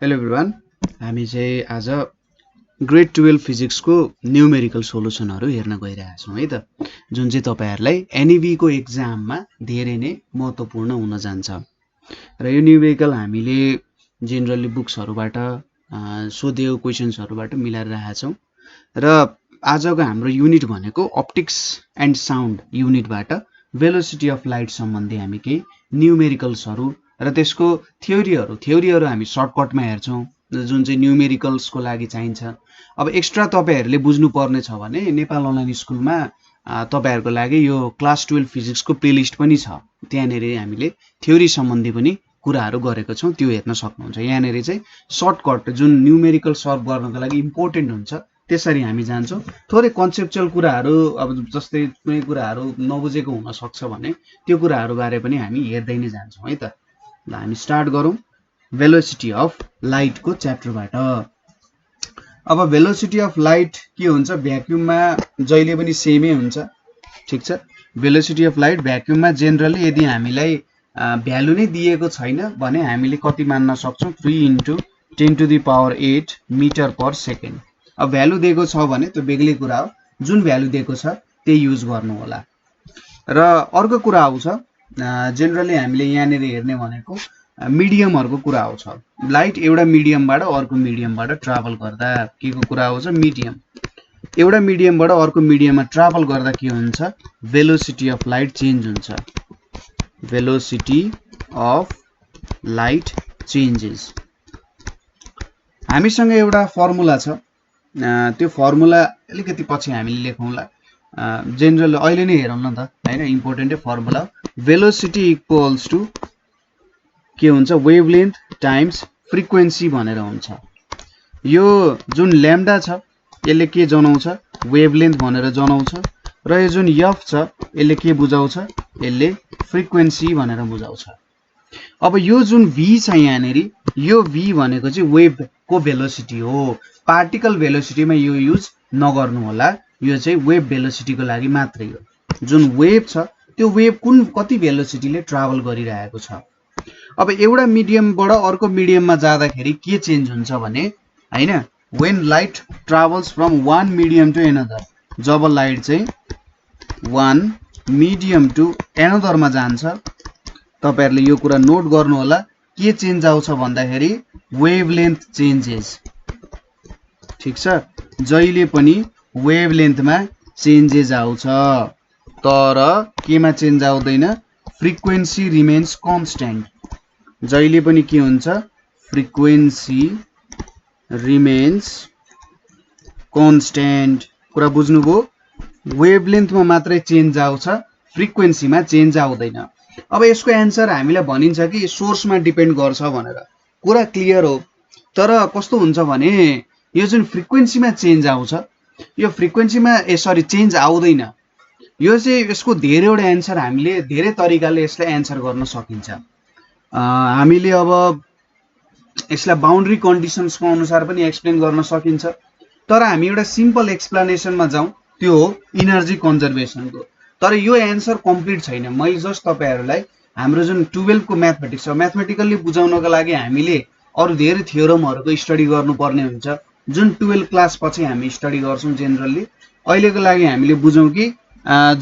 Hello everyone, हामी चाहिँ आज ग्रेड 12 फिजिक्सको न्युमेरिकल सोलुसनहरू हेर्न गइरहेका छौँ है त, जुन चाहिँ तपाईहरुलाई एनईबी को एक्जाममा धेरै नै महत्त्वपूर्ण हुन जान्छ। र यो न्युमेरिकल हामीले जेनरली बुक्सहरुबाट सोधेको क्वेशन्सहरुबाट मिलाएर राखेका छौँ र आजको हाम्रो युनिट भनेको अप्टिक्स एन्ड साउन्ड युनिटबाट भेलोसिटी अफ लाइट सम्बन्धी हामी केही न्युमेरिकल्सहरु र त्यसको थ्योरीहरु हामी सर्टकटमा हेर्छौं, जुन चाहिँ न्युमेरिकल्सको लागि चाहिन्छ। अब एक्स्ट्रा तपाईहरुले बुझ्नु पर्ने छ भने नेपाल अनलाइन स्कुलमा तपाईहरुको लागि यो क्लास 12 फिजिक्सको प्लेलिस्ट पनि छ। त्यहाँनेर हामीले थ्योरी सम्बन्धी पनि कुराहरु गरेको छौं, त्यो हेर्न सक्नुहुन्छ। यहाँनेर चाहिँ सर्टकट जुन न्युमेरिकल सल्भ गर्नको लागि इम्पोर्टेन्ट हुन्छ त्यसरी हामी जान्छौं। थोरै कन्सेप्चुअल कुराहरु अब जस्तै कुनै कुराहरु नबुझेको हुन सक्छ भने त्यो कुराहरु बारे पनि हामी हेर्दै नै जान्छौं है त। ल हामी स्टार्ट गरौँ भेलोसिटी अफ लाइट को च्याप्टरबाट। अब भेलोसिटी अफ लाइट के हुन्छ, भ्याक्युममा जहिले पनि सेमै हुन्छ, ठीक छ। भेलोसिटी अफ लाइट भ्याक्युममा जेनरली यदि हामीलाई भ्यालु नै दिएको छैन भने हामीले कति मान्न सक्छौं, 3 × 10⁸ मिटर पर सेकेन्ड। अब भ्यालु दिएको छ भने त्यो बेग्लै कुरा हो, जुन भ्यालु दिएको छ त्यही युज गर्नु होला। र अर्को कुरा आउँछ, जेनरली हामीले यहाँनेर हेर्ने भनेको मिडियमहरुको कुरा आउँछ। लाइट एउटा मिडियमबाट अर्को मिडियमबाट ट्राभल गर्दा के को कुरा आउँछ, मिडियम। एउटा मिडियमबाट अर्को मिडियममा ट्राभल गर्दा के हुन्छ, भेलोसिटी अफ लाइट चेन्ज हुन्छ। Velocity of light changes. हामीसँग एउटा फर्मुला छ, त्यो फर्मुला अलिकति पछि हामीले लेखौँला। जेनरल अहिले नै हेरौँ न त हैन, important formula. Velocity equals to के हुन्छ, वेभलेन्थ टाइम्स फ्रिक्वेन्सी भनेर हुन्छ। यो जुन ल्याम्डा छ यसले के जनाउँछ, वेभलेन्थ भनेर जनाउँछ। र यो जुन एफ छ यसले के बुझाउँछ, यसले फ्रिक्वेन्सी भनेर बुझाउँछ। अब यो जुन v छ यहाँनेर, यो v भनेको चाहिँ वेभ को भेलोसिटी हो। पार्टिकल भेलोसिटीमा यो युज नगर्नु होला, यो चाहिँ वेभ भेलोसिटी को लागि मात्रै हो। जुन वेभ छ त्यो वेभ कति भेलोसिटीले ट्राभल गरिरहेको छ। अब एउटा मिडियमबाट अर्को मिडियममा जाँदाखेरि के चेन्ज हुन्छ भने हैन, when light travels from one medium to another, जब लाइट चाहिँ वान मिडियम टु एनदर मा जान्छ, तपाईहरुले यो कुरा नोट गर्नु होला, के चेन्ज आउँछ भन्दाखेरि वेभलेन्थ चेन्जेस, ठीक छ। जहिले पनि वेभलेन्थमा चेन्जेस आउँछ, तर केमा चेन्ज आउँदैन, फ्रिक्वेन्सी रिमेन्स कन्स्ट्यान्ट। जहिले पनि के हुन्छ, फ्रिक्वेन्सी रिमेन्स कन्स्ट्यान्ट। कुरा बुझ्नुभयो, वेभलेन्थमा मात्रै चेन्ज आउँछ, फ्रिक्वेन्सीमा चेन्ज आउँदैन। अब यसको एन्सर हामीलाई भनिन्छ कि सोर्समा डिपेन्ड गर्छ भनेर, कुरा क्लियर हो। तर कस्तो हुन्छ भने यो जुन फ्रिक्वेन्सीमा चेन्ज आउँछ, यो फ्रिक्वेन्सीमा चेन्ज आउँदैन। यो चाहिँ यसको धेरैवटा एन्सर हामीले धेरै तरिकाले यसलाई एन्सर गर्न सकिन्छ। हामीले अब यसलाई बाउन्ड्री कन्डिसन्सको अनुसार पनि एक्सप्लेन गर्न सकिन्छ, तर हामी एउटा सिम्पल एक्सप्लेनेसनमा जाउँ, त्यो हो इनर्जी कन्जर्भेसनको। तर यो एन्सर कम्प्लिट छैन। मैले जस्ट तपाईहरुलाई हाम्रो जुन 12 को म्याथमेटिक्स छ, म्याथमेटिकली बुझाउनको लागि हामीले अरु धेरै थ्योरमहरुको स्टडी गर्नुपर्ने हुन्छ, जुन 12 क्लास पछि हामी स्टडी गर्छौं जेनरली। अहिलेको लागि हामीले बुझौं कि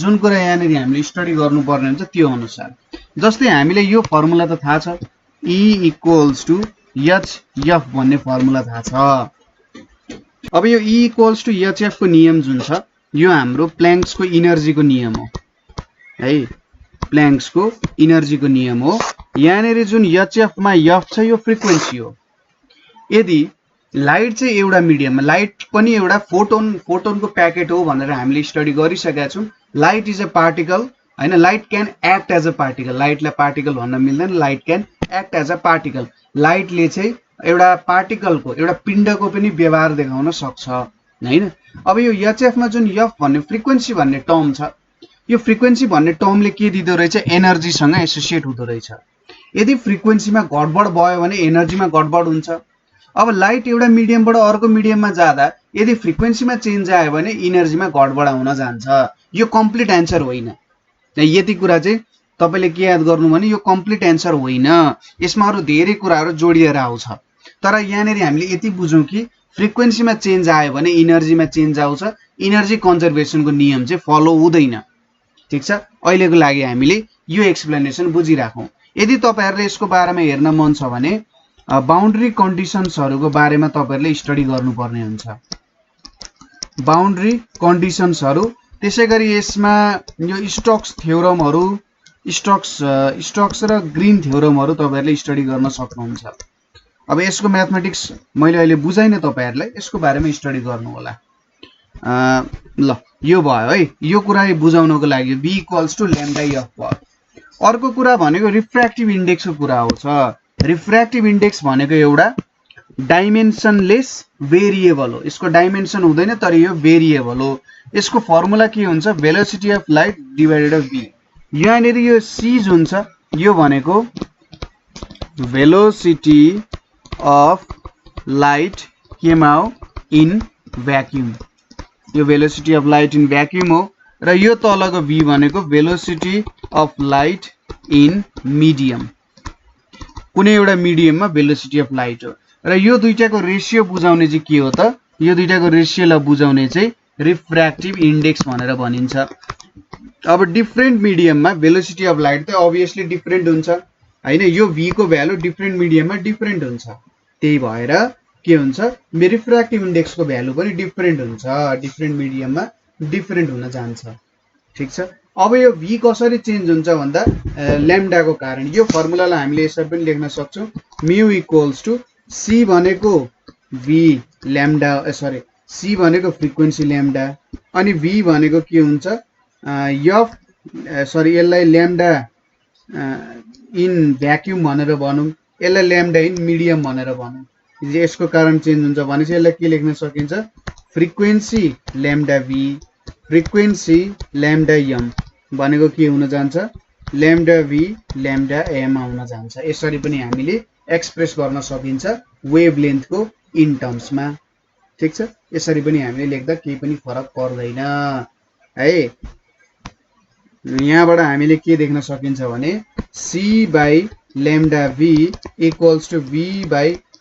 जुन कुरा यहाँनेर हामीले स्टडी गर्नुपर्ने हुन्छ त्यो अनुसार। जस्तै हामीले यो फर्मुला त थाहा छ, E = hf भन्ने फर्मुला थाहा छ। अब यो E = hf को नियम जुन छ, यो हाम्रो प्ल्याङ्क्सको इनर्जीको नियम हो है, प्ल्याङ्क्सको इनर्जीको नियम हो। यहाँनेर जुन hf मा f छ यो फ्रिक्वेन्सी हो। यदि लाइट चाहिँ एउटा मिडियममा, लाइट पनि एउटा फोटोनको प्याकेट हो भनेर हामीले स्टडी गरिसकेका छौं। लाइट इज अ पार्टिकल हैन, light can act as a particle. लाइटलाई पार्टिकल भन्न मिल्दैन, light can act as a particle. लाइटले चाहिँ एउटा पार्टिकलको, एउटा पिण्डको पनि व्यवहार देखाउन सक्छ हैन। अब यो hf मा जुन f भन्ने फ्रिक्वेन्सी भन्ने टर्म छ, यो फ्रिक्वेन्सी भन्ने टर्मले के दिदो रहेछ, एनर्जीसँग एसोसिएट हुँदो रहेछ। यदि फ्रिक्वेन्सीमा गडबड भयो भने एनर्जीमा गडबड हुन्छ। अब लाइट एउटा मिडियमबाट अर्को मिडियममा जाँदा यदि फ्रिक्वेन्सीमा चेन्ज आयो भने इनर्जीमा गडबड हुन जान्छ। यो कम्प्लिट एन्सर होइन। यति कुरा चाहिँ तपाईले के याद गर्नु भने यो कम्प्लिट एन्सर होइन, यसमा अरु धेरै कुराहरु जोडिएर आउँछ। तर यहाँनेरि हामीले यति बुझौं कि फ्रिक्वेन्सीमा चेन्ज आयो भने इनर्जीमा चेन्ज आउँछ, इनर्जी कन्जर्भेसनको नियम चाहिँ फलो हुँदैन। ठीक छ, अहिलेको लागि हामीले यो एक्सप्लेनेसन बुझिराखौं। यदि तपाईहरुले यसको बारेमा हेर्न मन छ भने बाउन्ड्री कन्डिसन्सहरुको बारेमा तपाईहरुले स्टडी गर्नुपर्ने हुन्छ। बाउन्ड्री कन्डिसन्सहरु, त्यसैगरी यसमा यो स्टोक्स थ्योरमहरु, स्टोक्स र ग्रीन थ्योरमहरु तपाईहरुले स्टडी गर्न सक्नुहुन्छ। अब यसको म्याथमेटिक्स मैले अहिले बुझाइन तपाईहरुलाई, यसको बारेमा स्टडी गर्नु होला। ल यो भयो है, यो कुरा बुझाउनको लागि v = λ/f। अर्को कुरा भनेको रिफ्र्याक्टिभ इन्डेक्सको कुरा आउँछ। रिफ्र्याक्टिभ इन्डेक्स भनेको एउटा डाइमेन्सनलेस भेरिएबल हो। यसको डाइमेन्सन हुँदैन तर यो भेरिएबल हो। यसको फर्मुला के हुन्छ? Velocity of light divided by v। यहाँनेर यो c जुन छ यो भनेको भेलोसिटी अफ लाइट केमा हो? In vacuum. यो velocity of light in vacuum हो र यो तलको v भनेको velocity of light in medium. कुनै एउटा मिडियममा भेलोसिटी अफ लाइट हो र यो दुईटाको रेशियो बुझाउने चाहिँ के हो त? यो दुईटाको रेशियोलाई बुझाउने चाहिँ रिफ्र्याक्टिभ इन्डेक्स भनेर भनिन्छ। अब डिफरेन्ट मिडियममा भेलोसिटी अफ लाइट त अभियसली डिफरेन्ट हुन्छ हैन, यो v को भ्यालु डिफरेन्ट मिडियममा डिफरेन्ट हुन्छ। त्यही भएर के हुन्छ? रिफ्र्याक्टिभ इन्डेक्सको भ्यालु पनि डिफरेन्ट हुन्छ, डिफरेन्ट मिडियममा डिफरेन्ट हुन जान्छ। ठीक छ, अब यो v कसरी चेन्ज हुन्छ भन्दा ल्याम्डाको कारण। यो फर्मुलालाई हामीले यसरी पनि लेख्न सक्छौं, μ = c भनेको v ल्याम्डा c भनेको फ्रिक्वेन्सी ल्याम्डा अनि v भनेको के हुन्छ? यसलाई ल्याम्डा इन भ्याक्युम भनेर भनौं, यसलाई ल्याम्डा इन मिडियम भनेर भनौं। यसको कारण चेन्ज हुन्छ भनेपछि यसलाई के लेख्न सकिन्छ? Frequency lambda v, frequency lambda m भनेको के हुन जान्छ? ल्याम्डा v ल्याम्डा m आउन जान्छ। यसरी पनि हामीले एक्सप्रेस गर्न सकिन्छ वेभलेन्थको इन टर्म्समा। ठीक छ, यसरी पनि हामीले लेख्दा केही पनि फरक पर्दैन है। यहाँबाट हामीले के देख्न सकिन्छ भने c/λv =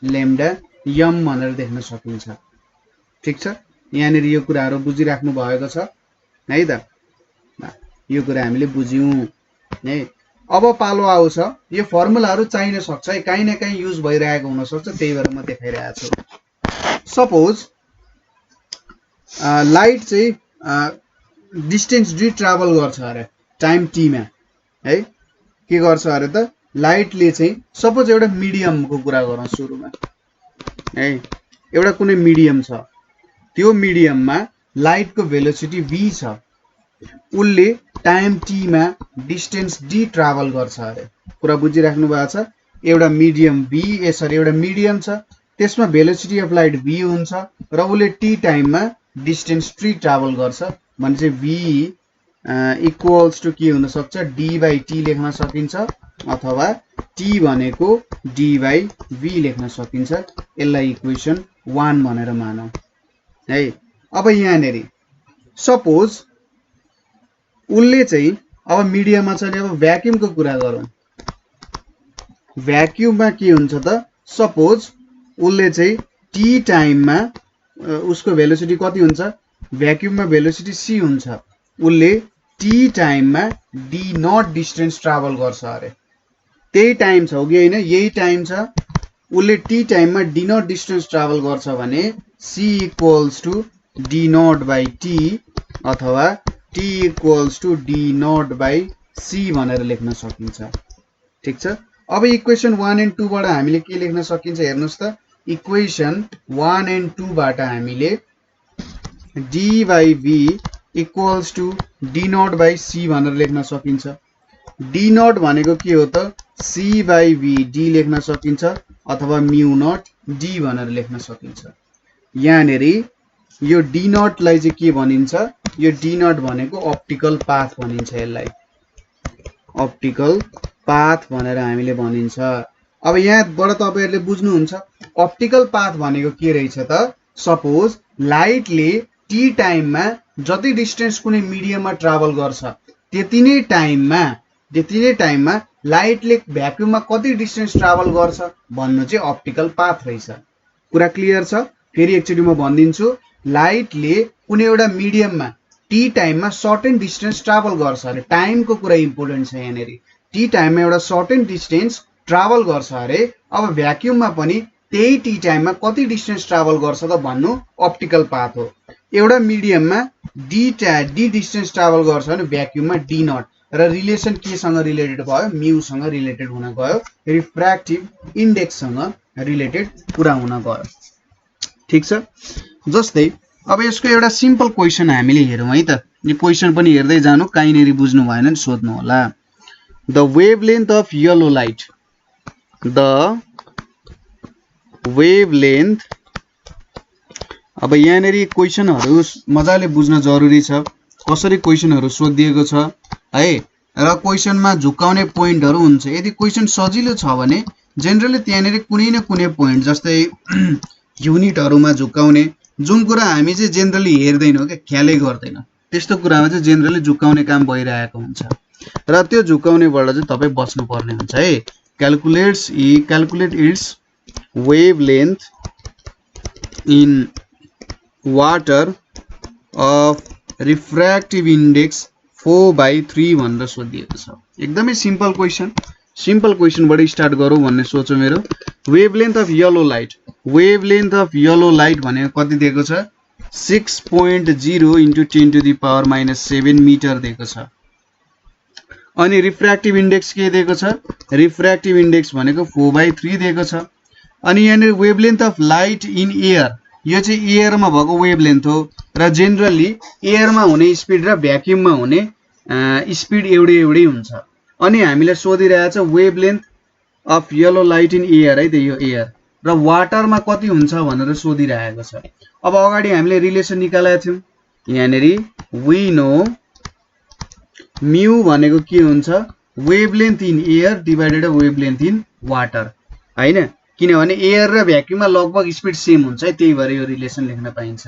v/λ भनेर देख्न सकिन्छ। ठीक छ, यहाँनेर यो कुराहरु बुझिराख्नु भएको छ है त? यो कुरा हामीले बुझ्यौं है। अब पालो आउँछ, यो फर्मुलाहरु चाहिन सक्छ है, काहीँ न काहीँ युज भइरहेको हुन सक्छ, त्यही भएर म देखाइरहेको छु। सपोज लाइट चाहिँ डिस्टेन्स d ट्राभल गर्छ अरे टाइम t मा है। के गर्छ अरे त? लाइटले चाहिँ सपोज एउटा मिडियमको कुरा गरौँ सुरुमा है, एउटा कुनै मिडियम छ, त्यो मिडियममा लाइटको भेलोसिटी v छ, उले टाइम t मा डिस्टेन्स d ट्राभल गर्छ अरे। कुरा बुझिराख्नु भएको छ? एउटा मिडियम एउटा मिडियम छ, त्यसमा भेलोसिटी अफ लाइट v हुन्छ र उले t टाइममा डिस्टेन्स t ट्राभल गर्छ भने चाहिँ v = के हुन सक्छ? d/t लेख्न सकिन्छ अथवा t भनेको d/v लेख्न सकिन्छ। यसलाई इक्वेसन 1 भनेर मानौं है। अब यहाँनेरि सपोज उले चाहिँ अब मिडियममा छ नि, अब भ्याक्युमको कुरा गरौँ। भ्याक्युममा के हुन्छ त? सपोज उले चाहिँ t टाइममा उसको भेलोसिटी कति हुन्छ? भ्याक्युममा भेलोसिटी c हुन्छ, उले t टाइममा d0 डिस्टेन्स ट्राभल गर्छ अरे। त्यही टाइम छ हो कि हैन? यही टाइम छ, उले t टाइममा d0 डिस्टेन्स ट्राभल गर्छ भने c = d0/t अथवा t = d0/c भनेर लेख्न सकिन्छ। ठीक छ, अब इक्वेसन 1 एन्ड 2 बाट हामीले के लेख्न सकिन्छ हेर्नुस् त? इक्वेसन 1 एन्ड 2 बाट हामीले d/v = d0/c भनेर लेख्न सकिन्छ। d0 भनेको के हो त? c/v d लेख्न सकिन्छ अथवा μ0 d भनेर लेख्न सकिन्छ। यहाँनेरि यो d0 लाई चाहिँ के भनिन्छ? यो d0 भनेको अप्टिकल पाथ भनिन्छ। यसलाई अप्टिकल पाथ भनेर हामीले भनिन्छ। अब यहाँबाट तपाईहरुले बुझ्नुहुन्छ अप्टिकल पाथ भनेको के रहेछ त? सपोज लाइटले t टाइममा जति डिस्टेन्स कुनै मिडियममा ट्राभल गर्छ त्यति नै टाइममा लाइटले भ्याक्युममा कति डिस्टेन्स ट्राभल गर्छ भन्नु चाहिँ अप्टिकल पाथ रहेछ। कुरा क्लियर छ? फेरि एकचोटि म भनिदिन्छु, लाइटले कुनै एउटा मिडियममा टी टाइममा सर्टेन डिस्टेन्स ट्राभल गर्छ अरे। टाइमको कुरा इम्पोर्टेन्ट छ यहाँनिर। टी टाइममा एउटा सर्टेन डिस्टेन्स ट्राभल गर्छ अरे। अब भ्याक्युममा पनि त्यही टी टाइममा कति डिस्टेन्स ट्राभल गर्छ त भन्नु अप्टिकल पाथ हो। एउटा मिडियममा डी डिस्टेन्स ट्राभल गर्छ भने भ्याक्युममा डी नट, र रिलेसन केसँग रिलेटेड भयो? म्यूसँग रिलेटेड हुन गयो, रिफ्र्याक्टिभ इन्डेक्ससँग रिलेटेड कुरा हुन गयो। ठिक छ? जस्तै अब यसको एउटा सिम्पल क्वेसन हामीले हेरौँ है त। यो क्वेसन पनि हेर्दै जानु, कहीँनेरि बुझ्नु भएन भने सोध्नु होला। The wavelength of yellow light, the wavelength, अब यहाँनिर क्वेसनहरू मजाले बुझ्न जरुरी छ, कसरी क्वेसनहरू सोधिएको छ है, र क्वेसनमा झुकाउने पोइन्टहरू हुन्छ। यदि क्वेसन सजिलो छ भने जेनरली त्यहाँनिर कुनै न कुनै पोइन्ट, जस्तै युनिटहरूमा झुकाउने, जुन कुरा हामी चाहिँ जेनरली हेर्दैनौँ क्या, ख्यालै गर्दैनौँ, त्यस्तो कुरामा चाहिँ जेनरली झुकाउने काम भइरहेको हुन्छ, र त्यो झुकाउनेबाट चाहिँ तपाईँ बच्नुपर्ने हुन्छ है। Calculate it's wavelength in water of refractive index 4/3 भनेर सोधिएको छ। एकदमै सिम्पल क्वेसन, सिम्पल क्वेसनबाट स्टार्ट गरौँ भन्ने सोच हो मेरो। Wavelength of yellow light, wavelength of yellow light भनेको कति दिएको छ? 6.0 × 10⁻⁻7 मिटर दिएको छ। अनि रिफ्र्याक्टिभ इन्डेक्स के दिएको छ? रिफ्र्याक्टिभ इन्डेक्स भनेको 4/3 दिएको छ। अनि यहाँनिर wavelength of light in air, यो चाहिँ एयरमा भएको वेभलेन्थ हो, र जेनरली एयरमा हुने स्पिड र भ्याक्युममा हुने स्पिड एउटै हुन्छ। अनि हामीलाई सोधिरहेको छ wavelength of yellow light in air है त, यो एयर र वाटरमा कति हुन्छ भनेर सोधिरहेको छ। अब अगाडि हामीले रिलेसन निकालेका थियौँ, यहाँनिर वी नो म्यू भनेको के हुन्छ? Wavelength in air divided wavelength in water हैन, किनभने एयर र भ्याक्युममा लगभग स्पिड सेम हुन्छ है, त्यही भएर यो रिलेसन लेख्न पाइन्छ।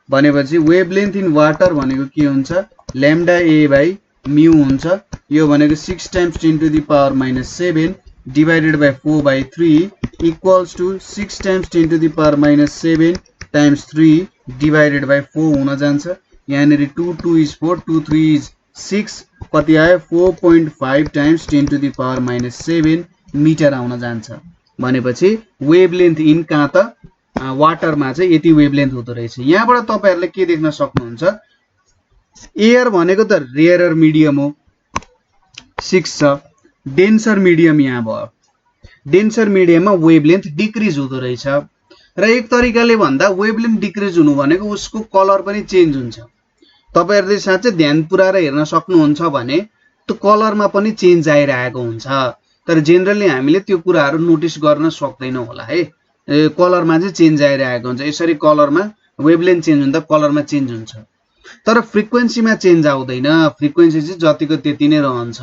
भनेपछि वेभलेन्थ इन वाटर भनेको के हुन्छ? ल्याम्डा ए बाई म्यू हुन्छ। यो भनेको 6 × 10⁻⁻7 divided by 4/3 equals to 6 × 10⁻⁻7 times 3 divided by 4 हुन जान्छ। यहाँनिर 2 2 इज 4, 2 3 इज 6, कति आयो? 4.5 टाइम्स 10⁻⁻7 मिटर आउन जान्छ। भनेपछि वेभलेन्थ इन कहाँ त? वाटरमा चाहिँ यति वेभलेन्थ हुँदो रहेछ। यहाँबाट तपाईहरुले के देख्न सक्नुहुन्छ? एयर भनेको त रेयरर मिडियम हो, 6 छ। डेन्सर मिडियम यहाँ भयो, डेन्सर मिडियममा वेभलेन्थ डिक्रिज हुँदो रहेछ, र एक तरिकाले भन्दा वेभलेन्थ डिक्रिज हुनु भनेको उसको कलर पनि चेन्ज हुन्छ। तपाईहरुले साच्चै ध्यान पुर्याएर हेर्न सक्नुहुन्छ भने त्यो कलरमा पनि चेन्ज आइरहेको हुन्छ, तर जेनरली हामीले त्यो कुराहरू नोटिस गर्न सक्दैनौं होला है। कलरमा चाहिँ चेन्ज आइरहेको हुन्छ, यसरी कलरमा वेभलेन्थ चेन्ज हुँदा कलरमा चेन्ज हुन्छ, तर फ्रिक्वेन्सीमा चेन्ज आउँदैन। फ्रिक्वेन्सी चाहिँ जतिको त्यति नै रहन्छ,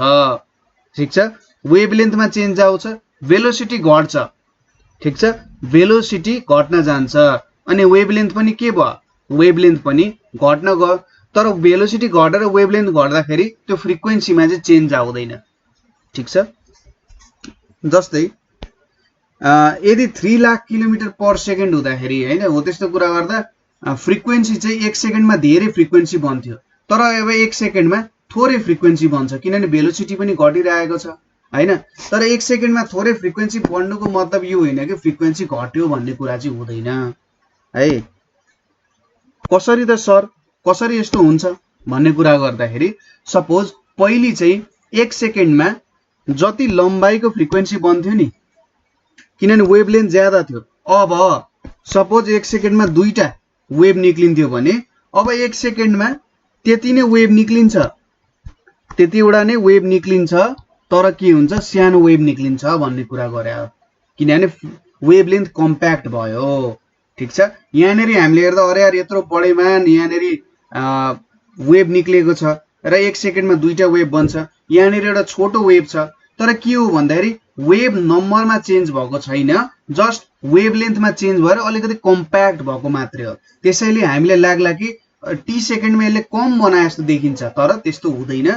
ठीक छ। वेभलेन्थमा चेन्ज आउँछ, भेलोसिटी घट्छ, ठीक छ, भेलोसिटी घट्न जान्छ, अनि वेभलेन्थ पनि के भयो? वेभलेन्थ पनि घट्न गयो। तर भेलोसिटी घटेर वेभलेन्थ घट्दाखेरि त्यो फ्रिक्वेन्सीमा चाहिँ चेन्ज आउँदैन, ठीक छ। जस्तै यदि 3 लाख किलोमिटर पर सेकेन्ड हुँदाखेरि हैन, हो त्यस्तो कुरा गर्दा फ्रिक्वेन्सी चाहिँ 1 सेकेन्डमा धेरै फ्रिक्वेन्सी बन्थ्यो, तर अब 1 सेकेन्डमा थोरै फ्रिक्वेन्सी बन्छ, किनभने भेलोसिटी पनि घटिरहेको छ हैन। तर 1 सेकेन्डमा थोरै फ्रिक्वेन्सी बढ्नुको मतलब यो होइन कि फ्रिक्वेन्सी घट्यो भन्ने कुरा चाहिँ हुँदैन है। कसरी त सर, कसरी यस्तो हुन्छ भन्ने कुरा गर्दाखेरि सपोज पहिले चाहिँ 1 सेकेन्डमा जति लम्बाइको फ्रिक्वेन्सी बन्थ्यो नि, किनभने वेभलेन्थ ज्यादा थियो, अब सपोज 1 सेकेन्डमा 2टा वेभ निक्लिन्थ्यो भने अब 1 सेकेन्डमा त्यति नै वेभ निक्लिन्छ, त्यतिवटा नै वेभ निक्लिन्छ, तर के हुन्छ? सानो वेभ निक्लिन्छ भन्ने कुरा गरे हो, किनभने वेभलेन्थ कम्प्याक्ट भयो, ठीक छ। यहाँनेरि हामीले हेर्दा अरे यार यत्रो बढेमान यहाँनेरि वेभ निक्लेको छ र 1 सेकेन्डमा 2टा वेभ बन्छ, यहाँनेरि एउटा छोटो वेभ छ, तर के हो भन्दाखेरि वेभ नम्बरमा चेन्ज भएको छैन, जस्ट वेभलेन्थमा चेन्ज भएर अलिकति कम्प्याक्ट भएको मात्रै हो। त्यसैले हामीलाई लाग्ला कि टी सेकेन्डमा यसले कम बनाए जस्तो देखिन्छ, तर त्यस्तो हुँदैन,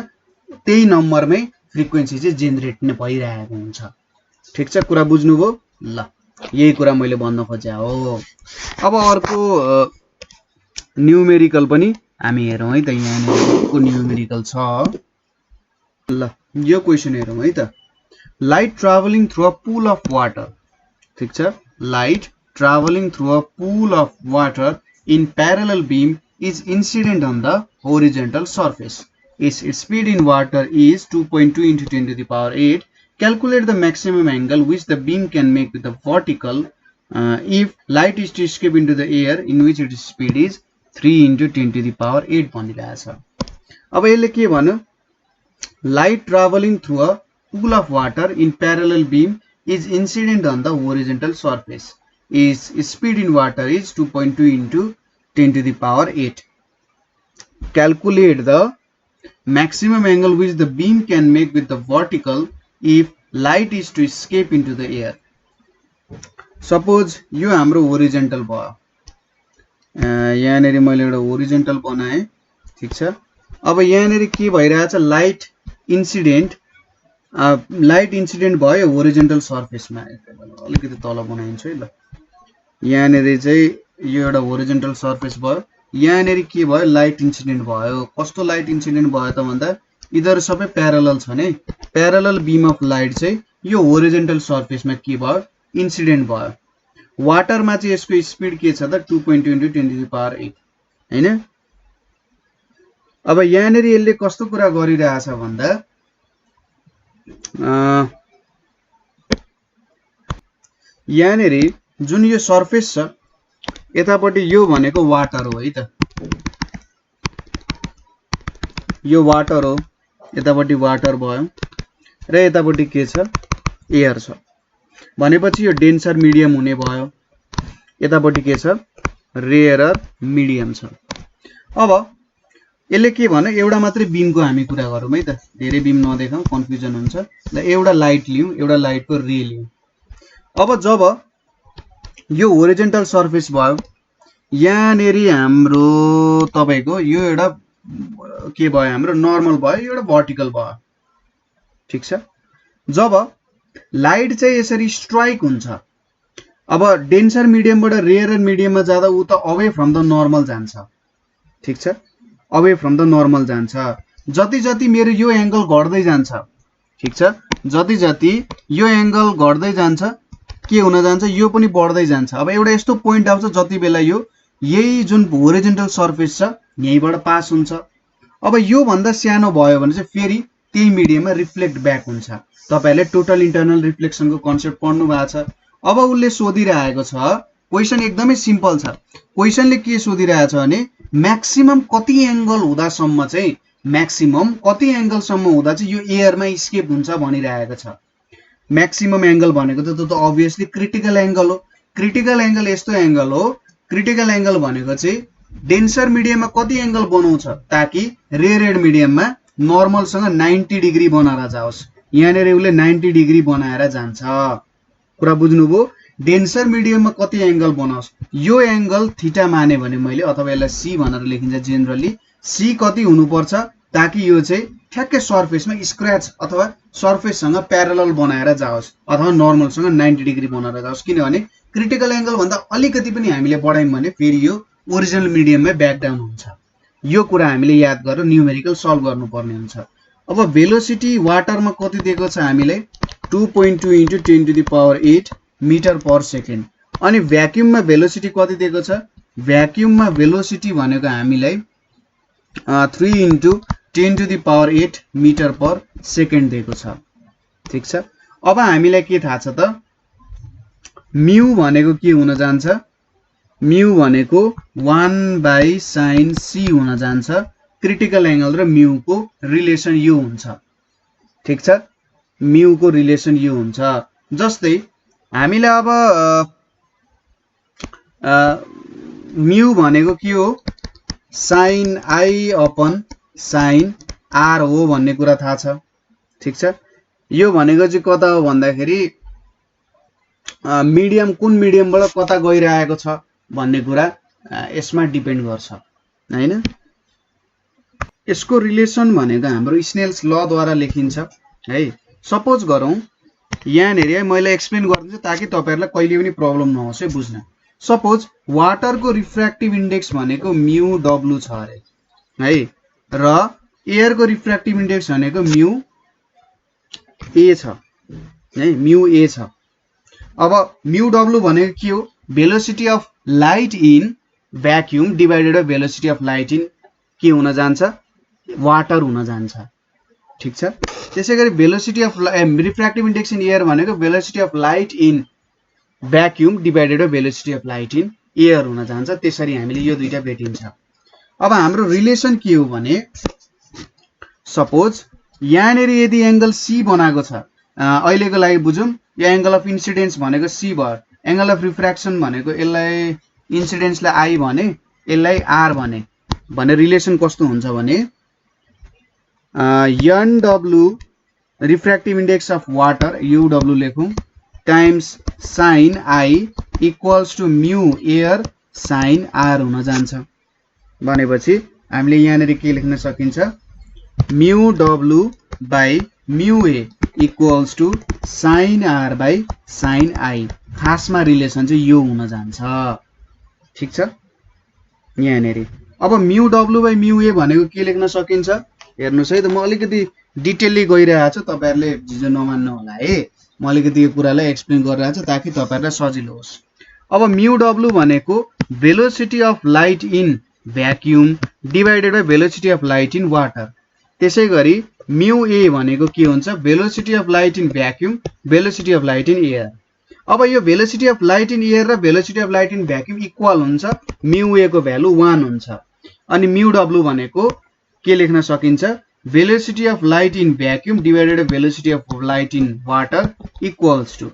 त्यही नम्बरमै फ्रिक्वेन्सी चाहिँ जेनेरेट नै भइरहेको हुन्छ। ठिक छ, कुरा बुझ्नुभयो? ल यही कुरा मैले भन्न खोजे हो। अब अर्को न्युमेरिकल पनि हामी हेरौँ है त। यहाँको न्युमेरिकल छ। ल यो क्वेसन हेरौँ है त। Light travelling through a pool of water. ठिक छ, light travelling through a pool of water in parallel beam is incident on the horizontal surface. Its speed in water is 2.2 into 10 to the power 8. Calculate the maximum angle which the beam can make with the vertical if light is to escape into the air in which its speed is 3 into 10 to the power 8 भनिरहेछ। अब यसले के भन्यो? Light traveling through a pool of water in parallel beam is incident on the horizontal surface. Its speed in water is 2.2 into 10 to the power 8. Calculate the maximum angle which the beam can make with the vertical if light is to escape into the air. Suppose यो हाम्रो horizontal भयो। यहाँनेरि मैले एउटा horizontal बनाए। ठीक छ, अब यहाँनेरि के भइरहेछ? लाइट इन्सिडेन्ट भयो होरिजेन्टल सर्फेसमा। अलिकति तल बनाइन्छु है। ल यहाँनेरि चाहिँ यो एउटा होरिजेन्टल सर्फेस भयो। यहाँनेरि के भयो? लाइट इन्सिडेन्ट भयो। कस्तो लाइट इन्सिडेन्ट भयो त भन्दा यिनीहरू सबै प्यारलल छन् है। प्यारलल बीम अफ लाइट चाहिँ यो होरिजेन्टल सर्फेसमा के भयो? इन्सिडेन्ट भयो। वाटरमा चाहिँ यसको स्पिड के छ त? 2.2 into 10 to the power 8 हैन। अब यहाँनेरि यसले कस्तो कुरा गरिरहेछ भन्दा यहाँनेरि जुन यो सर्फेस छ यतापट्टि यो भनेको वाटर हो है त। यो वाटर हो, यतापट्टि वाटर भयो र यतापट्टि के छ? एयर छ। भनेपछि यो डेन्सर मिडियम हुने भयो। यतापट्टि के छ? रेयरर मिडियम छ। अब यसले के भन्यो? एउटा मात्रै बीमको हामी कुरा गरौँ है त। धेरै बीम नदेखाउँ, कन्फ्युजन हुन्छ। ल एउटा लाइट लिउँ, एउटा लाइटको रे लिउँ। अब जब यो होरिजेन्टल सर्फेस भयो, यहाँनेरि हाम्रो तपाईको यो एउटा के भयो? हाम्रो नर्मल भयो, यो एउटा भर्टिकल भयो। ठीक छ, जब लाइट चाहिँ यसरी स्ट्राइक हुन्छ, अब डेन्सर मिडियमबाट रेयर मिडियममा जाँदा उ त अवे फ्रम द नर्मल जान्छ। ठीक छ, अवे फ्रम द नर्मल जान्छ। जति जति मेरो यो एंगल घट्दै जान्छ, ठीक छ, जति जति यो एंगल घट्दै जान्छ के हुन जान्छ? यो पनि बढ्दै जान्छ। अब एउटा यस्तो पोइन्ट आउँछ जति बेला यो यही जुन होरिजेन्टल सर्फेस छ यहीबाट पास हुन्छ। अब यो भन्दा सानो भयो भने चाहिँ फेरि त्यही मिडियममा रिफ्लेक्ट ब्याक हुन्छ। तपाईहरुले टोटल इन्टरनल रिफ्लेक्सनको कन्सेप्ट पढ्नु भएको छ। अब उसले सोधिरहेको छ, क्वेशन एकदमै सिम्पल छ। क्वेशनले के सोधिरहेछ भने म्याक्सिमम कति एंगल हुँदासम्म चाहिँ म्याक्सिमम कति एंगलसम्म हुँदा चाहिँ यो एयरमा स्केप हुन्छ भनिरहेको छ। म्याक्सिमम एंगल भनेको त अभियसली क्रिटिकल एंगल हो। क्रिटिकल एंगल यस्तो एंगल हो, क्रिटिकल एंगल भनेको चाहिँ डेन्सर मिडियममा कति एंगल बनाउँछ ताकि रेयर मिडियममा नर्मलसँग 90 डिग्री बनाएर जाओस्। यहाँनेर उसले 90 डिग्री बनाएर जान्छ। कुरा बुझ्नुभयो? डेन्सर मिडियममा कति एंगल बनाओस्, यो एंगल थीटा माने भने मैले, अथवा यसलाई सी भनेर लेखिन्छ जेनरली, सी कति हुनुपर्छ ताकि यो चाहिँ ठ्याक्कै सर्फेसमा स्क्रैच अथवा सर्फेससँग प्यारलल बनाएर जाओस् अथवा नर्मलसँग 90 डिग्री बनाएर जाओस्। किनभने क्रिटिकल एंगल भन्दा अलिकति पनि हामीले बढायौं भने फेरि यो ओरिजिनल मिडियममै ब्याक डाउन हुन्छ। यो कुरा हामीले याद गरेर न्यूमेरिकल सल्भ गर्नुपर्ने हुन्छ। अब भेलोसिटी वाटरमा कति दिएको छ हामीले? 2.2 into 10 to the power 8 metre per second. अनि भ्याक्युममा भेलोसिटी कति दिएको छ? भ्याक्युममा भेलोसिटी भनेको हामीलाई 3 into 10 to the power 8 metre per second दिएको छ। ठीक छ, अब हामीलाई के थाहा छ त? म्यू भनेको के हुन जान्छ? म्यू भनेको 1/sin c हुन जान्छ। क्रिटिकल एंगल र म्यू को रिलेसन यो हुन्छ। ठीक छ, म्यू को रिलेसन यो हुन्छ। जस्तै हामीलाई अब म्यू भनेको के हो? sin i upon sin r हो भन्ने कुरा थाहा छ। ठीक छ, यो भनेको चाहिँ कता हो भन्दाखेरि मिडियम कुन मिडियमबाट कता गइरहेको छ भन्ने कुरा यसमा डिपेन्ड गर्छ हैन। यसको रिलेसन भनेको हाम्रो स्नेल्स ल द्वारा लेखिन्छ। है। सपोज गरौँ यहाँनेरि है मैले एक्सप्लेन गरिदिन्छु ताकि तपाईहरुलाई कहिले पनि प्रब्लम नहोस् है बुझ्न। सपोज वाटरको रिफ्र्याक्टिभ इन्डेक्स भनेको म्यू डब्लु छ अरे है र एयरको रिफ्र्याक्टिभ इन्डेक्स भनेको म्यू ए छ है, म्यू ए छ। अब म्यू डब्लु भनेको के हो? Velocity of light in vacuum divided by velocity of light in के हुन जान्छ? वाटर हुन जान्छ। ठीक छ। त्यसैगरी velocity of refractive index in air भनेको velocity of light in vacuum divided by velocity of light in air हुन जान्छ। त्यसरी हामीले यो दुईटा भेटिन्छ। अब हाम्रो रिलेसन के हो भने सपोज यहाँनेरि यदि एंगल सी बनाएको छ, अहिलेको लागि बुझौँ, यो एंगल अफ इन्सिडेन्स भनेको सी भयो, एंगल अफ रिफ्र्याक्सन भनेको यसलाई इन्सिडेन्सलाई आई भने यसलाई आर भने रिलेसन कस्तो हुन्छ भने N W refractive index of water mu W लेखौँ times sine I equals to mu air sine R हुन जान्छ। भनेपछि हामीले यहाँनेरि के लेख्न सकिन्छ? Mu W by mu A equals to sine R by sine I. खासमा रिलेसन चाहिँ यो हुन जान्छ। ठीक छ। यहाँनेरि अब mu W by mu A भनेको के लेख्न सकिन्छ? हेर्नुस् है त, म अलिकति डिटेलली गइरहेको छु, तपाईहरुले झिझो नमान्नु होला है। म अलिकति यो कुरालाई एक्सप्लेन गरिरहेको छु ताकि तपाईहरुलाई सजिलो होस्। अब म्यू डब्लु भनेको velocity of light in vacuum divided by velocity of light in water. त्यसैगरी म्यू ए भनेको के हुन्छ? Velocity of light in vacuum velocity of light in air. अब यो velocity of light in air र velocity of light in vacuum equal हुन्छ, mu A को value 1 हुन्छ। अनि म्यू डब्लु भनेको के लेख्न सकिन्छ? Velocity of light in vacuum divided by velocity of light in water equals to.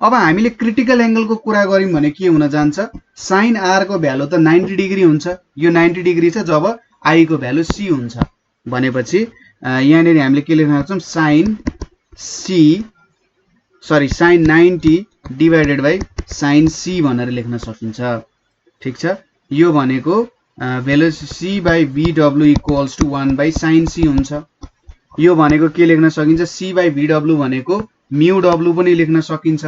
अब हामीले क्रिटिकल एंगलको कुरा गर्यौं भने के हुन जान्छ? साइन आर को भ्यालु त 90 डिग्री हुन्छ। यो 90 डिग्री छ जब आई को भ्यालु सी हुन्छ। भनेपछि यहाँनेरि हामीले के लेख्न सक्छौं? Sine 90 divided by sine C भनेर लेख्न सकिन्छ। ठीक छ। यो भनेको velocity C by V W equals to 1 by sine C हुन्छ। यो भनेको के लेख्न सकिन्छ? सी बाई वी डब्लु भनेको म्यू डब्लु पनि लेख्न सकिन्छ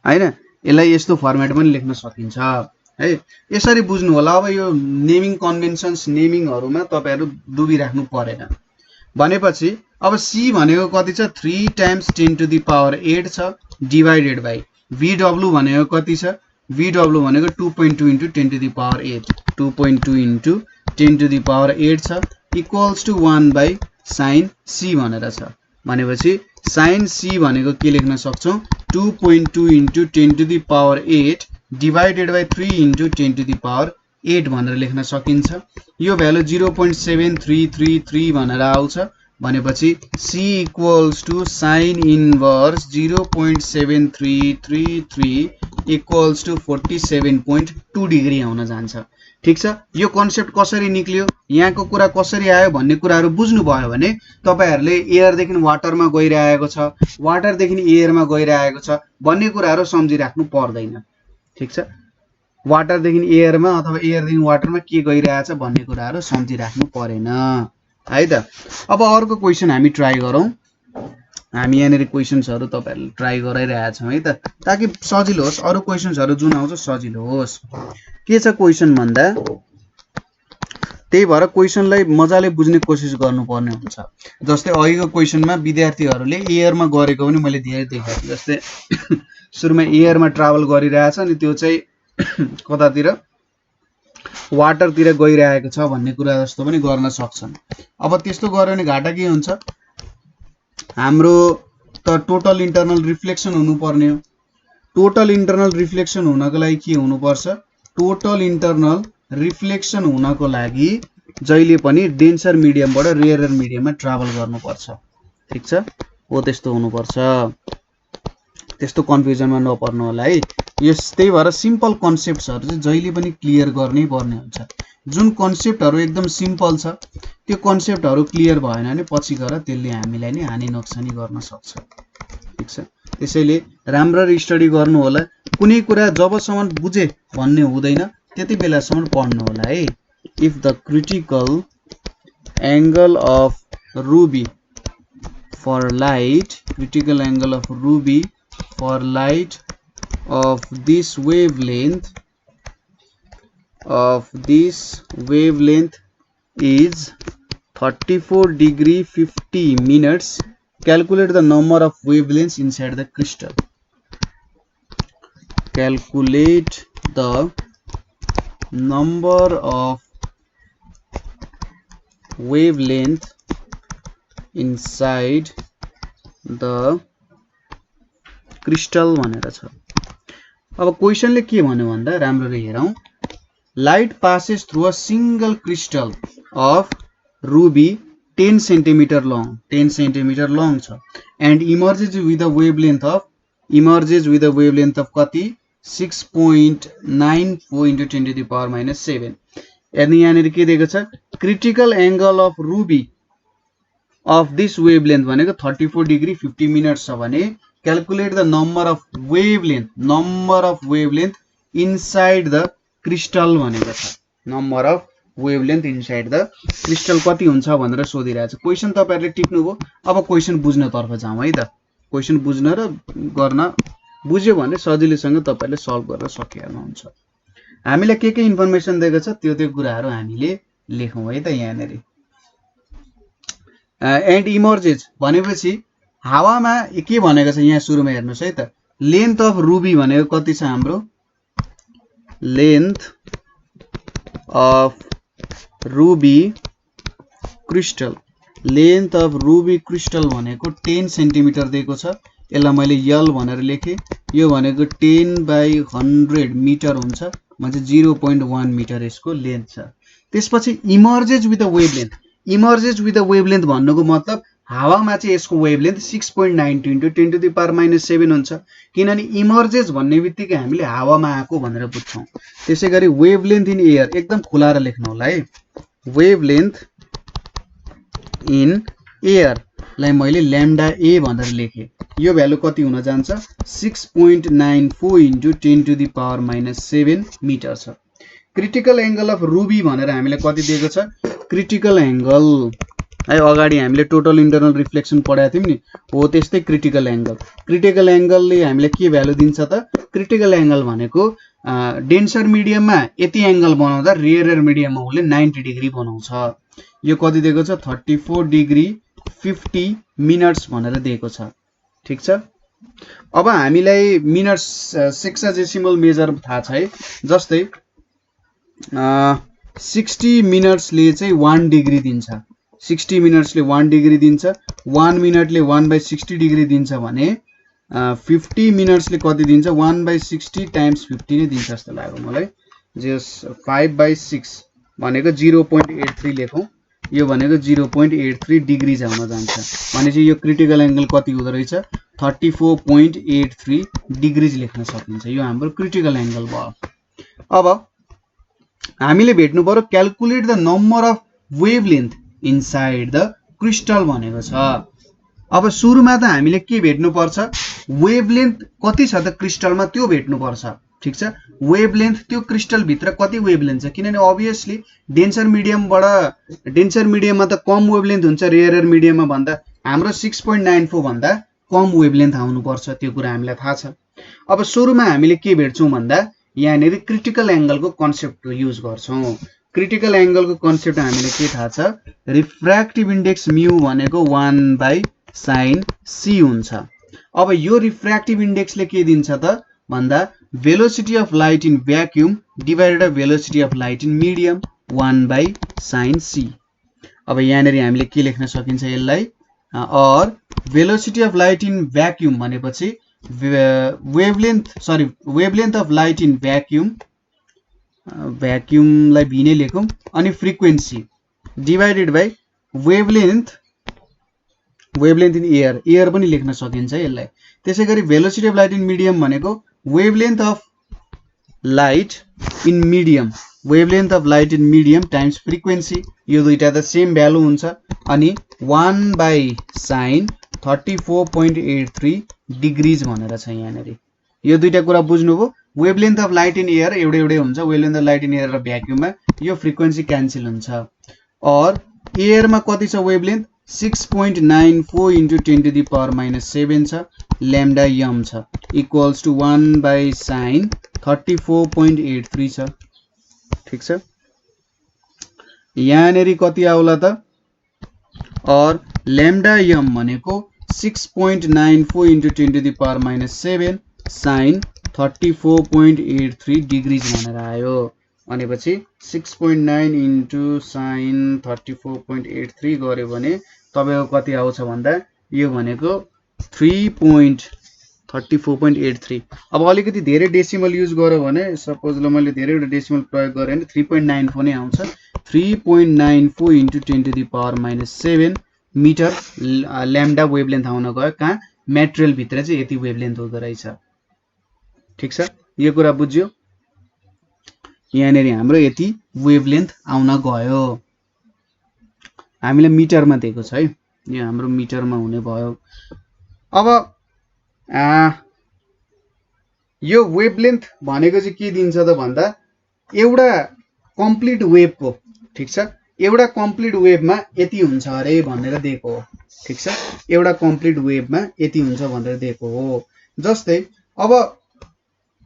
हैन। यसलाई यस्तो फर्मेट पनि लेख्न सकिन्छ है। यसरी बुझ्नु होला। अब यो नेमिङ कन्भेन्सन्स नेमिङहरुमा तपाईहरु डुबिराख्नु परेन। भनेपछि अब सी भनेको कति छ? 3 टाइम्स 10 टु द पावर 8 छ डिभाइडेड बाइ वी डब्लु भनेको कति छ? वी डब्लु भनेको 2.2 into 10 to the power 8 2.2 into 10 to the power 8 छ equals to 1 by sine C भनेर छ। भनेपछि साइन सी भनेको के लेख्न सक्छौं? 2.2 into 10 to the power 8 divided by 3 into 10 to the power 8 भनेर लेख्न सकिन्छ। यो भ्यालु 0.7333 भनेर आउँछ। भनेपछि C equals to sine inverse 0.7333 equals to 47.2 degree आउन जान्छ। ठीक छ। यो कन्सेप्ट कसरी निक्लियो, यहाँको कुरा कसरी आयो भन्ने कुराहरु बुझ्नु भयो भने तपाईहरुले एयर देखि वाटरमा गइरहेको छ, वाटर देखि एयरमा गइरहेको छ भन्ने कुराहरु सम्झिराख्नु पर्दैन। ठीक छ। वाटर देखि एयरमा अथवा एयर देखि वाटरमा के गइरहेछ भन्ने कुराहरु सम्झिराख्नु परेन है त। अब अर्को क्वेशन हामी ट्राई गरौँ। हामी यहाँनेरि क्वेशन्सहरु तपाईहरुले ट्राई गराइरहेका छौं है त, ताकि सजिलो होस्। अरु क्वेशन्सहरु जुन आउँछ सजिलो होस्। के छ क्वेशन भन्दा त्यही भएर क्वेशनलाई मजाले बुझ्ने कोसिस गर्नुपर्ने हुन्छ। जस्तै अघिको क्वेशनमा विद्यार्थीहरुले एयरमा गरेको पनि मैले धेरै देखेँ। जस्तै सुरुमा एयरमा ट्राभल गरिरहेछ अनि त्यो चाहिँ कतातिर वाटरतिर गइरहेको छ भन्ने कुरा जस्तो पनि गर्न सक्छन्। अब त्यस्तो गर्यो भने घाटा के हुन्छ? हाम्रो त टोटल इन्टरनल रिफ्लेक्सन हुनुपर्ने हो। टोटल इन्टरनल रिफ्लेक्सन हुनको लागि के हुनुपर्छ? टोटल इन्टरनल रिफ्लेक्सन हुनको लागि जहिले पनि डेन्सर मिडियमबाट रेयरर मिडियममा ट्राभल गर्नुपर्छ। ठीक छ। हो त्यस्तो हुनुपर्छ। त्यस्तो कन्फ्युजनमा नपर्नु होला है। त्यही भएर सिम्पल कन्सेप्ट्सहरु चाहिँ जहिले पनि क्लियर गर्नै पर्ने हुन्छ। जुन कन्सेप्टहरु एकदम सिम्पल छ त्यो कन्सेप्टहरु क्लियर भएन भने पछि गएर त्यसले हामीलाई नि हानि नोक्सानी गर्न सक्छ। ठीक छ। त्यसैले राम्ररी स्टडी गर्नु होला। कुनै कुरा जबसम्म बुझे भन्ने हुँदैन त्यति बेलासम्म पढ्नु होला है। If the critical angle of ruby for light, critical angle of Ruby for light of this wavelength is 34 degree 50 minutes. Calculate the number of wavelengths inside the crystal. Calculate the number of wavelength inside the crystal भनेर छ। अब क्वेशनले के भन्यो भन्दा राम्ररी हेरौं। Light passes through a single crystal of ruby 10 centimeter long छ and emerges with a wavelength of कति 6.94 into 10 to the power minus 7। अनि यहाँनिर के दिएको छ critical angle of ruby of this wavelength भनेको 34 degree 50 minutes छ भने calculate the number of wavelength inside the crystal भनेको छ। number of wavelength inside the crystal कति हुन्छ भनेर सोधिरहेछ। क्वेशन तपाईहरुले टिप्नुभयो। अब क्वेशन बुझ्न तर्फ जाउँ है त। क्वेशन बुझ्न र गर्न बुझ्यो भने सजिलैसँग तपाईले सल्भ गर्न सकिहाल्नुहुन्छ। हामीलाई के इन्फर्मेसन दिएको छ त्यो कुराहरु हामीले लेखौं है त यहाँनेर। एन्ड इमर्जेज भनेपछि हावामा के भनेको छ यहाँ सुरुमा हेर्नुस् है त। लेन्थ अफ रुबी भनेको कति छ हाम्रो लेन्थ अफ रुबी क्रिस्टल भनेको 10 सेन्टिमिटर दिएको छ। यसलाई मैले यल भनेर लेखे। यो भनेको 10 by 100 मिटर हुन्छ। म्हणजे 0.1 मिटर यसको लेन्थ छ। त्यसपछि इमर्जेज विथ अ वेभलेन्थ भन्नुको मतलब हावामा चाहिँ यसको wavelength 6.92 into 10 to the power minus 7 हुन्छ। किनभने इमर्जेज भन्ने बित्तिकै हामीले हावामा आएको भनेर बुझ्छौं। त्यसैगरी वेभलेन्थ इन एयर एकदम खुलाएर लेख्नु होला है। वेभलेन्थ इन एयर लाई मैले लैम्डा ए भनेर लेखे। यो भ्यालु कति हुन जान्छ 6.94 into 10 to the power minus 7 metre छ। क्रिटिकल एंगल अफ रुबी भनेर हामीले कति दिएको छ क्रिटिकल एंगल है। अगाडि हामीले टोटल इन्टरनल रिफ्लेक्सन पढाएको थियौं नि हो त्यस्तै क्रिटिकल एंगलले हामीले के भ्यालु दिन्छ त क्रिटिकल एंगल भनेको डेन्सर मिडियममा यति एंगल बनाउँदा रेयर मिडियममा उसले 90 डिग्री बनाउँछ। यो कति दिएको छ 34 डिग्री 50 मिनट्स भनेर दिएको छ। ठीक छ। अब हामीलाई मिनट्स सेक्साडेसिमल मेजर थाहा छ है। जस्तै 60 मिनट्सले चाहिँ 1 डिग्री दिन्छ। 60 मिनट्सले 1 डिग्री दिन्छ। 1 मिनटले 1/60 डिग्री दिन्छ भने 50 मिनट्सले कति दिन्छ 1/60 टाइम्स 50 नै दिन्छ जस्तो लाग्यो मलाई। जस 5/6 भनेको 0.83 लेखौं। यो भनेको 0.83 डिग्री हुन जान्छ। भनेपछि यो क्रिटिकल एंगल कति हुँदो रहेछ 34.83 डिग्री लेख्न सकिन्छ। यो हाम्रो क्रिटिकल एंगल भयो। अब हामीले भेट्नु पर्यो calculate the number of wavelength inside the crystal भनेको छ। अब सुरुमा त हामीले के भेट्नु पर्छ वेभलेन्थ कति छ त क्रिस्टलमा त्यो भेट्नु पर्छ। ठीक छ। वेभलेन्थ त्यो क्रिस्टल भित्र कति वेभलेन्थ छ किनभने obviously डेन्सर मिडियममा त कम वेभलेन्थ हुन्छ रेयर मिडियममा भन्दा। हाम्रो 6.94 भन्दा कम वेभलेन्थ आउनु पर्छ त्यो कुरा हामीलाई थाहा छ। अब सुरुमा हामीले के भेट्छौं भन्दा यहाँनेर क्रिटिकल एंगलको कन्सेप्ट युज गर्छौं। क्रिटिकल एंगलको कन्सेप्ट हामीले के थाहा छ रिफ्र्याक्टिभ इन्डेक्स म्यू भनेको 1/sin c हुन्छ। अब यो रिफ्र्याक्टिभ इन्डेक्सले के दिन्छ त भन्दा velocity of light in vacuum divided by velocity of light in medium 1/sin c। अब यहाँनेर हामीले के लेख्न सकिन्छ यसलाई or velocity of light in vacuum भनेपछि wavelength of light in vacuum लाई v नै लेखौं अनि frequency divided by wavelength in air पनि लेख्न सकिन्छ यसलाई। त्यसैगरी velocity of light in medium भनेको wavelength of light in medium times frequency। यो दुईटा त सेम भ्यालु हुन्छ अनि 1/sin 34.83 डिग्रीज भनेर छ यहाँनेर। यो दुईटा कुरा बुझ्नुभयो। Wavelength of light in air एउटै हुन्छ। Wavelength of light in air र भ्याक्युममा यो फ्रिक्वेन्सी क्यान्सल हुन्छ। और एयरमा कति छ wavelength 6.94 into 10 to the power minus 7 छ, lambda m छ, equals to 1 by sin 34.83 छ। ठीक छ, यहाँनेरि कति आउला त, और lambda m भनेको 6.94 into 10 to the power minus 7 sin 34.83 degrees भनेर आयो। भनेपछि 6.9 into sin 34.83 गर्यो भने तपाईको कति आउँछ भन्दा यो भनेको 3.34.83। अब अलिकति धेरै डेसिमल युज गर्यो भने सपोज ल मैले धेरैवटा डेसिमल प्रयोग गरे भने 3.94 नै आउँछ। 3.94 into 10 to the power minus 7 metre lambda wavelength आउन गयो। कहाँ मेटेरियल भित्र चाहिँ यति वेभलेन्थ हुँदो रहेछ। ठीक छ, यो कुरा बुझ्यो। यहाँनेरि हाम्रो यति वेभलेन्थ आउन गयो। हामीले मिटरमा दिएको छ है, यो हाम्रो मिटरमा हुने भयो। अब यो वेभलेन्थ भनेको चाहिँ के दिन्छ त भन्दा एउटा कम्प्लिट वेभको, ठीक छ, एउटा कम्प्लिट वेभमा यति हुन्छ अरे भनेर दिएको हो। ठीक छ, एउटा कम्प्लिट वेभमा यति हुन्छ भनेर दिएको हो। जस्तै अब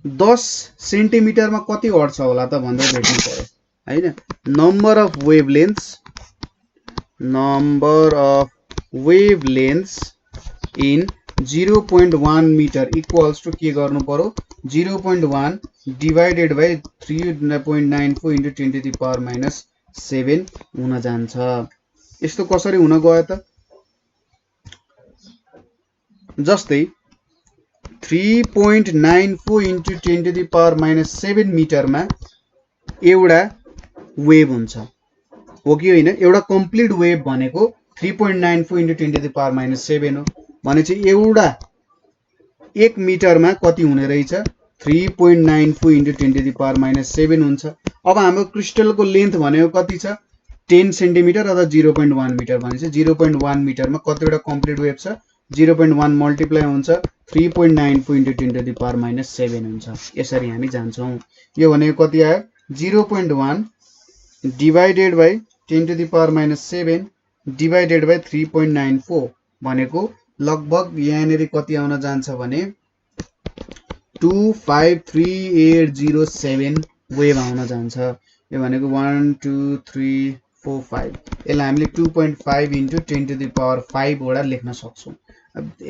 10 सेन्टिमिटरमा कति अट्छ होला त भनेर भेट्नु पर्यो हैन। Number of wavelengths in 0.1 metre equals to के गर्नु पर्यो, 0.1 divided by 3.94 into 10 to the power minus 7 हुन जान्छ। यस्तो कसरी हुन गयो त, जस्तै 3.94 into 10 to the power minus 7 मिटरमा एउटा वेभ हुन्छ, हो कि होइन। एउटा कम्प्लिट वेभ भनेको 3.94 into 10 to the power minus 7 हो। भनेपछि एउटा 1 मिटरमा कति हुने रहेछ, 3.94 into 10 to the power minus 7 हुन्छ। अब हाम्रो क्रिस्टलको लेन्थ भनेको कति छ, 10 सेन्टिमिटर अथवा 0.1 मिटर। भनेपछि 0.1 मिटरमा कतिवटा कम्प्लिट वेभ छ, 0.1 मल्टिप्लाई हुन्छ 3.94 into 10 to the power minus 7 हुन्छ। यसरी हामी जान्छौँ। यो भनेको कति आयो, 0.1 divided by 10 to the power minus 7 divided by 3.94 भनेको लगभग यहाँनेरि कति आउन जान्छ भने 253,807 वेभ आउन जान्छ। यो भनेको 1 2 3 4 5, यसलाई हामीले 2.5 into 10 to the power 5 वटा लेख्न सक्छौँ।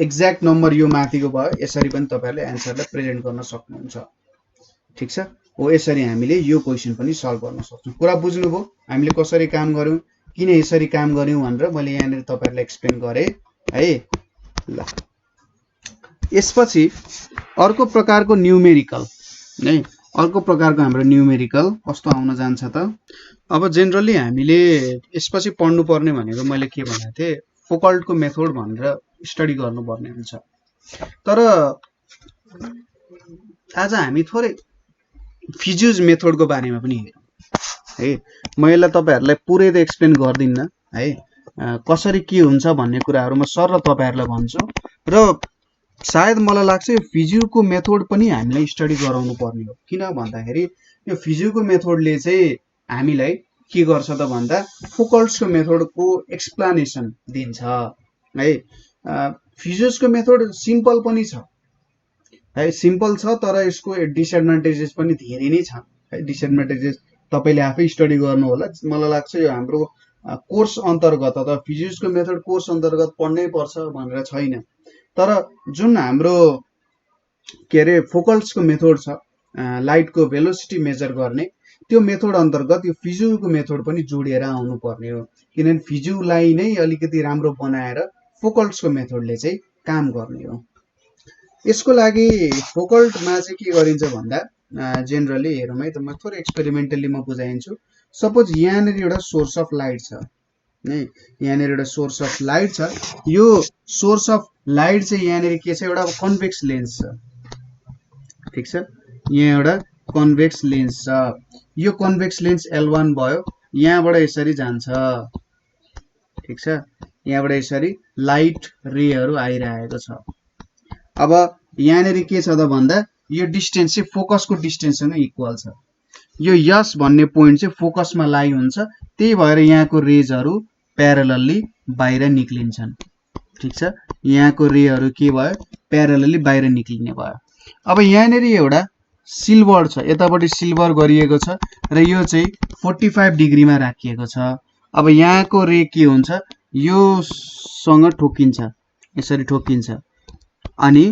एक्ज्याक्ट नम्बर यो माथिको भयो, यसरी पनि तपाईहरुले एन्सरलाई प्रेजेन्ट गर्न सक्नुहुन्छ। ठीक छ, हो यसरी हामीले यो क्वेशन पनि सल्भ गर्न सक्छौँ। कुरा बुझ्नुभयो हामीले कसरी काम गर्यौं, किन यसरी काम गर्यौं भनेर मैले यहाँनिर तपाईहरुलाई एक्सप्लेन गरे है। ल यसपछि अर्को प्रकारको न्यूमेरिकल है, अर्को प्रकारको हाम्रो न्यूमेरिकल कस्तो आउन जान्छ त। अब जेनरली हामीले यसपछि पढ्नु पर्ने भनेको मैले के भनेको थिए, फोकल्टको मेथड भनेर स्टडी गर्नुपर्ने हुन्छ। तर आज हामी थोरै फिज्युज मेथडको बारेमा पनि हेरौँ है। म यसलाई तपाईहरुलाई पुरै त एक्सप्लेन गर्दिन्न है, कसरी के हुन्छ भन्ने कुराहरु म सर र तपाईहरुलाई भन्छु। र सायद मलाई लाग्छ यो फिज्युको मेथड पनि हामीलाई स्टडी गराउनु पर्ने हो। किन भन्दाखेरि यो फिज्युको मेथडले चाहिँ हामीलाई के गर्छ त भन्दा फोकल्ट्सको मेथडको एक्सप्लेनेसन दिन्छ है। फिज्युजको मेथड सिम्पल पनि छ है, सिम्पल छ, तर यसको डिसएडभान्टेजेस पनि धेरै नै छ है। डिसएडभान्टेजेस तपाईले आफै स्टडी गर्नु होला। मलाई लाग्छ यो हाम्रो कोर्स अन्तर्गत अथवा फिजिक्सको मेथड कोर्स अन्तर्गत पढ्नै पर्छ भनेर छैन। तर जुन हाम्रो के अरे फोकल्ट्सको मेथड छ, लाइटको भेलोसिटी मेजर गर्ने, त्यो मेथड अन्तर्गत यो फिज्युको मेथड पनि जोडेर आउनु पर्ने हो। किनभने फिज्युलाई नै अलिकति राम्रो बनाएर फोकल्ट्सको मेथडले चाहिँ काम गर्ने हो। यसको लागि फोकल्टमा चाहिँ के गरिन्छ भन्दा जेनरली हेरौँ है त, म थोरै एक्सपेरिमेन्टली म बुझाइन्छु। सपोज यहाँनिर एउटा सोर्स अफ लाइट छ है, यहाँनिर एउटा सोर्स अफ लाइट छ। यो सोर्स अफ लाइट चाहिँ यहाँनिर के छ, एउटा कन्भेक्स लेन्स छ। ठीक छ, यहाँ एउटा कन्भेक्स लेन्स छ। यो कन्भेक्स लेन्स L1 भयो, यहाँबाट यसरी जान्छ। ठीक छ, यहाँबाट यसरी लाइट रेहरु आइरहेको छ। अब यहाँनिर के छ त भन्दा यो डिस्टेन्स चाहिँ फोकसको डिस्टेन्ससँग इक्वल छ। यो यस भन्ने पोइन्ट चाहिँ फोकसमा लाई हुन्छ, त्यही भएर यहाँको रेजहरु प्यारलली बाहिर निक्लिन्छन्। ठीक छ, यहाँको रेहरू के भयो प्यारलली बाहिर निक्लिने भयो। अब यहाँनेर एउटा सिल्भर छ, यतापट्टि सिल्भर गरिएको छ र यो चाहिँ 45 डिग्रीमा राखिएको छ। अब यहाँको रे के हुन्छ, यो सँग ठोकिन्छ, यसरी ठोकिन्छ अनि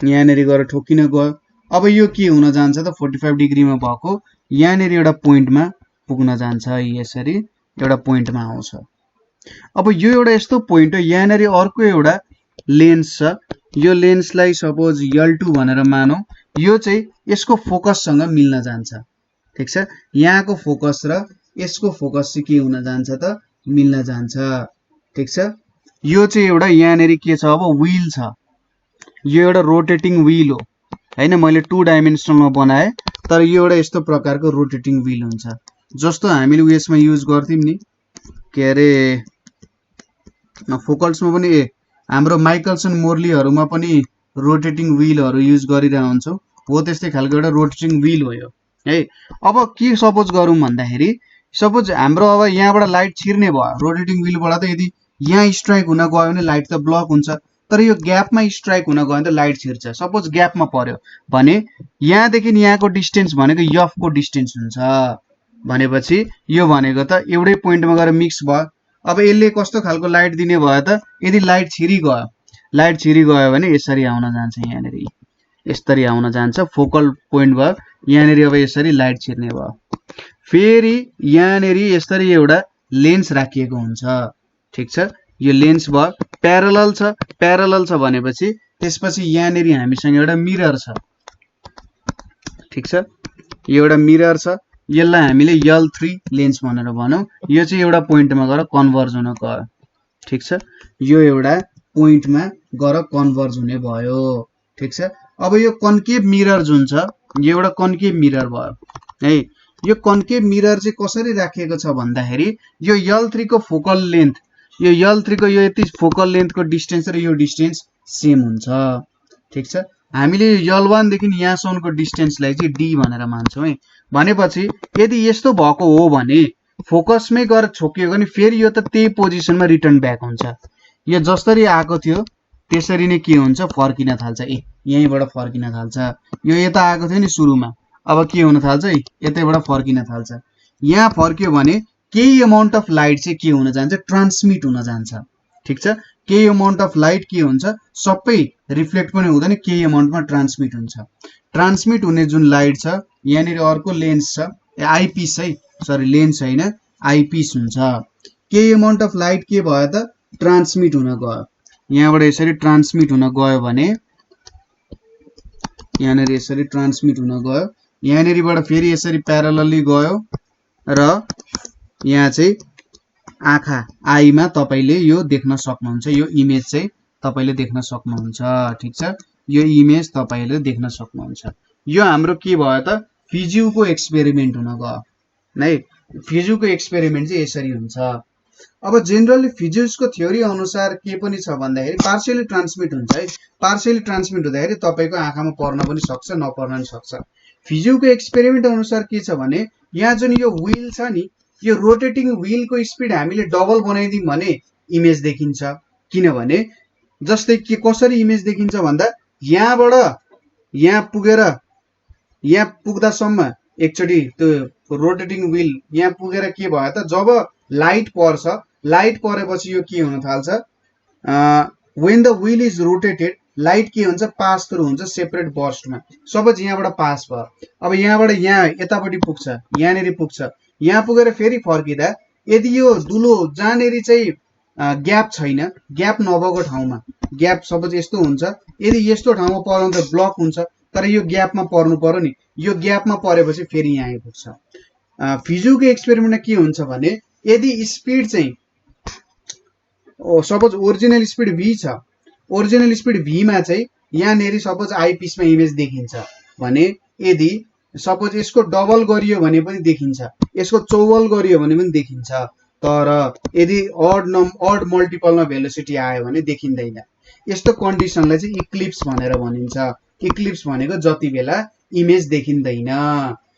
यहाँनेर गएर ठोकिन गयो। अब यो के हुन जान्छ त 45 डिग्रीमा भएको यहाँनेर एउटा पोइन्टमा पुग्न जान्छ, यसरी एउटा पोइन्टमा आउँछ। अब यो एउटा यस्तो पोइन्ट हो, यहाँनेर अर्को एउटा लेन्स छ, यो लेन्सलाई सपोज L2 भनेर मानौ, यो चाहिँ यसको फोकससँग मिल्न जान्छ। ठीक छ, यहाँको फोकस र यसको फोकस चाहिँ के हुन जान्छ त मिल्न जान्छ। ठीक छ, यो चाहिँ एउटा यहाँनेर के छ, अब व्हील छ, यो एउटा रोटेटिङ व्हील हो हैन, मैले 2 डाइमेन्सनलमा बनाए तर यो एउटा यस्तो प्रकारको रोटेटिङ व्हील हुन्छ जस्तो हामीले उयसमा युज गर्थ्यौं नि, के अरे फोकल्समा पनि हाम्रो माइकल्सन मोर्लीहरुमा पनि रोटेटिङ व्हीलहरु युज गरिरहनु हुन्छौं, हो त्यस्तै खालको एउटा रोटेटिङ व्हील हो यो है। अब के सपोज गरौँ भन्दाखेरि सपोज हाम्रो अब यहाँबाट लाइट छिर्ने भयो रोटेटिङ व्हीलबाट, त यदि यहाँ स्ट्राइक हुन गयो भने लाइट त ब्लक हुन्छ, तर यो ग्यापमा स्ट्राइक हुन गयो भने त लाइट छिर्छ। सपोज ग्यापमा पर्यो भने यहाँदेखि यहाँको डिस्टेन्स भनेको f को डिस्टेन्स हुन्छ, भनेपछि यो भनेको त एउटै पोइन्टमा गएर मिक्स भयो। अब यसले कस्तो खालको लाइट दिने भयो त, यदि लाइट छिरिगयो भने यसरी आउन जान्छ, यहाँनेर यसरी आउन जान्छ, फोकल पोइन्ट भयो यहाँनेर। अब यसरी लाइट छिर्ने भयो, फेरि यहाँनेर यसरी एउटा लेन्स राखिएको हुन्छ। ठीक छ, यो लेन्स भयो, प्यारलल छ भनेपछि त्यसपछि यहाँनेर हामीसँग एउटा मिरर छ। ठीक छ, यो एउटा मिरर छ, यसलाई हामीले L3 लेन्स भनेर भनौं, यो चाहिँ एउटा पोइन्टमा गएर कन्भर्ज हुन गयो। ठीक छ, यो एउटा पोइन्टमा गएर कन्भर्ज हुने भयो। ठीक छ, अब यो कन्केभ मिरर जुन छ, यो एउटा कन्केभ मिरर भयो है। यो कन्केभ मिरर चाहिँ कसरी राखिएको छ भन्दाखेरि यो L3 को फोकल लेन्थ, यो L3 को यो यति फोकल लेन्थको डिस्टेन्स र यो डिस्टेन्स सेम हुन्छ। ठीक छ, हामीले L1 देखि यहाँसम्मको डिस्टेन्सलाई चाहिँ d भनेर मान्छौं है। भनेपछि यदि यस्तो भएको हो भने फोकसमै गएर छोकियो भने फेरि यो त त्यही पोजिसनमा रिटर्न ब्याक हुन्छ, यो जसरी आएको थियो त्यसरी नै के हुन्छ फर्किन थाल्छ, यहीँबाट फर्किन थाल्छ। यो यता आएको थियो नि सुरुमा, अब के हुन थाल्छ, यतैबाट फर्किन थाल्छ। यहाँ फर्कियो भने केही अमाउन्ट अफ लाइट चाहिँ के हुन जान्छ, ट्रान्समिट हुन जान्छ। ठीक छ, केही अमाउन्ट अफ लाइट के हुन्छ, सबै रिफ्लेक्ट पनि हुँदैन, केही अमाउन्टमा ट्रान्समिट हुन्छ। ट्रान्समिट हुने जुन लाइट छ, यहाँनिर अर्को लेन्स छ, आइपिस है, सरी लेन्स हैन आइपिस हुन्छ। केही अमाउन्ट अफ लाइट के भयो त ट्रान्समिट हुन गयो, यहाँबाट यसरी ट्रान्समिट हुन गयो भने यहाँनिर यसरी ट्रान्समिट हुन गयो, यहाँनिरबाट फेरि यसरी प्यारलली गयो र यहाँ चाहिँ आँखा आईमा तपाईले यो देख्न सक्नुहुन्छ, यो इमेज चाहिँ तपाईले देख्न सक्नुहुन्छ। ठीक छ, यो इमेज तपाईले देख्न सक्नुहुन्छ। यो हाम्रो के भयो त फिजिउको एक्सपेरिमेन्ट हुन गयो है। फिजिउको एक्सपेरिमेन्ट चाहिँ यसरी हुन्छ। अब जेनरली फिजिक्सको थ्योरी अनुसार के पनि छ भन्दाखेरि पार्शियली ट्रान्समिट हुन्छ है। पार्शियली ट्रान्समिट हुँदाखेरि तपाईको आँखामा पर्न पनि सक्छ, नपर्न पनि सक्छ। फिजिक्सको एक्सपेरिमेन्ट अनुसार के छ भने यहाँ जुन यो व्हील छ नि, यो रोटेटिङ व्हीलको स्पिड हामीले डबल बनाइदियौं भने इमेज देखिन्छ। किनभने जस्तै के कसरी इमेज देखिन्छ भन्दा यहाँबाट यहाँ पुगेर यहाँ पुग्दासम्म एकचोटी त्यो रोटेटिङ व्हील यहाँ पुगेर के भयो त, जब लाइट पर्छ, लाइट परेपछि यो के हुन थाल्छ, when the wheel is rotated light के हुन्छ पास थ्रु हुन्छ सेपरेट बर्स्टमा। सपोज यहाँबाट पास भयो, अब यहाँबाट यहाँ यतापट्टि पुग्छ, यहाँनेरि पुग्छ, यहाँ पुगेर फेरि फर्किँदा यदि यो दुलो जहाँनेरि चाहिँ ग्याप छैन, ग्याप नभएको ठाउँमा, ग्याप सपोज यस्तो हुन्छ, यदि यस्तो ठाउँमा पर्यो भने त ब्लक हुन्छ, तर यो ग्यापमा पर्नु पर्यो नि, यो ग्यापमा परेपछि फेरि यहाँ आइपुग्छ। फिजिक्सको एक्सपेरिमेन्टमा के हुन्छ भने यदि स्पिड चाहिँ सपोज ओरिजिनल स्पिड v छ, ओरिजिनल स्पिड v मा चाहिँ यहाँनेरि सपोज आइपिसमा इमेज देखिन्छ भने यदि सपोज यसको डबल गरियो भने पनि देखिन्छ, यसको चौबल गरियो भने पनि देखिन्छ, तर यदि अड मल्टिपलमा भेलोसिटी आयो भने देखिँदैन। यस्तो कन्डिसनलाई चाहिँ इक्लिप्स भनेर भनिन्छ। इक्लिप्स भनेको जति बेला इमेज देखिँदैन,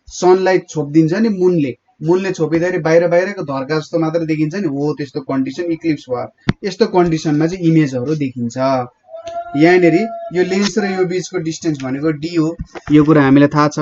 सनलाइट छोप्दिन्छ नि मुनले, मूलले छोपिँदाखेरि बाहिर बाहिरको धर्का जस्तो मात्र देखिन्छ नि, हो त्यस्तो कन्डिसन इक्लिप्स भयो। यस्तो कन्डिसनमा चाहिँ इमेजहरू देखिन्छ। यहाँनिर यो लेन्स र यो बीचको डिस्टेन्स भनेको डी हो, यो कुरा हामीलाई थाहा छ।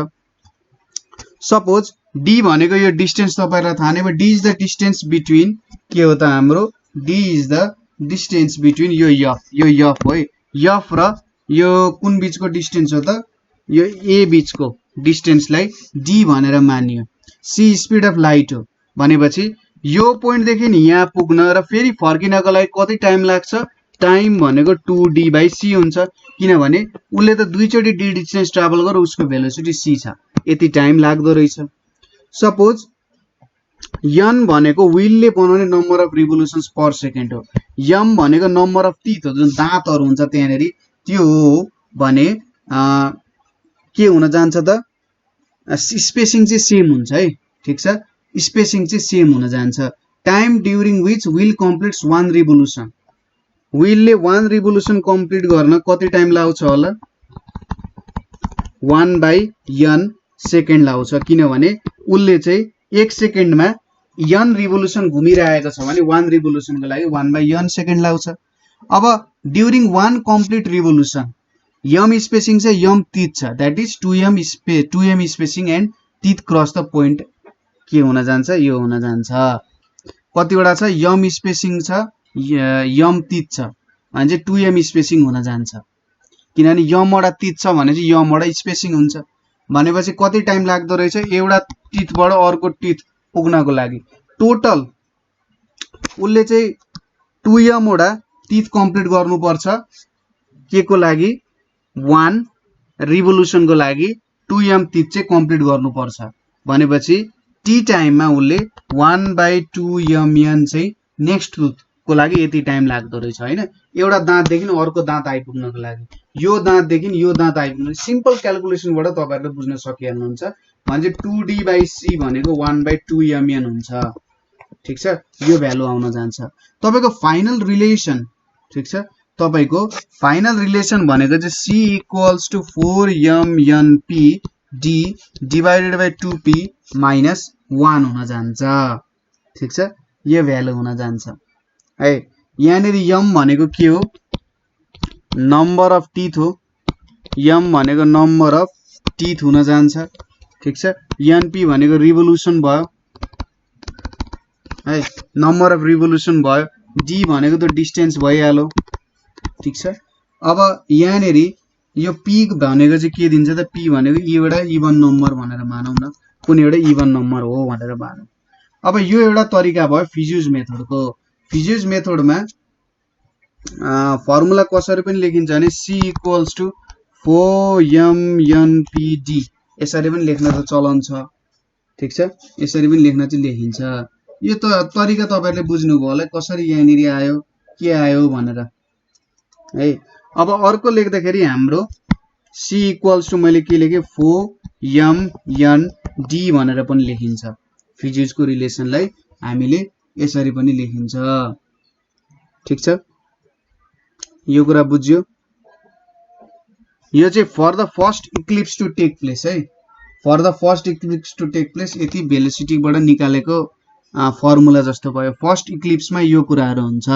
सपोज डी भनेको यो डिस्टेन्स तपाईहरुलाई थाहा नै भयो, D is the distance between के हो त हाम्रो, D is the distance between यो यफ हो है, यफ र यो कुन बीचको डिस्टेन्स हो त, यो ए बीचको डिस्टेन्सलाई डी भनेर मानियो। सी स्पिड अफ लाइट हो भनेपछि यो पोइन्ट देखि नि यहाँ पुग्न र फेरि फर्किनको लागि कति टाइम लाग्छ, टाइम भनेको 2d/c हुन्छ, किनभने उसले त दुईचोटी डी डिस्टेन्स ट्राभल गर्यो, उसको भेलोसिटी c छ, यति टाइम लाग्दो रहेछ। सपोज n भनेको व्हीलले बनाउने number of revolutions per second हो, m भनेको नम्बर अफ टिथ हो, जुन दाँतहरु हुन्छ त्यहाँनेरि त्यो हो भने के हुन जान्छ त, स्पेसिङ चाहिँ सेम हुन्छ है, ठीक छ, स्पेसिङ चाहिँ सेम हुन जान्छ। Time during which wheel completes 1 revolution, व्हीलले 1 रिभोल्युसन कम्प्लिट गर्न कति टाइम लाग्छ होला, 1/n सेकेन्ड लाग्छ, किनभने उसले चाहिँ 1 सेकेन्डमा n रिभोल्युसन घुमिरहेको छ भने 1 रिभोल्युसनको लागि 1/n सेकेन्ड लाग्छ। अब during 1 complete revolution m spacing चाहिँ m टिथ छ, that is 2m spacing and teeth cross the point के हुन जान्छ, यो हुन जान्छ। कतिवटा छ m स्पेसिङ छ, m टिथ छ भने चाहिँ 2m स्पेसिङ हुन जान्छ, किनभने m वटा टिथ छ भने चाहिँ m वटा स्पेसिङ हुन्छ, भनेपछि कति टाइम लाग्दो रहेछ एउटा टिथबाट अर्को टिथ पुग्नको लागि। टोटल उसले चाहिँ 2m वटा टिथ कम्प्लिट गर्नुपर्छ के को लागि, 1 रिभोल्युसनको लागि 2m टिथ चाहिँ कम्प्लिट गर्नुपर्छ, भनेपछि टी टाइममा उसले 1/2mn चाहिँ नेक्स्ट टिथ को लागि यति टाइम लाग्दो रहेछ हैन। एउटा दाँतदेखि अर्को दाँत आइपुग्नको लागि, यो दाँतदेखि यो दाँत आइपुग्न सिम्पल क्याल्कुलेसनबाट तपाईहरुले बुझ्न सकिहाल्नुहुन्छ, भने चाहिँ 2d/c भनेको 1/2mn हुन्छ, ठीक छ, यो भ्यालु आउन जान्छ। तपाईको फाइनल रिलेसन, ठीक छ, तपाईको फाइनल रिलेसन भनेको चाहिँ c = 4mnp d / 2p - 1 हुन जान्छ, ठीक छ, यो भ्यालु हुन जान्छ है। यहाँनिर m भनेको के हो, नम्बर अफ टिथ हो, m भनेको नम्बर अफ टिथ हुन जान्छ, ठीक छ, np भनेको रिभोल्युसन भयो है, नम्बर अफ रिभोल्युसन भयो, d भनेको त डिस्टेन्स भइहाल्यो, ठीक छ। अब यहाँनिर यो p भनेको चाहिँ के दिन्छ त, p भनेको एउटा इभन नम्बर भनेर मानौँ न, कुनै एउटा इभन नम्बर हो भनेर मानौँ। अब यो एउटा तरिका भयो फिज्युज मेथडको। फिज्युज मेथडमा फर्मुला कसरी पनि लेखिन्छ भने c = 4mnpd यसरी पनि लेख्न त चलन छ, ठीक छ, यसरी पनि लेख्न चाहिँ लेखिन्छ। यो त तरिका तपाईहरुले बुझ्नुभयो होला कसरी यहाँनिर आयो के आयो भनेर है। अब अर्को लेख्दाखेरि हाम्रो c = मैले के लेखे 4mnd भनेर पनि लेखिन्छ। फिजिक्सको रिलेसनलाई हामीले यसरी पनि लेखिन्छ, ठीक छ, यो कुरा बुझ्यो। यो चाहिँ for the first eclipse to take place है, for the first eclipse to take place यति भेलोसिटीबाट निकालेको फर्मुला जस्तो भयो। फर्स्ट इक्लिप्समा यो कुराहरु हुन्छ,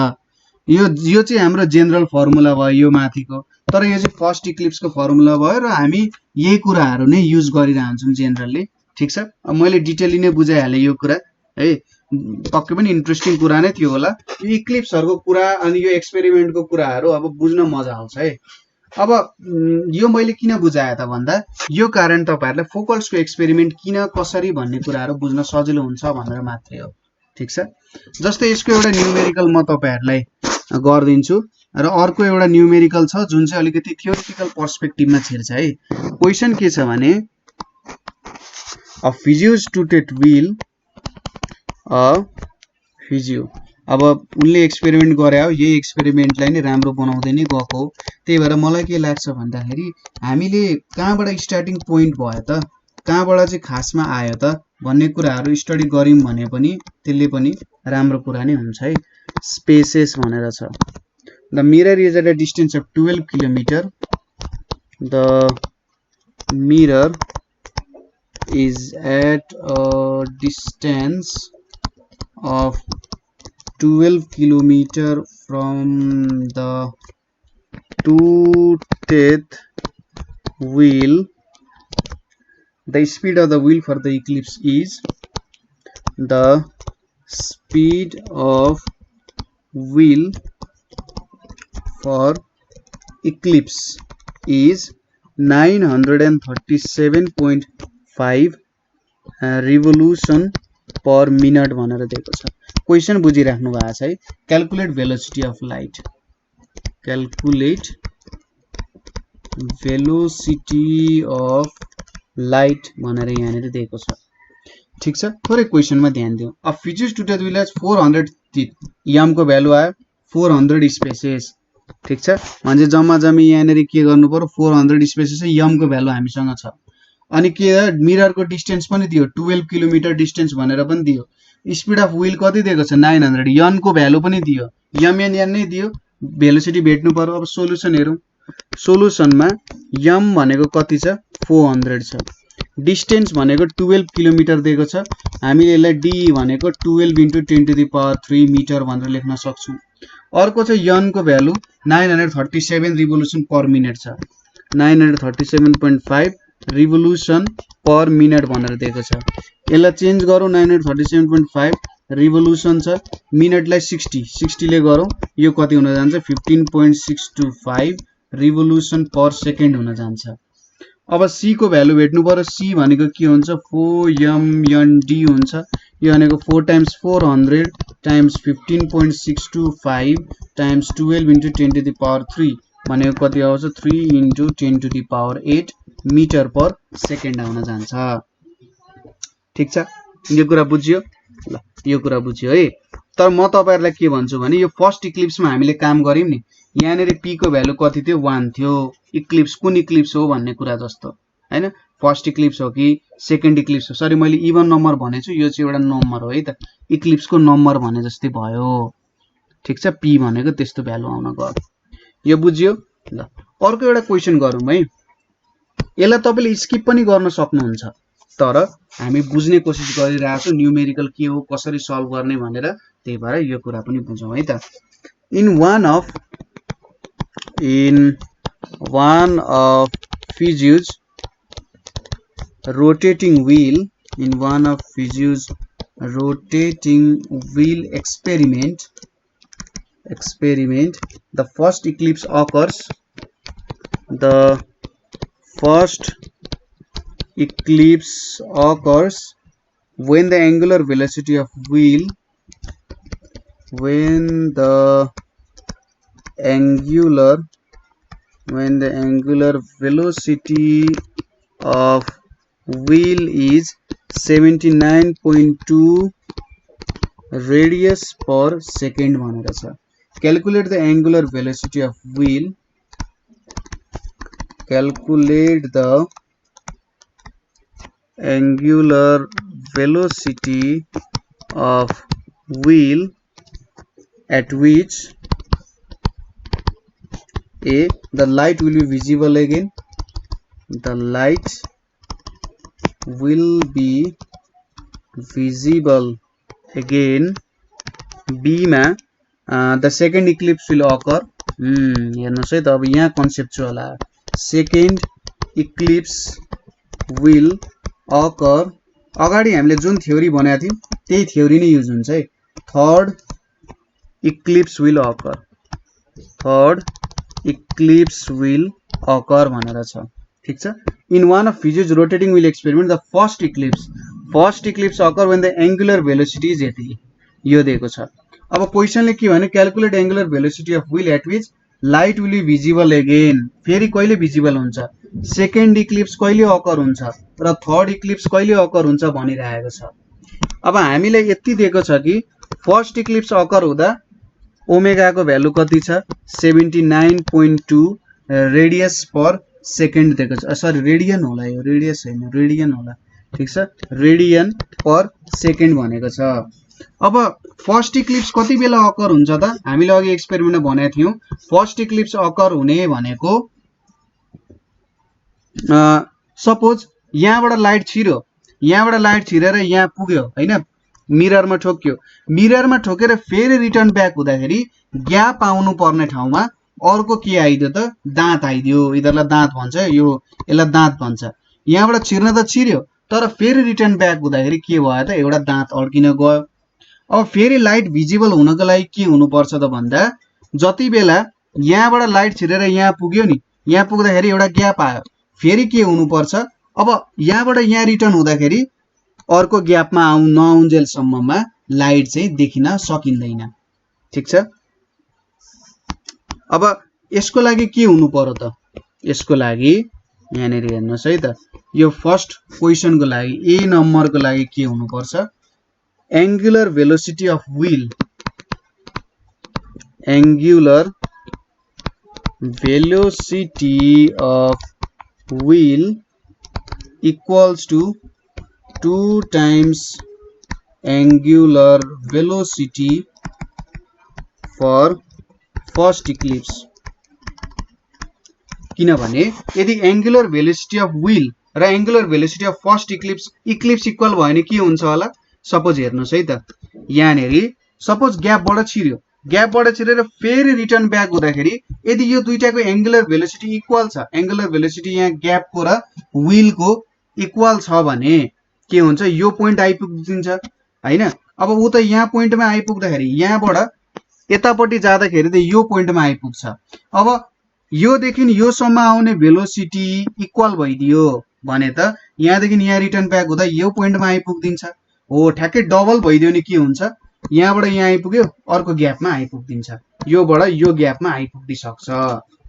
यो चाहिँ हाम्रो जनरल फर्मुला भयो यो माथिको, तर यो चाहिँ फर्स्ट इक्लिप्सको फर्मुला भयो र हामी यही कुराहरु नै युज गरिरहन्छौं जेनरली, ठीक छ। अब मैले डिटेली नै बुझाइहाले यो कुरा है, पक्कै पनि इन्ट्रेस्टिङ कुरा नै थियो होला। यो इक्लिप्सहरुको कुरा अनि यो एक्सपेरिमेन्टको कुराहरु अब बुझ्न मजा आउँछ है। अब यो मैले किन बुझाए त भन्दा यो कारण तपाईहरुलाई फोकल्सको एक्सपेरिमेन्ट किन कसरी भन्ने कुराहरु बुझ्न सजिलो हुन्छ भनेर मात्रै हो, ठीक छ। जस्तै यसको एउटा न्यूमेरिकल म तपाईहरुलाई गर्दिन्छु र अर्को एउटा न्यूमेरिकल छ जुन चाहिँ अलिकति थियोरिटिकल पर्सपेक्टिभमा छिर्छ है। क्वेशन के छ भने अ फिज्युज टुटेड व्हील फिज्यू, अब उनले एक्सपेरिमेन्ट गरे हो, यही एक्सपेरिमेन्टलाई नै राम्रो बनाउँदै नै गएको हो। त्यही भएर मलाई के लाग्छ भन्दाखेरि हामीले कहाँबाट स्टार्टिङ पोइन्ट भयो त, कहाँबाट चाहिँ खासमा आयो त भन्ने कुराहरु स्टडी गर्यौं भने पनि त्यसले पनि राम्रो कुरा नै हुन्छ है। स्पेसेस भनेर छ, the mirror is at a distance of 12 kilometre, the mirror is at a distance of 12 kilometer from the two-teeth wheel, the speed of the wheel for the eclipse is the speed of wheel for eclipse is 937.5 revolution per minute भनेर दिएको छ। Question बुझिराख्नु भएको छ है। Calculate velocity of light, calculate velocity of light भनेर यहाँनिर दिएको छ। ठीक छ, थोरै क्वेशनमा ध्यान दिउँ। A physics toothed will has 400 teeth, यम को भ्यालु आयो 400 स्पेसेस। ठीक छ, भने जम्मा जम्मी यहाँनिर के गर्नु पर्यो 400 स्पेसेस यम को भ्यालु हामीसँग छ। अनि के मिरर को डिस्टेन्स पनि दियो 12 किलोमिटर डिस्टेन्स भनेर पनि दियो। स्पिड अफ व्हील कति दिएको छ 900, यन को भ्यालु पनि दियो, यम एन एन नै दियो, भेलोसिटी भेट्नु पर्यो। अब सोलुसन हेरौँ। सोलुसनमा यम भनेको कति छ 400 छ, डिस्टेन्स भनेको 12 किलोमिटर दिएको छ। हामीले यसलाई डी भनेको 12 × 10⁻³ मिटर भनेर लेख्न सक्छौं। अर्को छ यन को भ्यालु 937 रिभोल्युसन पर मिनेट छ, 937.5 रिभोल्युसन पर मिनेट भनेर दिएको छ। यसलाई चेन्ज गरौँ, 937.5 रिभोल्युसन छ, मिनेटलाई 60 ले गरौँ, यो कति हुन जान्छ 15.625 रिभोल्युसन पर सेकेन्ड हुन जान्छ। अब सी को भ्यालु भेट्नु पर्यो। सी भनेको के हुन्छ 4mnd हुन्छ, यो भनेको 4 × 400 × 15.625 × 12 × 10⁻³ भनेको कति आउँछ 3 × 10⁸ मिटर पर सेकेन्ड आउन जान्छ। ठीक छ, यो कुरा बुझ्यो? ल यो कुरा बुझ्यो है। तर म तपाईहरुलाई के भन्छु भने यो फर्स्ट इक्लिप्समा हामीले काम गर्यौं नि, यहाँनेरि पी को भ्यालु कति थियो 1 थियो। इक्लिप्स कुन इक्लिप्स हो भन्ने कुरा जस्तो हैन, फर्स्ट इक्लिप्स हो कि सेकेन्ड इक्लिप्स हो। सरी मैले इभन नम्बर भनेछु, यो चाहिँ एउटा नम्बर हो है त, इक्लिप्स को नम्बर भने जस्तै भयो। ठीक छ, पी भनेको त्यस्तो भ्यालु आउन गयो। यो बुझ्यो? ल अर्को एउटा क्वेशन गरौँ है। यसलाई तपाईले स्किप पनि गर्न सक्नुहुन्छ, तर हामी बुझ्ने कोसिस गरिरहेको छौं न्यूमेरिकल के हो, कसरी सल्भ गर्ने भनेर, त्यही भएर यो कुरा पनि बुझौं है त। In one of Fizeau's rotating wheel experiment, the first eclipse occurs when the angular velocity of wheel is 79.2 radius per second भनेर छ। Calculate the angular velocity of wheel at which A, the light will be visible again, B मा the second eclipse will occur, हेर्नुस् है त, अब यहाँ conceptual आयो, second Eclipse will occur, अगाडि हामीले जुन थ्योरी भनेको थियौं त्यही थ्योरी नै युज हुन्छ है। थर्ड इक्लिप्स will occur भनेर छ। ठीक छ, in one of Fizeau's rotating wheel experiment the first eclipse occur when the angular velocity is यति, यो दिएको छ। अब क्वेशनले के भने calculate angular velocity of wheel at which light will be visible again, फेरि कहिले भिजिबल हुन्छ, सेकेन्ड इक्लिप्स कहिले अकर हुन्छ र थर्ड इक्लिप्स कहिले अकर हुन्छ भनिरहेको छ। अब हामीलाई यति दिएको छ कि फर्स्ट इक्लिप्स अकर हुँदा ओमेगा को भ्यालु कति छ 79.2 रेडियस पर सेकेन्ड दिएको छ। सरी रेडियन होला, यो रेडियस हैन, रेडियन होला। ठीक छ, रेडियन पर सेकेन्ड भनेको छ। अब फर्स्ट इक्लिप्स कति बेला अकर हुन्छ त, हामीले अघि एक्सपेरिमेन्टमा भनेको थियौं फर्स्ट इक्लिप्स अकर हुने भनेको सपोज यहाँबाट लाइट छिर्यो, यहाँबाट लाइट छिरेर यहाँ पुग्यो हैन, मिररमा ठोक्यो, मिररमा ठोकेर फेरि रिटर्न ब्याक हुँदाखेरि ग्याप आउनु पर्ने ठाउँमा अर्को के आइदियो त, दाँत आइदियो। यिनीहरूलाई दाँत भन्छ, यो यसलाई दाँत भन्छ। यहाँबाट छिर्न त छिर्यो, तर फेरि रिटर्न ब्याक हुँदाखेरि के भयो त, एउटा दाँत अड्किन गयो। अब फेरि लाइट भिजिबल हुनको लागि के हुनुपर्छ त भन्दा, जति बेला यहाँबाट लाइट छिरेर यहाँ पुग्यो नि, यहाँ पुग्दाखेरि एउटा ग्याप आयो, फेरि के हुनुपर्छ, अब यहाँबाट यहाँ रिटर्न हुँदाखेरि अर्को ग्यापमा नआउन्जेलसम्ममा लाइट चाहिँ देखिन सकिँदैन। ठिक छ। अब यसको लागि के हुनु पर्यो त, यसको लागि यहाँनिर हेर्नुहोस् है त, यो फर्स्ट क्वेसनको लागि ए नम्बरको लागि के हुनुपर्छ, angular velocity of wheel, angular velocity of wheel equals to 2 times angular velocity for first eclipse। किनभने यदि एंगुलर वेलोसिटी अफ व्हील र angular velocity of first eclipse equal भयो भने के हुन्छ होला, सपोज हेर्नुहोस् है त, यहाँनेरि सपोज ग्यापबाट छिर्यो, ग्यापबाट छिरेर फेरि रिटर्न ब्याक हुँदाखेरि यदि यो दुईटाको एंगुलर वेलोसिटी इक्वल छ, एंगुलर वेलोसिटी यहाँ ग्यापको र व्हीलको इक्वल छ भने के हुन्छ, यो पोइन्ट आइपुगिन्छ हैन। अब उ त यहाँ पोइन्टमा आइपुग्दाखेरि यहाँबाट यतापट्टि जाँदाखेरि त यो पोइन्टमा आइपुग्छ। अब योदेखि योसम्म आउने भेलोसिटी इक्वल भइदियो भने त यहाँदेखि यहाँ रिटर्न ब्याक हुँदा यो पोइन्टमा आइपुग्दिन्छ। हो, ठ्याक्कै डबल भइदियो नि के हुन्छ, यहाँबाट यहाँ आइपुग्यो, अर्को ग्यापमा आइपुग्दिन्छ, योबाट यो ग्यापमा आइपुग्दिसक्छ,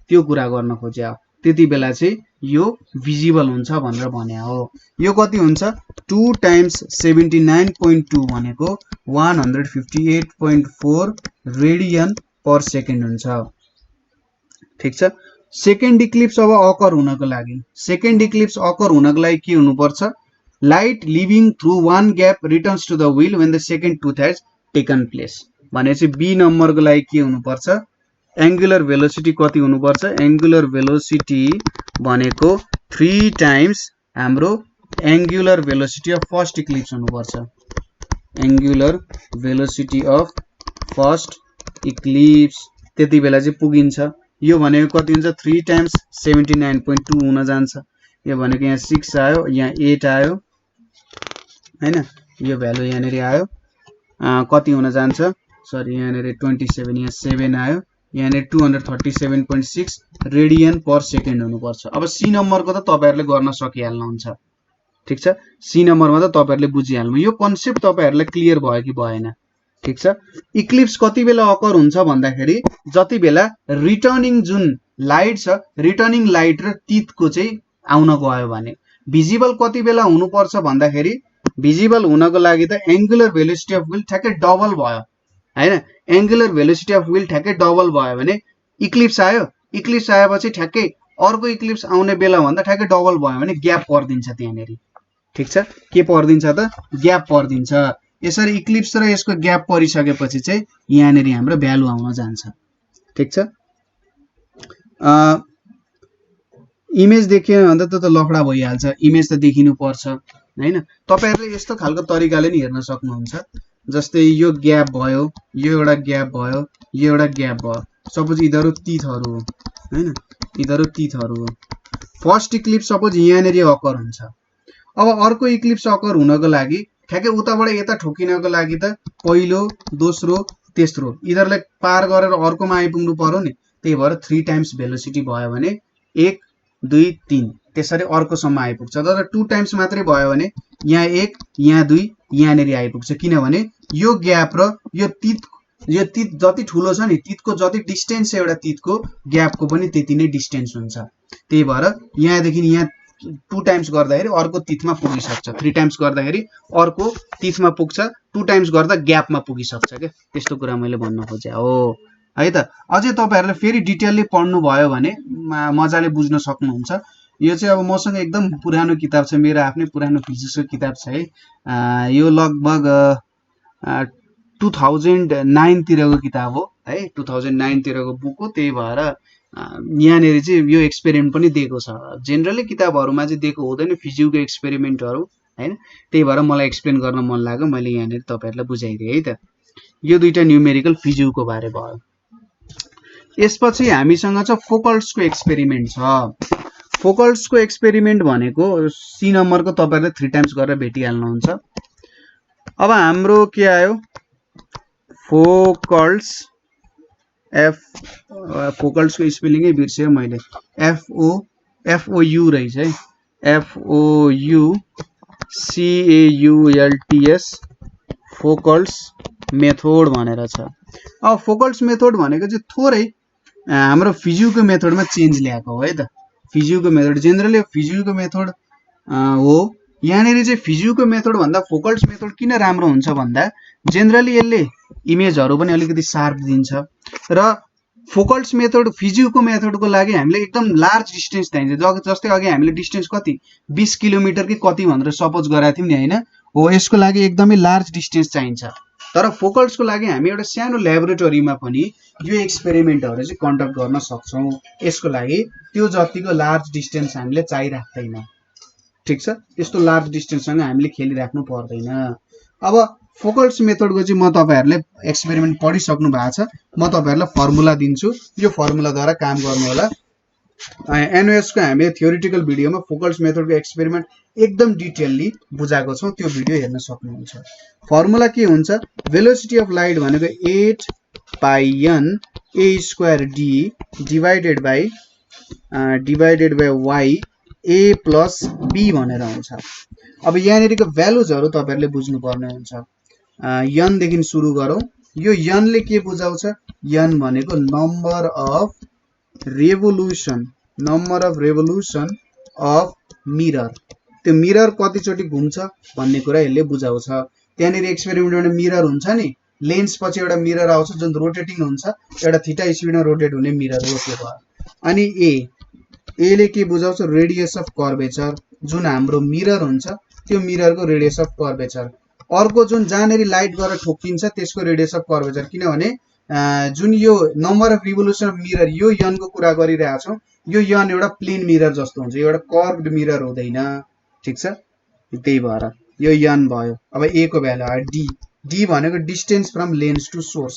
त्यो कुरा गर्न खोज्या हो। त्यति बेला चाहिँ यो भिजिबल हुन्छ भनेर भन्या हो। यो कति हुन्छ, 2 times 79.2 भनेको 158.4 रेडियन पर सेकेन्ड हुन्छ। ठिक छ। सेकेन्ड इक्लिप्स अब अकर हुनको लागि, सेकेन्ड इक्लिप्स अकर हुनको लागि के हुनुपर्छ, light leaving through one gap returns to the wheel when the second tooth has taken place भनेपछि बी नम्बरको लागि के हुनुपर्छ, एंगुलर वेलोसिटी कति हुनुपर्छ, एंगुलर वेलोसिटी भनेको 3 times हाम्रो angular velocity of first eclipse हुनुपर्छ, angular velocity of first eclipse. त्यति बेला चाहिँ पुगिन्छ। यो भनेको कति हुन्छ, 3 times 79.2 हुन जान्छ। यो भनेको यहाँ 6 आयो, यहाँ 8 आयो हैन, यो भ्यालु यहाँनेरि आयो, कति हुन जान्छ, सरी यहाँनेरि 27, यहाँ 7 आयो, यहाँनेरि 237.6 रेडियन पर सेकेन्ड हुनुपर्छ। अब सी नम्बरको त तपाईहरुले गर्न सकिहाल्नुहुन्छ। ठीक छ, सी नम्बरमा त तपाईहरुले बुझिहाल्नु। यो कन्सेप्ट तपाईहरुलाई क्लियर भयो कि भएन? ठीक छ। इक्लिप्स कति बेला अकर हुन्छ भन्दाखेरि जति बेला रिटर्निङ जुन लाइट छ, रिटर्निङ लाइट र टिथको चाहिँ आउन गयो भने। भिजिबल कति बेला हुनुपर्छ भन्दाखेरि भिजिबल हुनको लागि त एंगुलर भेलोसिटी अफ व्हील ठ्याक्कै डबल भयो हैन। एंगुलर भेलोसिटी अफ व्हील ठ्याक्कै डबल भयो भने इक्लिप्स आयो, इक्लिप्स आएपछि ठ्याक्कै अर्को इक्लिप्स आउने बेला भन्दा ठ्याक्कै डबल भयो भने ग्याप पर्दिन्छ त्यहाँनेरि। ठीक छ, के पर्दिन्छ त, ग्याप पर्दिन्छ। यसरी इक्लिप्स र यसको ग्याप परिसकेपछि चाहिँ यहाँनेरि हाम्रो भ्यालु आउन जान्छ। ठीक छ। इमेज देखियो भन्दा त लफडा भइहाल्छ, इमेज त देखिनु पर्छ हैन। तपाईहरुले यस्तो खालको तरिकाले नि हेर्न सक्नुहुन्छ। जस्तै यो ग्याप भयो, यो एउटा ग्याप भयो, यो एउटा ग्याप भयो। सपोज यिनीहरु टिथहरु हो हैन, यिनीहरु टिथहरु हो। फर्स्ट इक्लिप्स सपोज यहाँनेरि अकर हुन्छ। अब अर्को इक्लिप्स अकर हुनको लागि ठ्याक्कै उताबाट यता ठोकिनको लागि त पहिलो, दोस्रो, तेस्रो यिनीहरुलाई पार गरेर अर्कोमा आइपुग्नु पर्यो नि। त्यही भएर 3 टाइम्स भेलोसिटी भयो भने 1 2 3 त्यसरी अर्कोसम्म आइपुग्छ। तर 2 टाइम्स मात्रै भयो भने यहाँ 1 यहाँ 2 यहाँनेरि आइपुग्छ। किनभने यो ग्याप र यो टिथ जति ठुलो छ नि, टिथको जति डिस्टेन्स छ एउटा टिथको, ग्यापको पनि त्यति नै डिस्टेन्स हुन्छ। त्यही भएर यहाँदेखि यहाँ 2 टाइम्स गर्दाखेरि अर्को टिथमा पुगिसक्छ, 3 टाइम्स गर्दाखेरि अर्को टिथमा पुग्छ, 2 टाइम्स गर्दा ग्यापमा पुगिसक्छ के। त्यस्तो कुरा मैले भन्न खोजे हो है त। अझै तपाईहरुले फेरि डिटेलली पढ्नु भयो भने मजाले बुझ्न सक्नुहुन्छ। यो चाहिँ अब मसँग एकदम पुरानो किताब छ, मेरो आफ्नै पुरानो फिजिक्सको किताब छ है। यो लगभग 2009 तिरको किताब हो है, 2009 तिरको बुक हो। त्यही भएर यहाँनेरि चाहिँ यो एक्सपेरिमेन्ट पनि दिएको छ। जेनरली किताबहरुमा चाहिँ दिएको हुँदैन फिजिक्सको एक्सपेरिमेन्टहरु, हैन। त्यही भएर मलाई एक्सप्लेन गर्न मन लाग्यो, मैले यहाँनिर तपाईहरुलाई बुझाइदिए है त। यो दुईटा न्यूमेरिकल फिजिउको बारे भयो। यसपछि हामीसँग छ फोकल्ट्सको एक्सपेरिमेन्ट छ। फोकल्ट्सको एक्सपेरिमेन्ट भनेको सी नम्बरको तपाईहरुले 3 टाइम्स गरेर भेटिहाल्नुहुन्छ। अब हाम्रो के आयो फोकल्ट्स फोकल्ट्सको स्पेलिङै बिर्सेँ मैले, FOU रहेछ है, FOUCAULTS फोकल्ट्स मेथड भनेर छ। अब फोकल्ट्स मेथड भनेको चाहिँ थोरै हाम्रो फिजिउको मेथडमा चेन्ज ल्याएको हो है त। फिजिउको मेथड जेनरली फिजिउको मेथड हो। यहाँनिर चाहिँ फिजिउको मेथड भन्दा फोकल्ट्स मेथड किन राम्रो हुन्छ भन्दा जेनरली यसले इमेजहरु पनि अलिकति शार्प दिन्छ र फोकल्ट्स मेथड फिजिउको मेथडको लागि हामीले एकदम लार्ज डिस्टेन्स चाहिन्छ। जस्तै अघि हामीले डिस्टेन्स कति 20 किलोमिटर कि कति भनेर सपोज गराएको थियौं नि हैन, हो यसको लागि एकदमै लार्ज डिस्टेन्स चाहिन्छ। तर फोकल्ट्सको लागि हामी एउटा सानो ल्याबोरेटरीमा पनि यो एक्सपेरिमेन्टहरु चाहिँ कन्डक्ट गर्न सक्छौं। यसको लागि त्यो जतिको लार्ज डिस्टेन्स हामीले चाहिराख्दैन, ठीक छ। त्यस्तो लार्ज डिस्टेन्ससँग हामीले खेलिराख्नु पर्दैन। अब फोकल्ट्स मेथडको चाहिँ म तपाईहरुले एक्सपेरिमेन्ट पढिसक्नु भएको छ, म तपाईहरुलाई फर्मुला दिन्छु, यो फर्मुलाद्वारा काम गर्नु होला। एनओएस को हामीले थ्योरेटिकल भिडियोमा फोकल्ट्स मेथडको एक्सपेरिमेन्ट एकदम डिटेलली बुझाएको छौं, त्यो भिडियो हेर्न सक्नुहुन्छ। फर्मुला के हुन्छ, भेलोसिटी अफ लाइट भनेको 8 pi n a square d divided by y a plus b भनेर हुन्छ। अब यहाँनिरको भ्यालुजहरु तपाईहरुले बुझ्नु पर्ने हुन्छ। n देखि सुरु गरौं। यो n ले के बुझाउँछ, n भनेको number of revolution of mirror. त्यो मिरर कतिचोटी घुम्छ भन्ने कुरा यसले बुझाउँछ। त्यहाँनिर एक्सपेरिमेन्टमा मिरर हुन्छ नि, लेन्स पछि एउटा मिरर आउँछ जुन रोटेटिङ हुन्छ, एउटा थीटा स्पिडमा रोटेट हुने मिरर हो त्यो भयो। अनि ए ले के बुझाउँछ, रेडियस अफ कर्वेचर, जुन हाम्रो मिरर हुन्छ त्यो मिररको रेडियस अफ कर्वेचर। अर्को जुन जहाँनेरि लाइट गएर ठोक्किन्छ त्यसको रेडियस अफ कर्वेचर, किनभने जुन यो number of revolution of mirror यो n को कुरा गरिरहेका छौं, यो n एउटा प्लेन मिरर जस्तो हुन्छ, एउटा कर्भड मिरर हुँदैन, ठीक छ। त्यही भएर यो n भयो। अब a को भ्यालु आयो d भनेको distance from lens to source,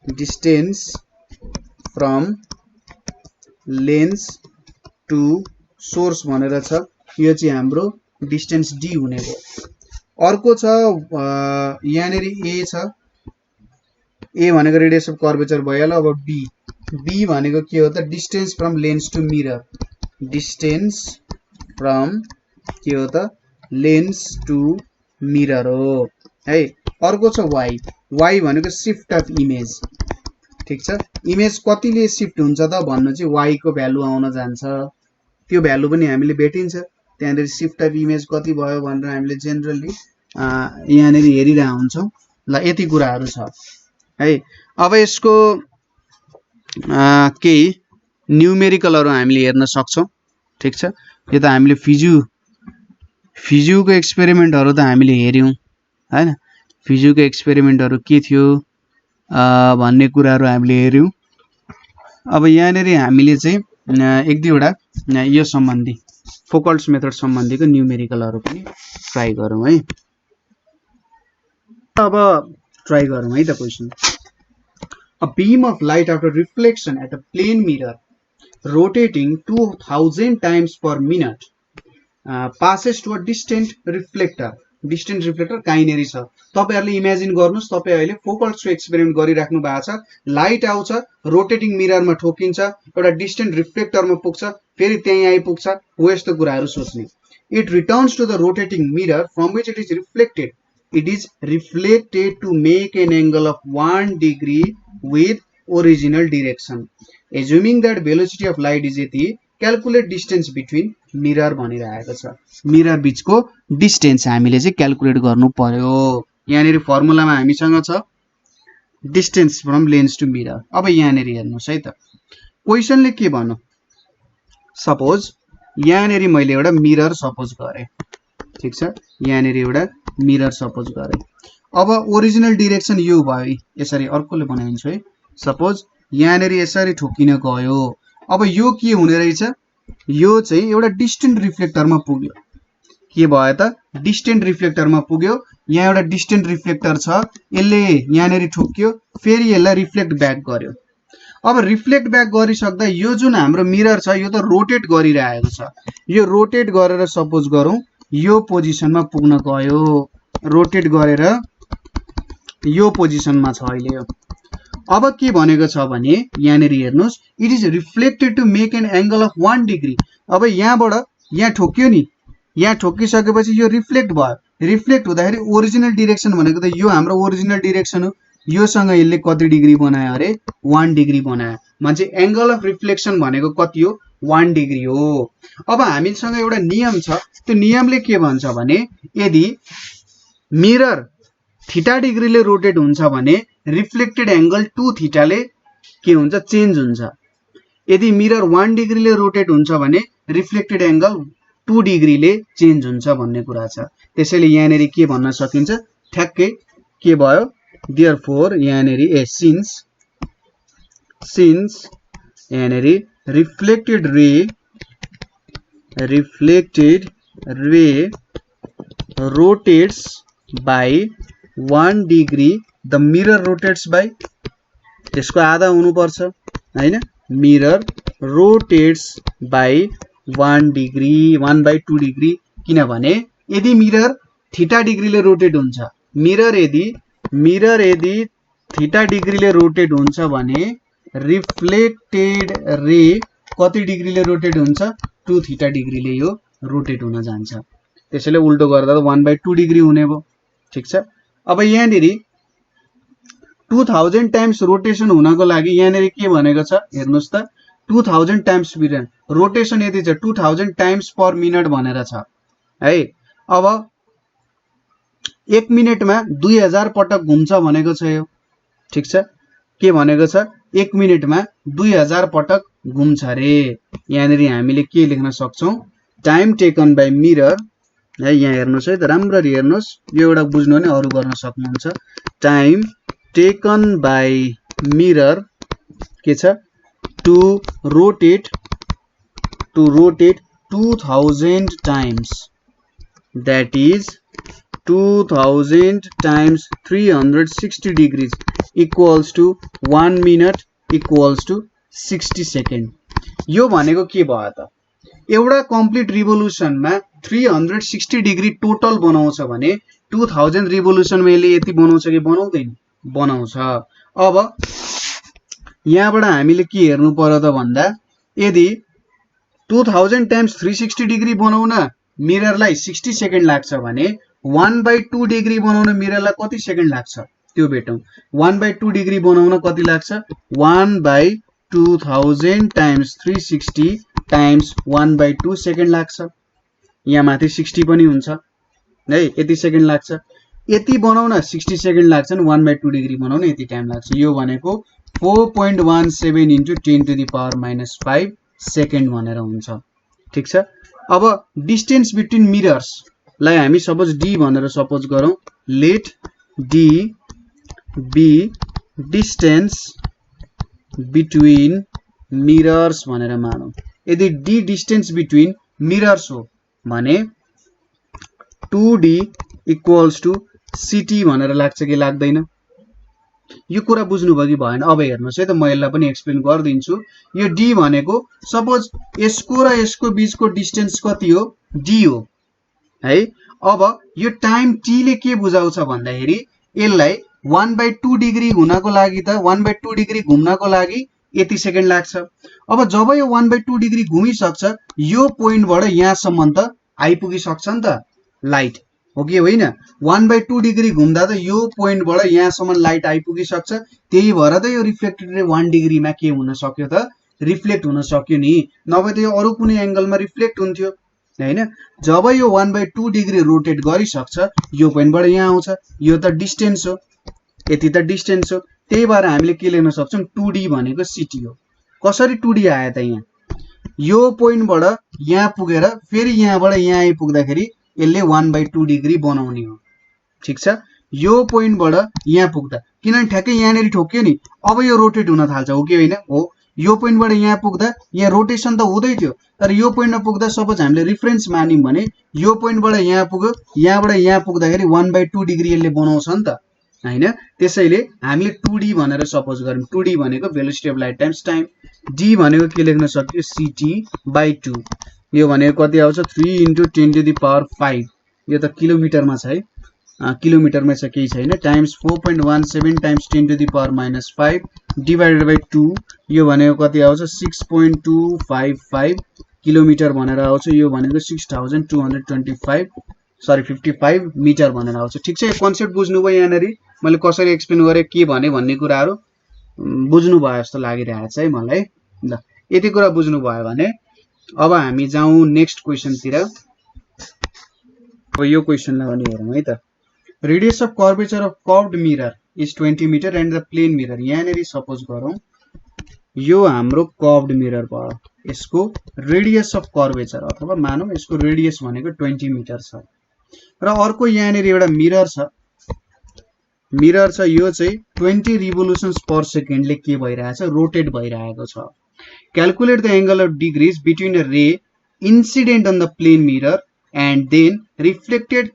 distance from lens to source भनेर छ, यो चाहिँ हाम्रो डिस्टेन्स d हुने भयो। अर्को छ यहाँनेरि a छ, a भनेको रेडियस अफ कर्वेचर भइहाल्यो। अब b भनेको के हो त, distance from lens to mirror, distance from के हो त लेन्स टु मिरर हो है। अर्को छ y भनेको शिफ्ट अफ इमेज, ठीक छ। इमेज कतिले शिफ्ट हुन्छ त भन्नु चाहिँ y को भ्यालु आउन जान्छ, त्यो भ्यालु पनि हामीले भेटिन्छ। त्यहाँनिर शिफ्ट अफ इमेज कति भयो भनेर हामीले जेनरली यहाँनिर हेरिरहेका हुन्छौं। ल यति कुराहरु छ है। अब यसको केही न्यूमेरिकलहरु हामीले हेर्न सक्छौं, ठीक छ। यो त हामीले फिजिउको एक्सपेरिमेन्टहरु त हामीले हेर्यौं हैन, फिजिउको एक्सपेरिमेन्टहरु के थियो भन्ने कुराहरु हामीले हेर्यौं। अब यहाँनिर हामीले चाहिँ एक दुईवटा यो सम्बन्धी फोकल्ट्स मेथड सम्बन्धीको न्यूमेरिकलहरु पनि ट्राई गरौं है। अब ट्राई गरौं है त question. A beam of light after reflection at a plane mirror rotating 2000 times per minute passes to a distant reflector. Distant reflector कहीँनेरि छ। तपाईहरुले इमेजिन गर्नुस्, तपाई अहिले फोकल्ट्सको एक्सपेरिमेन्ट गरिराख्नु भएको छ, लाइट आउँछ, रोटेटिङ मिररमा ठोकिन्छ, एउटा डिस्टेन्ट रिफ्लेक्टरमा पुग्छ, फेरि त्यही आइपुग्छ, हो यस्तो कुराहरु सोच्ने। It returns to the rotating mirror from which it is reflected. It is reflected to make an angle of 1 degree with original direction. Assuming that velocity of light is यति, calculate distance between mirror भनिरहेको छ। Mirror बीचको distance हामीले चाहिँ calculate गर्नु पर्यो। यहाँनिर फर्मुलामा हामीसँग छ distance from lens to mirror. अब यहाँनिर हेर्नुस् है त, क्वेशनले के भन्नु, सपोज यहाँनिर मैले एउटा मिरर सपोज गरे, ठीक छ। यहाँनिर एउटा मिरर सपोज गरे। अब ओरिजिनल डाइरेक्सन यो भयो, यसरी अर्कोले बनाइन्छ है। सपोज यहाँनिर यसरी ठोकिन गयो। अब यो के हुने रहेछ, यो चाहिँ एउटा डिस्टेन्ट रिफ्लेक्टरमा पुग्यो। के भयो त डिस्टेन्ट रिफ्लेक्टरमा पुग्यो। यहाँ एउटा डिस्टेन्ट रिफ्लेक्टर छ, यसले यहाँनेरि ठोक्यो, फेरि यसलाई रिफ्लेक्ट ब्याक गर्यो। अब रिफ्लेक्ट ब्याक गरिसक्दा यो जुन हाम्रो मिरर छ यो त रोटेट गरिरहेको छ। यो रोटेट गरेर सपोज गरौँ यो पोजिसनमा पुग्न गयो, रोटेट गरेर यो पोजिसनमा छ अहिले यो। अब के भनेको छ भने यहाँनेरि हेर्नुस्, it is reflected to make an angle of 1 degree. अब यहाँबाट यहाँ ठोक्यो नि, यहाँ ठोकिसकेपछि यो रिफ्लेक्ट भयो। रिफ्लेक्ट हुँदाखेरि ओरिजिनल डिरेक्सन भनेको त यो हाम्रो ओरिजिनल डिरेक्सन हो, योसँग यसले कति डिग्री बनायो अरे 1 डिग्री बनायो। मान्छे एंगल अफ रिफ्लेक्सन भनेको कति हो 1 डिग्री हो। अब हामीसँग एउटा नियम छ, त्यो नियमले के भन्छ भने यदि मिरर थीटा डिग्रीले रोटेट हुन्छ भने रिफ्लेक्टेड एंगल 2 थीटाले के हुन्छ चेन्ज हुन्छ। यदि मिरर 1 डिग्रीले रोटेट हुन्छ भने रिफ्लेक्टेड एंगल 2 डिग्रीले चेन्ज हुन्छ भन्ने कुरा छ। त्यसैले यहाँनेरि के भन्न सकिन्छ ठ्याक्कै के भयो, देयरफोर यहाँनेरि सिन्स यहाँनेरि reflected ray rotates by 1 degree, the mirror rotates by त्यसको आधा हुनुपर्छ हैन, mirror rotates by 1 degree 1/2 degree. किनभने यदि मिरर थीटा डिग्रीले रोटेट हुन्छ, मिरर यदि थीटा डिग्रीले रोटेट हुन्छ भने रिफ्लेक्टेड रे कति डिग्रीले रोटेट हुन्छ 2 थीटा डिग्रीले यो रोटेट हुन जान्छ। त्यसैले उल्टो गर्दा त 1/2 डिग्री हुने भयो। ठीक छ। अब यहाँनेरि 2000 टाइम्स रोटेसन हुनको लागि यहाँनेरि के भनेको छ हेर्नुस् त, 2000 टाइम्स मिरर रोटेसन यदि छ 2000 टाइम्स पर मिनट भनेर छ है। अब 1 मिनेटमा 2000 पटक घुम्छ भनेको छ यो। ठीक छ। के भनेको छ 1 मिनेटमा 2000 पटक घुम्छ रे। यहाँनेरि हामीले के लेख्न सक्छौं, टाइम टेकन बाई मिरर है। यहाँ हेर्नुस् है त, राम्ररी हेर्नुस्, यो एउटा बुझ्नु भने अरु गर्न सक्नुहुन्छ। टाइम टेकन बाई मिरर के छ to rotate 2000 times, that is 2000 times 360 degrees equals to 1 minute equals to 60 second। यो भनेको के भयो त, एउटा कम्प्लिट रिभोल्युसनमा 360 डिग्री टोटल बनाउँछ भने 2000 रिभोल्युसनमा यसले यति बनाउँछ कि बनाउँदैन, बनाउँछ। अब यहाँबाट हामीले के हेर्नु पर्यो त भन्दा, यदि 2000 टाइम्स 360 डिग्री बनाउन मिररलाई 60 सेकेन्ड लाग्छ भने 1/2 डिग्री बनाउन मिररलाई कति सेकेन्ड लाग्छ त्यो भेटौं। 1/2 डिग्री बनाउन कति लाग्छ 1/2000 टाइम्स 360 टाइम्स 1/2 सेकेन्ड लाग्छ। यहाँ माथि 60 पनि हुन्छ है, यति सेकेन्ड लाग्छ। यति बनाउन 60 सेकेन्ड लाग्छ नि 1/2 डिग्री बनाउन यति टाइम लाग्छ। यो भनेको 4.17 × 10⁻⁻5 सेकेन्ड भनेर हुन्छ। ठीक छ। अब डिस्टेन्स बिट्विन मिरर्स लाई हामी सपोज डी भनेर सपोज गरौँ, let D be distance between mirrors भनेर मानौं। यदि डी डिस्टेन्स बिट्विन मिरर्स हो भने 2d इक्वल्स टु सिटी भनेर लाग्छ कि लाग्दैन। यो कुरा बुझ्नुभयो कि भएन। अब हेर्नुस् है त, म यसलाई पनि एक्सप्लेन गर्दिन्छु। यो d भनेको सपोज यसको र यसको बीचको डिस्टेन्स कति हो d हो है। अब यो टाइम t ले के बुझाउँछ भन्दाखेरि यसलाई 1/2 डिग्री हुनको लागि त 1/2 डिग्री घुम्नको लागि यति सेकेन्ड लाग्छ। अब जब यो 1/2 डिग्री घुमिसक्छ यो पोइन्टबाट यहाँसम्म त आइपुगिसक्छ नि त लाइट, हो कि होइन। 1/2 डिग्री घुम्दा त यो पोइन्टबाट यहाँसम्म लाइट आइपुगिसक्छ। त्यही भएर त यो रिफ्लेक्टेड रे 1 डिग्रीमा के हुन सक्यो त रिफ्लेक्ट हुन सक्यो नि, नभए त यो अरु कुनै एंगलमा रिफ्लेक्ट हुन्थ्यो हैन। जब यो 1/2 डिग्री रोटेट गरिसक्छ यो पोइन्टबाट यहाँ आउँछ, यो त डिस्टेन्स हो, यति त डिस्टेन्स हो। त्यही भएर हामीले के लेख्न सक्छौं 2d भनेको सिटी हो। कसरी 2d आयो त, यहाँ यो पोइन्टबाट यहाँ पुगेर फेरि यहाँबाट यहाँ आइपुग्दाखेरि यसले 1/2 डिग्री बनाउने हो। ठीक छ। यो पोइन्टबाट यहाँ पुग्दा किनभने ठ्याक्कै यहाँनेरि ठोक्यो नि, अब यो रोटेट हुन थाल्छ, हो कि होइन हो। यो पोइन्टबाट यहाँ पुग्दा यहाँ रोटेसन त हुँदै थियो, तर यो पोइन्टमा पुग्दा सपोज हामीले रिफरेन्स मान्यौँ भने यो पोइन्टबाट यहाँ पुग्यो, यहाँबाट यहाँ पुग्दाखेरि 1/2 डिग्री यसले बनाउँछ नि त हैन। त्यसैले हामीले 2d भनेर सपोज गरौँ। 2d भनेको velocity of light times time, d भनेको के लेख्न सक्यो ct/2। यो भनेको कति आउँछ 3 × 10⁵ यो त किलोमिटरमा छ है, किलोमिटरमा छ केही छैन, टाइम्स 4.17 टाइम्स 10⁻⁵ डिभाइडेड बाइ 2 यो भनेको कति आउँछ 6.255 किलोमिटर भनेर आउँछ। यो भनेको 6255 मिटर भनेर आउँछ। ठिक छ, यो कन्सेप्ट बुझ्नुभयो यहाँनेरि मैले कसरी एक्सप्लेन गरे के भने भन्ने कुराहरु बुझ्नुभयो जस्तो लागिरहेछ है मलाई। ल यति कुरा बुझ्नुभयो भने अब हामी जाउँ नेक्स्ट क्वेशनतिर। अब यो क्वेशनलाई पनि हेरौँ है त। Radius of curvature of curved mirror is 20 metre and the plane mirror. यहाँनेरि सपोज गरौँ यो हाम्रो कर्व्ड मिरर भयो, यसको रेडियस अफ कर्वेचर अथवा मानौँ यसको रेडियस भनेको 20 मिटर छ र अर्को यहाँनेरि एउटा मिरर छ, यो चाहिँ 20 रिभोल्युसन्स पर सेकेन्डले के भइरहेछ रोटेट भइरहेको छ। Calculate the angle of degrees between a ray incident on the plane mirror and then reflected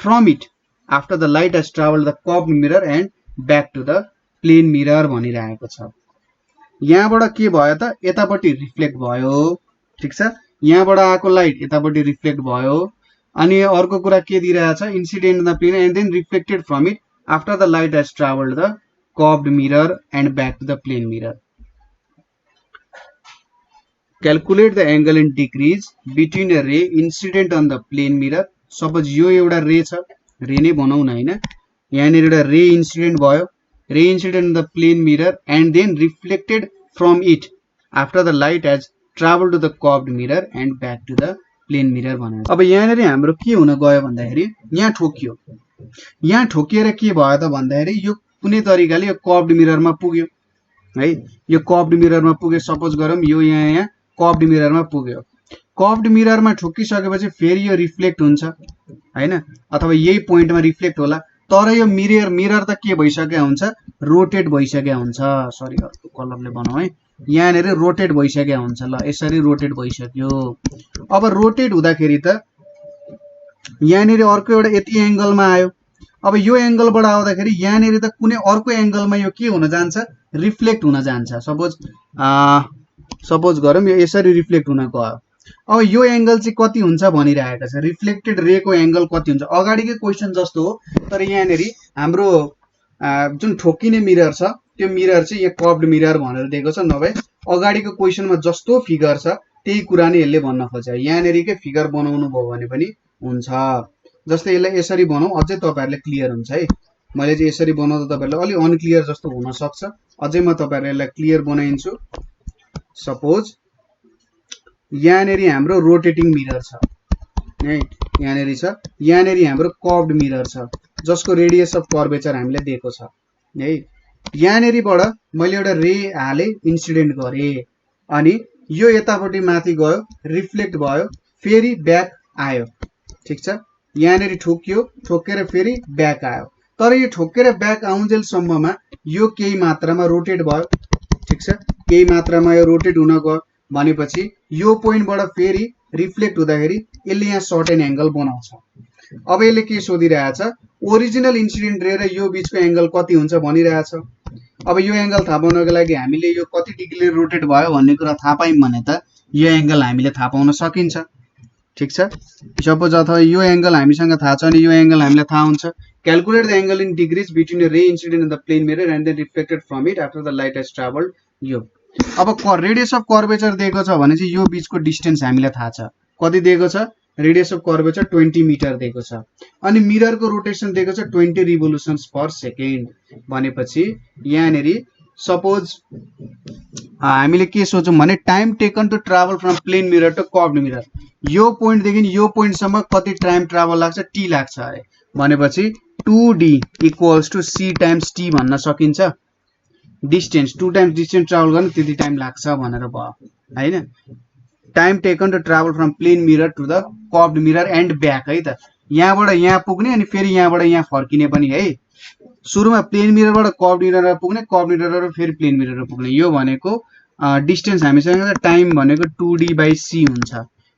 from it after the light has travelled the curved mirror and back to the plane mirror भनिरहेको छ। यहाँबाट के भयो त यतापट्टि reflect भयो, ठीक छ, यहाँबाट आएको लाइट यतापट्टि रिफ्लेक्ट भयो। अनि अर्को कुरा के दिइरहेछ incident the plane and then reflected from it after the light has travelled the curved mirror and back to the plane mirror. Calculate the angle in degrees between a ray incident on the plane mirror. Suppose यो एउटा रे छ, रे नै बनाउन हैन, यहाँनिर एउटा रे इन्सिडेन्ट भयो, ray incident in the plane mirror and then reflected from it after the light has travelled to the curved mirror and back to the plane mirror भनेर। अब यहाँनिर हाम्रो के हुन गयो भन्दाखेरि यहाँ ठोकियो, यहाँ ठोकिएर के भयो त भन्दाखेरि यो कुनै तरिकाले यो कर्व्ड मिररमा पुग्यो है, यो कर्व्ड मिररमा पुग्यो। सपोज गरौँ यो यहाँ कर्व्ड मिररमा पुग्यो, कर्व्ड मिररमा ठोकिसकेपछि फेरि यो रिफ्लेक्ट हुन्छ हैन, अथवा यही पोइन्टमा रिफ्लेक्ट होला, तर यो मिरर त के भइसक्यो हुन्छ रोटेट भइसक्यो हुन्छ। सरी अर्को कलरले बनाऊ है, यहाँनिर रोटेट भइसक्यो हुन्छ। ल यसरी रोटेट भइसक्यो। अब रोटेट हुँदाखेरि त यहाँनिर अर्को एउटा यति एंगलमा आयो। अब यो एंगलबाट आउँदाखेरि यहाँनिर त कुनै अर्को एंगलमा यो के हुन जान्छ रिफ्लेक्ट हुन जान्छ। सपोज गरौँ यो यसरी रिफ्लेक्ट हुन गयो। अब यो एंगल चाहिँ कति हुन्छ भनिरहेको छ, रिफ्लेक्टेड रे को एंगल कति हुन्छ। अगाडिकै क्वेशन जस्तो हो, तर यहाँनिर हाम्रो जुन ठोकिने मिरर छ त्यो मिरर चाहिँ यहाँ कर्व्ड मिरर भनेर दिएको छ, नभए अगाडिको क्वेशनमा जस्तो फिगर छ त्यही कुरा नै यसले भन्न खोज्छ। यहाँनिरकै फिगर बनाउनु भयो भने पनि हुन्छ। जस्तै यसलाई यसरी बनाऊ अझै तपाईहरुले क्लियर हुन्छ है। मैले चाहिँ यसरी बनाउँदा तपाईहरुलाई अलि अनक्लियर जस्तो हुन सक्छ, अझै म तपाईहरुलाई यसलाई क्लियर बनाइन्छु। सपोज यहाँनिर हाम्रो रोटेटिङ मिरर छ है, यहाँनिर छ, यहाँनिर हाम्रो कर्व्ड मिरर छ जसको रेडियस अफ कर्वेचर हामीले दिएको छ है। यहाँनिरबाट मैले एउटा रे हाले इन्सिडेन्ट गरे अनि यो यतापट्टि माथि गयो रिफ्लेक्ट भयो फेरि ब्याक आयो, ठीक छ। यहाँनिर ठोकियो, ठोकेर फेरि ब्याक आयो, तर यो ठोकेर ब्याक आउन्जेलसम्ममा यो केही मात्रामा रोटेट भयो, ठीक छ, केही मात्रामा यो रोटेट हुन गयो भनेपछि यो पोइन्टबाट फेरि रिफ्लेक्ट हुँदाखेरि यसले यहाँ सर्टेन एंगल बनाउँछ। अब यसले के सोधिरहेछ ओरिजिनल इन्सिडेन्ट रे र यो बीचको एंगल कति हुन्छ भनिरहेछ। अब यो एंगल थाहा पाउनको लागि हामीले यो कति डिग्रीले रोटेट भयो भन्ने कुरा थाहा पायौं भने त यो एंगल हामीले थाहा पाउन सकिन्छ, ठीक छ। सपोज अथवा यो एंगल हामीसँग थाहा छ भने यो एंगल हामीलाई थाहा हुन्छ। Calculate the angle in degrees between a ray incident in the plane mirror and then reflected from it after the light has travelled. यो अब रेडियस अफ कर्वेचर दिएको छ भने चाहिँ यो बीचको डिस्टेन्स हामीलाई थाहा छ, कति दिएको छ रेडियस अफ कर्वेचर 20 मिटर दिएको छ। अनि मिररको रोटेसन दिएको छ 20 रिभोल्युसन्स पर सेकेन्ड भनेपछि यहाँनिर सपोज हामीले के सोचौं भने time taken to travel from plane mirror to curved mirror, यो पोइन्ट देखि यो पोइन्टसम्म कति टाइम ट्राभल लाग्छ टी लाग्छ अरे भनेपछि 2d equals to c times t भन्न सकिन्छ। डिस्टेन्स 2 टाइम्स डिस्टेन्स ट्राभल गर्न त्यति टाइम लाग्छ भनेर भयो हैन। Time taken to travel from plane mirror to the curved mirror and back है त, यहाँबाट यहाँ पुग्ने अनि फेरि यहाँबाट यहाँ फर्किने पनि है। सुरुमा प्लेन मिररबाट कर्व्ड मिररमा पुग्ने, कर्व्ड मिररबाट फेरि प्लेन मिररमा पुग्ने, यो भनेको डिस्टेन्स हामीसँग टाइम भनेको 2d/c हुन्छ।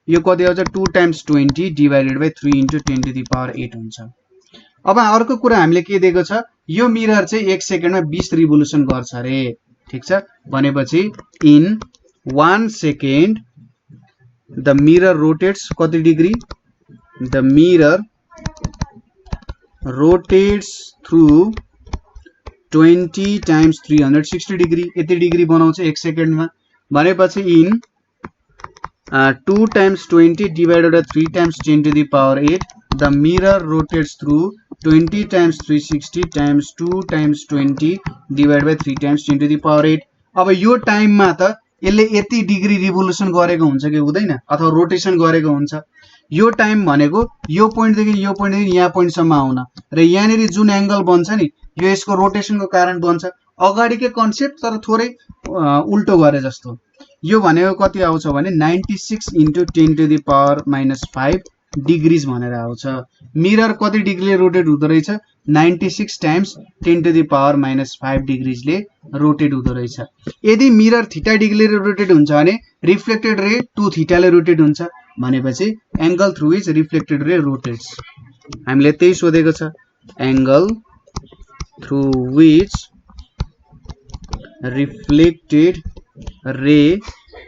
यो कति आउँछ 2 × 20 डिभाइडेड बाइ 3 × 10⁸ हुन्छ। अब अर्को कुरा हामीले के दिएको छ, यो मिरर चाहिँ 1 सेकेन्डमा 20 रिभोल्युसन गर्छ रे। ठीक छ, भनेपछि in 1 second the mirror rotates कति degree, the mirror rotates through 20 × 360 degree, यति डिग्री बनाउँछ 1 सेकेन्डमा। भनेपछि in 2 × 20 divided by 3 × 10⁸ the mirror rotates through 20 × 360 × 2 × 20 divided by 3 × 10⁸। अब यो टाइममा त यसले यति डिग्री रिभोल्युसन गरेको हुन्छ कि हुँदैन, अथवा रोटेसन गरेको हुन्छ। यो टाइम भनेको यो पोइन्टदेखि यो पोइन्टदेखि यहाँ पोइन्टसम्म आउन, र यहाँनिर जुन एंगल बन्छ नि यो यसको रोटेसनको कारण बन्छ। अगाडिकै कन्सेप्ट तर थोरै उल्टो गरे जस्तो। यो भनेको कति आउँछ भने 96 × 10⁻⁻5 डिग्रीज भनेर आउँछ। मिरर कति डिग्रीले रोटेट हुँदो रहेछ, 96 × 10⁻⁻5 डिग्रीजले रोटेट हुँदो रहेछ। यदि मिरर थीटा डिग्रीले रोटेट हुन्छ भने रिफ्लेक्टेड रे 2 थीटाले रोटेट हुन्छ, भनेपछि angle through which reflected ray rotates. हामीले त्यही सोधेको छ, angle through which reflected ray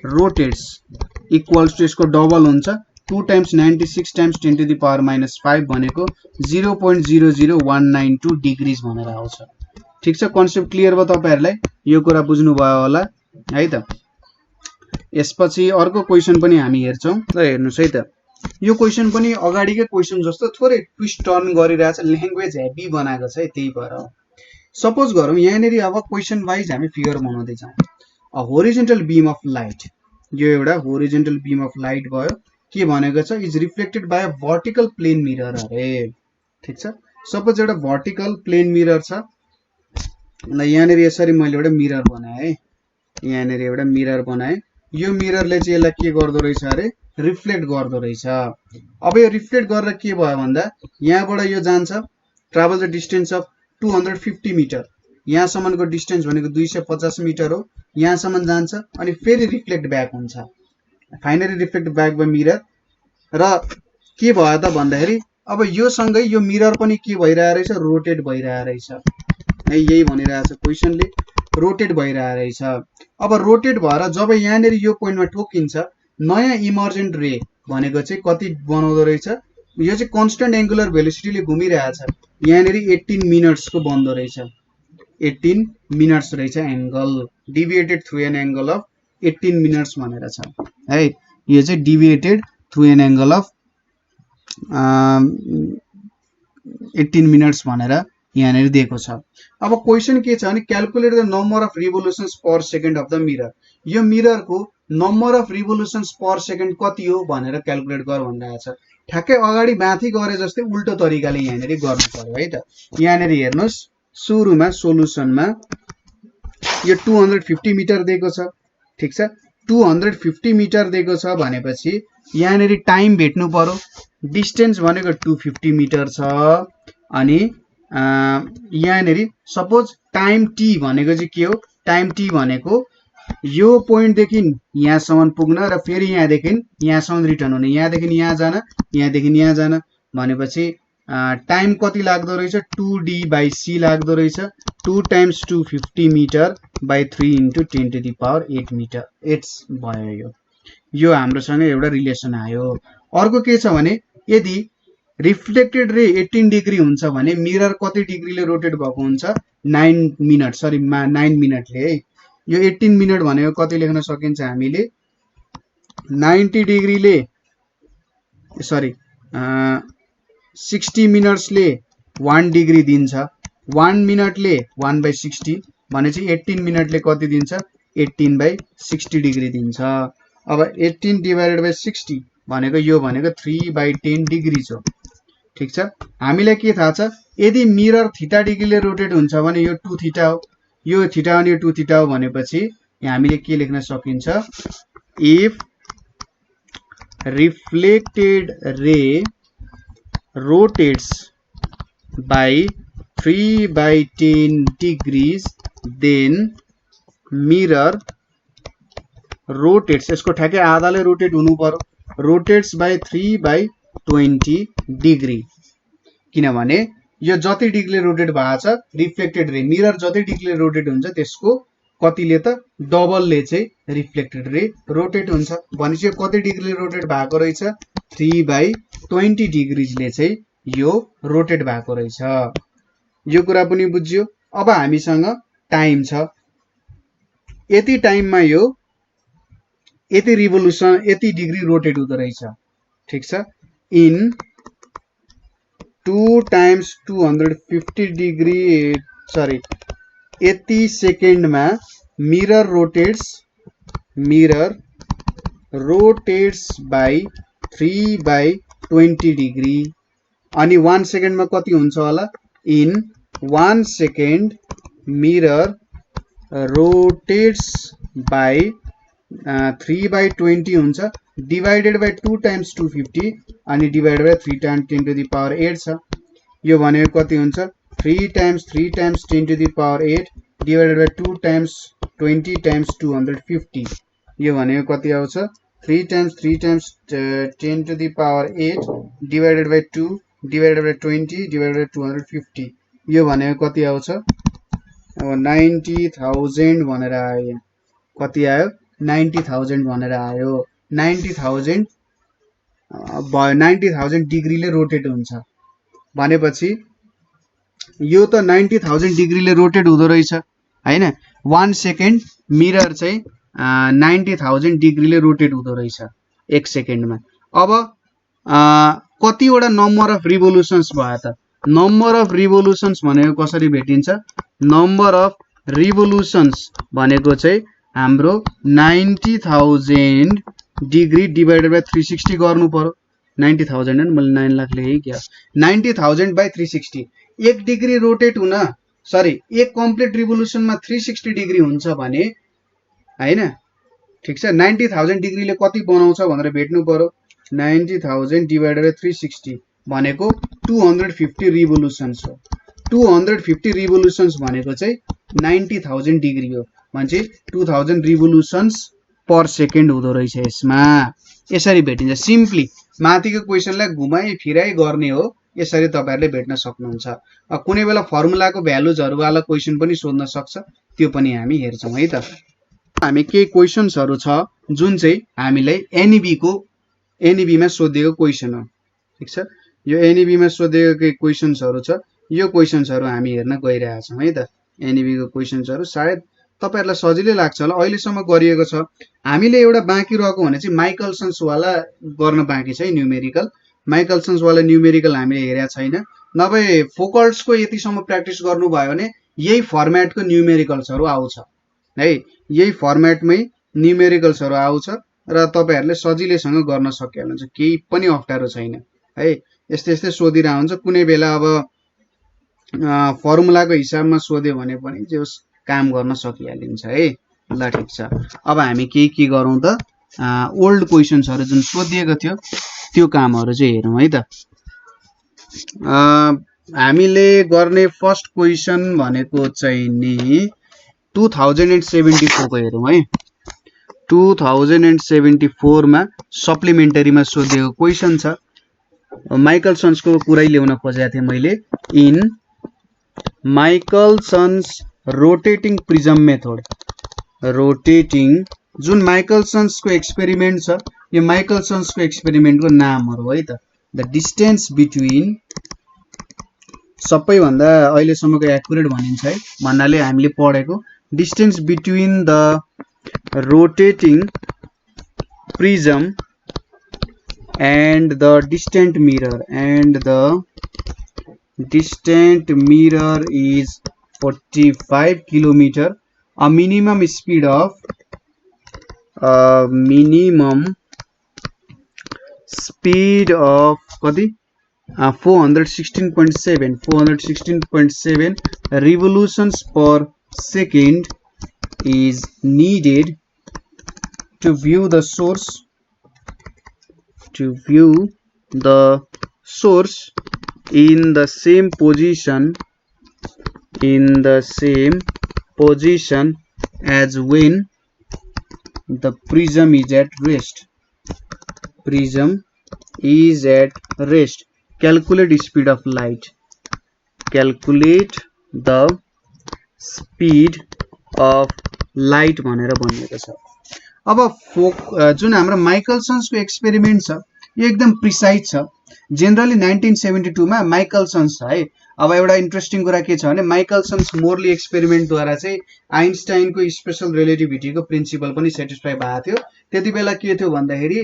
rotates equals to यसको डबल हुन्छ 2 × 96 × 10⁻⁻5 भनेको 0.00192 डिग्रीज भनेर आउँछ। ठीक छ, कन्सेप्ट क्लियर भयो तपाईहरुलाई, यो कुरा बुझ्नु भयो होला है त। यसपछि अर्को क्वेशन पनि हामी हेर्छौं। ल हेर्नुस् है त, यो क्वेशन पनि अगाडिकै क्वेशन जस्तो थोरै ट्विस्ट टर्न गरिरहेछ, ल्याङ्ग्वेज हेभी बनाएको छ है, त्यही भएर। सपोज गरौँ यहाँनिर अब क्वेशन वाइज हामी फिगर बनाउँदै जाउँ। अ होरिजोन्टल बीम अफ लाइट, यो एउटा होरिजोन्टल बीम अफ लाइट भयो। के भनेको छ, is reflected by a vertical plane mirror अरे। ठीक छ, सपोज एउटा भर्टिकल प्लेन मिरर छ। ल यहाँनिर यसरी मैले एउटा मिरर बनाए है, यहाँनिर एउटा मिरर बनाए। यो मिररले चाहिँ यसलाई के गर्दो रहेछ अरे, रिफ्लेक्ट गर्दो रहेछ। अब यो रिफ्लेक्ट गरेर के भयो भन्दा यहाँबाट यो जान्छ, travel the distance of 250 metre, यहाँसम्मको डिस्टेन्स भनेको 250 मिटर हो, यहाँसम्म जान्छ अनि फेरि रिफ्लेक्ट ब्याक हुन्छ, finally reflect back by mirror. र के भयो त भन्दाखेरि अब यो सँगै यो मिरर पनि के भइरहेको रहेछ, रोटेट भइरहेको रहेछ है, यही भनिरहेछ क्वेशनले, रोटेट भइरहेको रहेछ। अब रोटेट भएर जब यहाँनिर यो पोइन्टमा ठोकिन्छ, नयाँ इमर्जेन्ट रे भनेको चाहिँ कति बनाउँदो रहेछ, यो चाहिँ कन्स्टेन्ट एंगुलर भेलोसिटीले घुमिरहेछ। यहाँनिर 18 मिनट्सको बन्दो रहेछ, 18 मिनट्स रहेछ angle, deviated through an angle of 18 minutes भनेर छ है। यो चाहिँ deviated through an angle of 18 minutes भनेर यहाँनिर दिएको छ। अब क्वेशन के छ भने calculate the number of revolutions per second of the mirror. यो मिररको number of revolutions per second कति हो भनेर क्याल्कुलेट गर भनिरहेको छ। ठ्याक्कै अगाडि माथि गरे जस्तै उल्टो तरिकाले यहाँनिर गर्नु पर्यो है त। यहाँनिर हेर्नुस्, सुरुमा सोलुसनमा यो 250 मिटर दिएको छ। ठीक छ, 250 मिटर दिएको छ भनेपछि यहाँनिर टाइम भेट्नु पर्यो। डिस्टेन्स भनेको 250 मिटर छ, अनि यहाँनिर सपोज टाइम टी भनेको चाहिँ के हो, टाइम टी भनेको यो पोइन्टदेखि यहाँसम्म पुग्न र फेरि यहाँदेखि यहाँसम्म रिटर्न हुने, यहाँदेखि यहाँ जान, यहाँदेखि यहाँ जान, भनेपछि टाइम कति लाग्दो रहेछ, 2d/c लाग्दो रहेछ। 2 × 250 मिटर बाइ 3 × 10⁸ मिटर 8 भयो। यो हाम्रोसँग एउटा रिलेसन आयो। अर्को के छ भने यदि रिफ्लेक्टेड रे 18 डिग्री हुन्छ भने मिरर कति डिग्रीले रोटेट भएको हुन्छ, 9 मिनट, सरी 9 मिनटले है। यो 18 मिनट भनेको कति लेख्न सकिन्छ हामीले, 90 डिग्रीले, सरी 60 मिनट्सले 1 डिग्री दिन्छ, 1 मिनटले 1/60 भनेपछि 18 मिनटले कति दिन्छ, 18/60 डिग्री दिन्छ। अब 18 डिवाइडेड बाइ 60 भनेको यो भनेको 3/10 डिग्री हो। ठीक छ, हामीलाई के थाहा छ, यदि मिरर थीटा डिग्रीले रोटेट हुन्छ भने यो 2 थीटा हो, यो थीटा अनि यो 2 थीटा हो, भनेपछि हामीले के लेख्न सकिन्छ, if reflected ray rotates by 3/10 degrees, then mirror rotates, यसको ठ्याक्कै आधाले रोटेट हुनु पर्यो, रोटेट्स बाई 3/20 डिग्री, किनभने यो जति डिग्रीले रोटेट भएको छ रिफ्लेक्टेड रे, मिरर जति डिग्रीले रोटेट हुन्छ त्यसको कतिले त डबलले चाहिँ रिफ्लेक्टेड रे रोटेट हुन्छ। भनेपछि यो कति डिग्रीले रोटेट भएको रहेछ, 3/20 डिग्रीले चाहिँ यो रोटेट भएको रहेछ। यो कुरा पनि बुझ्यो। अब हामीसँग टाइम छ, यति टाइममा यो यति रिभोल्युसन यति डिग्री रोटेट हुँदो रहेछ, ठिक छ। इन 2 × 250 डिग्री सरी यति सेकेन्डमा मिरर रोटेट्स बाई 3/20 डिग्री, अनि 1 सेकेन्डमा कति हुन्छ होला, in 1 second mirror rotates by 3/20 हुन्छ, डिवाइडेड बाई 2 × 250 अनि डिवाइडेड बाई 3 × 10⁸ छ। यो भनेको कति हुन्छ, 3 × 3 × 10⁸ डिवाइडेड बाई 2 × 20 × 250, यो भनेको कति आउँछ, 3 × 3 × 10⁸ divided by 2 divided by 20 divided by 250, यो भनेको कति आउँछ, अब 90,000 भनेर आयो। कति आयो, 90,000 भनेर आयो। 90,000 90,000 डिग्रीले रोटेट हुन्छ भनेपछि यो त 90,000 डिग्रीले रोटेट हुँदो रहेछ हैन। 1 सेकेन्ड मिरर चाहिँ 90,000 डिग्रीले रोटेट हुँदो रहेछ 1 सेकेन्डमा। अब कतिवटा नम्बर अफ रिभोल्युसन्स भयो त, नम्बर अफ रिभोल्युसन्स भनेको कसरी भेटिन्छ, नम्बर अफ रिभोल्युसन्स भनेको चाहिँ हाम्रो 90,000 डिग्री डिवाइडेड बाई 360 गर्नु पर्यो। 90,000 हैन, मैले 9 लाख लेखेँ क्या, 90,000 बाई 360। 1 डिग्री रोटेट हुन सरी 1 कम्प्लिट रिभोल्युसनमा 360 डिग्री हुन्छ भने हैन, ठिक छ। 90,000 डिग्रीले कति बनाउँछ भनेर भेट्नु पर्यो। 90,000 डिवाइडेड बाई 360 भनेको 250 रिभोल्युसन्स हो। 250 रिभोल्युसन्स भनेको चाहिँ 90,000 डिग्री हो, मान्छे 2000 रिभोल्युसन्स पर सेकेन्ड हुँदो रहेछ यसमा। यसरी भेटिन्छ, सिम्पली माथिको क्वेसनलाई घुमाइ फिराइ गर्ने हो, यसरी तपाईहरुले भेट्न सक्नुहुन्छ। कुनै बेला फर्मुलाको भ्यालुजहरु वाला क्वेसन पनि सोध्न सक्छ, त्यो पनि हामी हेर्छौं है त। हामी के क्वेशन्सहरु छ जुन चाहिँ हामीलाई एनईबी मा सोधिएको क्वेसन हो, ठीक छ। यो एनईबी मा सोधिएको के क्वेशन्सहरु छ, यो क्वेशन्सहरु हामी हेर्न गइरहेका छौं है त। एनईबी को क्वेशन्सहरु सायद तपाईहरुलाई सजिलै लाग्छ होला, अहिलेसम्म गरिएको छ। हामीले एउटा बाँकी रहेको भने चाहिँ माइकलसन्स वाला गर्न बाँकी छ है, न्यूमेरिकल। माइकलसन्स वाला न्यूमेरिकल हामीले हेरेका छैन, नभए फोकल्ट्सको यतिसम्म प्र्याक्टिस गर्नुभयो भने यही फर्म्याटको न्यूमेरिकल्सहरु आउँछ है, यही फर्म्याटमै न्यूमेरिकल्सहरु आउँछ र तपाईहरुले सजिलैसँग गर्न सकिहाल्नुहुन्छ, केही पनि अप्ठ्यारो छैन है। यस्तै यस्तै सोधिरा हुन्छ, कुनै बेला अब फर्मुलाको हिसाबमा सोध्यो भने पनि जो काम गर्न सकिहालिन्छ है। ल ठीक छ, अब हामी के गरौँ त, ओल्ड क्वेशन्सहरु जुन सोधिएको थियो त्यो कामहरु चाहिँ हेरौँ है त। हामीले गर्ने फर्स्ट क्वेशन भनेको चाहिँ नि 2074 को हेरौँ है। 2074 मा सप्लिमेन्टरीमा सोधिएको क्वेशन छ। माइकलसन्सको कुरै ल्याउन खोजेको थिएँ मैले। In Michelson's rotating prism method, rotating जुन माइकलसन्सको एक्सपेरिमेन्ट छ, यो माइकलसन्सको एक्सपेरिमेन्टको नामहरु है त। द डिस्टेन्स बिट्विन, सबैभन्दा अहिलेसम्मको एक्युरेट भनिन्छ है भन्नाले हामीले पढेको, distance between the rotating prism and the distant mirror is 45 kilometer. A minimum speed of 416.7 revolutions per second is needed to view the source in the same position as when the prism is at rest. Prism is at rest. Calculate speed of light. Calculate the speed of light भनेर भनिएको छ। अब जुन हाम्रो माइकलसन्सको experiment छ यो एकदम precise छ। जेनरली 1972 मा माइकलसन्स है। अब एउटा इन्ट्रेस्टिङ कुरा के छ भने माइकलसन्स मोरली एक्सपेरिमेन्ट द्वारा चाहिँ आइन्स्टाइनको स्पेशल रिलेटिभिटीको प्रिन्सिपल पनि सेटिस्फाई भएको थियो। त्यति बेला के थियो भन्दाखेरि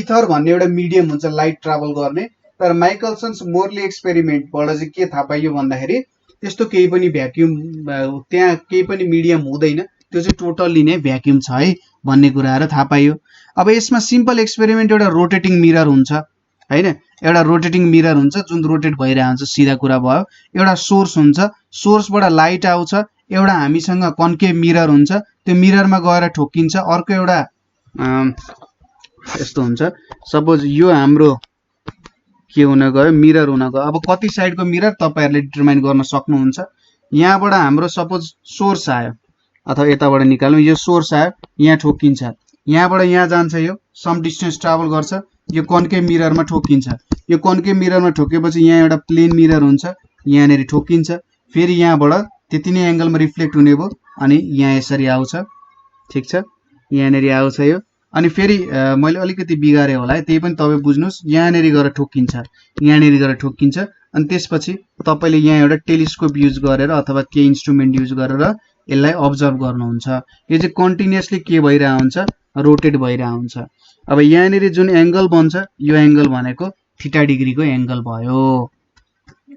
इथर भन्ने एउटा मिडियम हुन्छ लाइट ट्राभल गर्ने, तर माइकलसन्स मोरली एक्सपेरिमेन्टबाट चाहिँ के थाहा पाइयो भन्दाखेरि त्यस्तो केही पनि भ्याक्युम त्यहाँ केही पनि मिडियम हुँदैन, त्यो चाहिँ टोटल्ली नै भ्याक्युम छ है भन्ने कुराहरु थाहा पाइयो। अब यसमा सिम्पल एक्सपेरिमेन्ट एउटा रोटेटिङ मिरर हुन्छ हैन, एउटा रोटेटिङ मिरर हुन्छ जुन रोटेट भइरहेको हुन्छ, सिधा कुरा भयो। एउटा सोर्स हुन्छ, सोर्सबाट लाइट आउँछ, एउटा हामीसँग कन्केभ मिरर हुन्छ, त्यो मिररमा गएर ठोकिन्छ। अर्को एउटा यस्तो हुन्छ, सपोज यो हाम्रो के हुन गयो मिरर हुन गयो। अब कति साइडको मिरर तपाईहरुले डिटरमाइन गर्न सक्नुहुन्छ। यहाँबाट हाम्रो सपोज सोर्स आयो अथवा यताबाट निकाल्नु, यो सोर्स आयो यहाँ ठोकिन्छ, यहाँबाट यहाँ जान्छ, यो सम डिस्टेन्स ट्राभल गर्छ, यो कन्केभ मिररमा ठोकिन्छ। यो कन्केभ मिररमा ठोकेपछि यहाँ एउटा प्लेन मिरर हुन्छ, यहाँनेरि ठोकिन्छ, फेरि यहाँबाट त्यति नै एंगलमा रिफ्लेक्ट हुने भयो अनि यहाँ यसरी आउँछ। ठीक छ, यहाँनेरि आउँछ यो, अनि फेरि मैले अलिकति बिगारे होला है, त्यही पनि तपाई बुझ्नुस्। यहाँनेरि गएर ठोकिन्छ, यहाँनेरि गएर ठोकिन्छ, अनि त्यसपछि तपाईले यहाँ एउटा टेलिस्कोप युज गरेर अथवा के इन्स्ट्रुमेन्ट युज गरेर यसलाई अब्जर्भ गर्नुहुन्छ। यो चाहिँ कन्टिन्युअसली के भइरहेको हुन्छ, रोटेट भइरहेको हुन्छ। अब यहाँनेरि जुन एंगल बन्छ यो एंगल भनेको थीटा डिग्रीको एंगल भयो।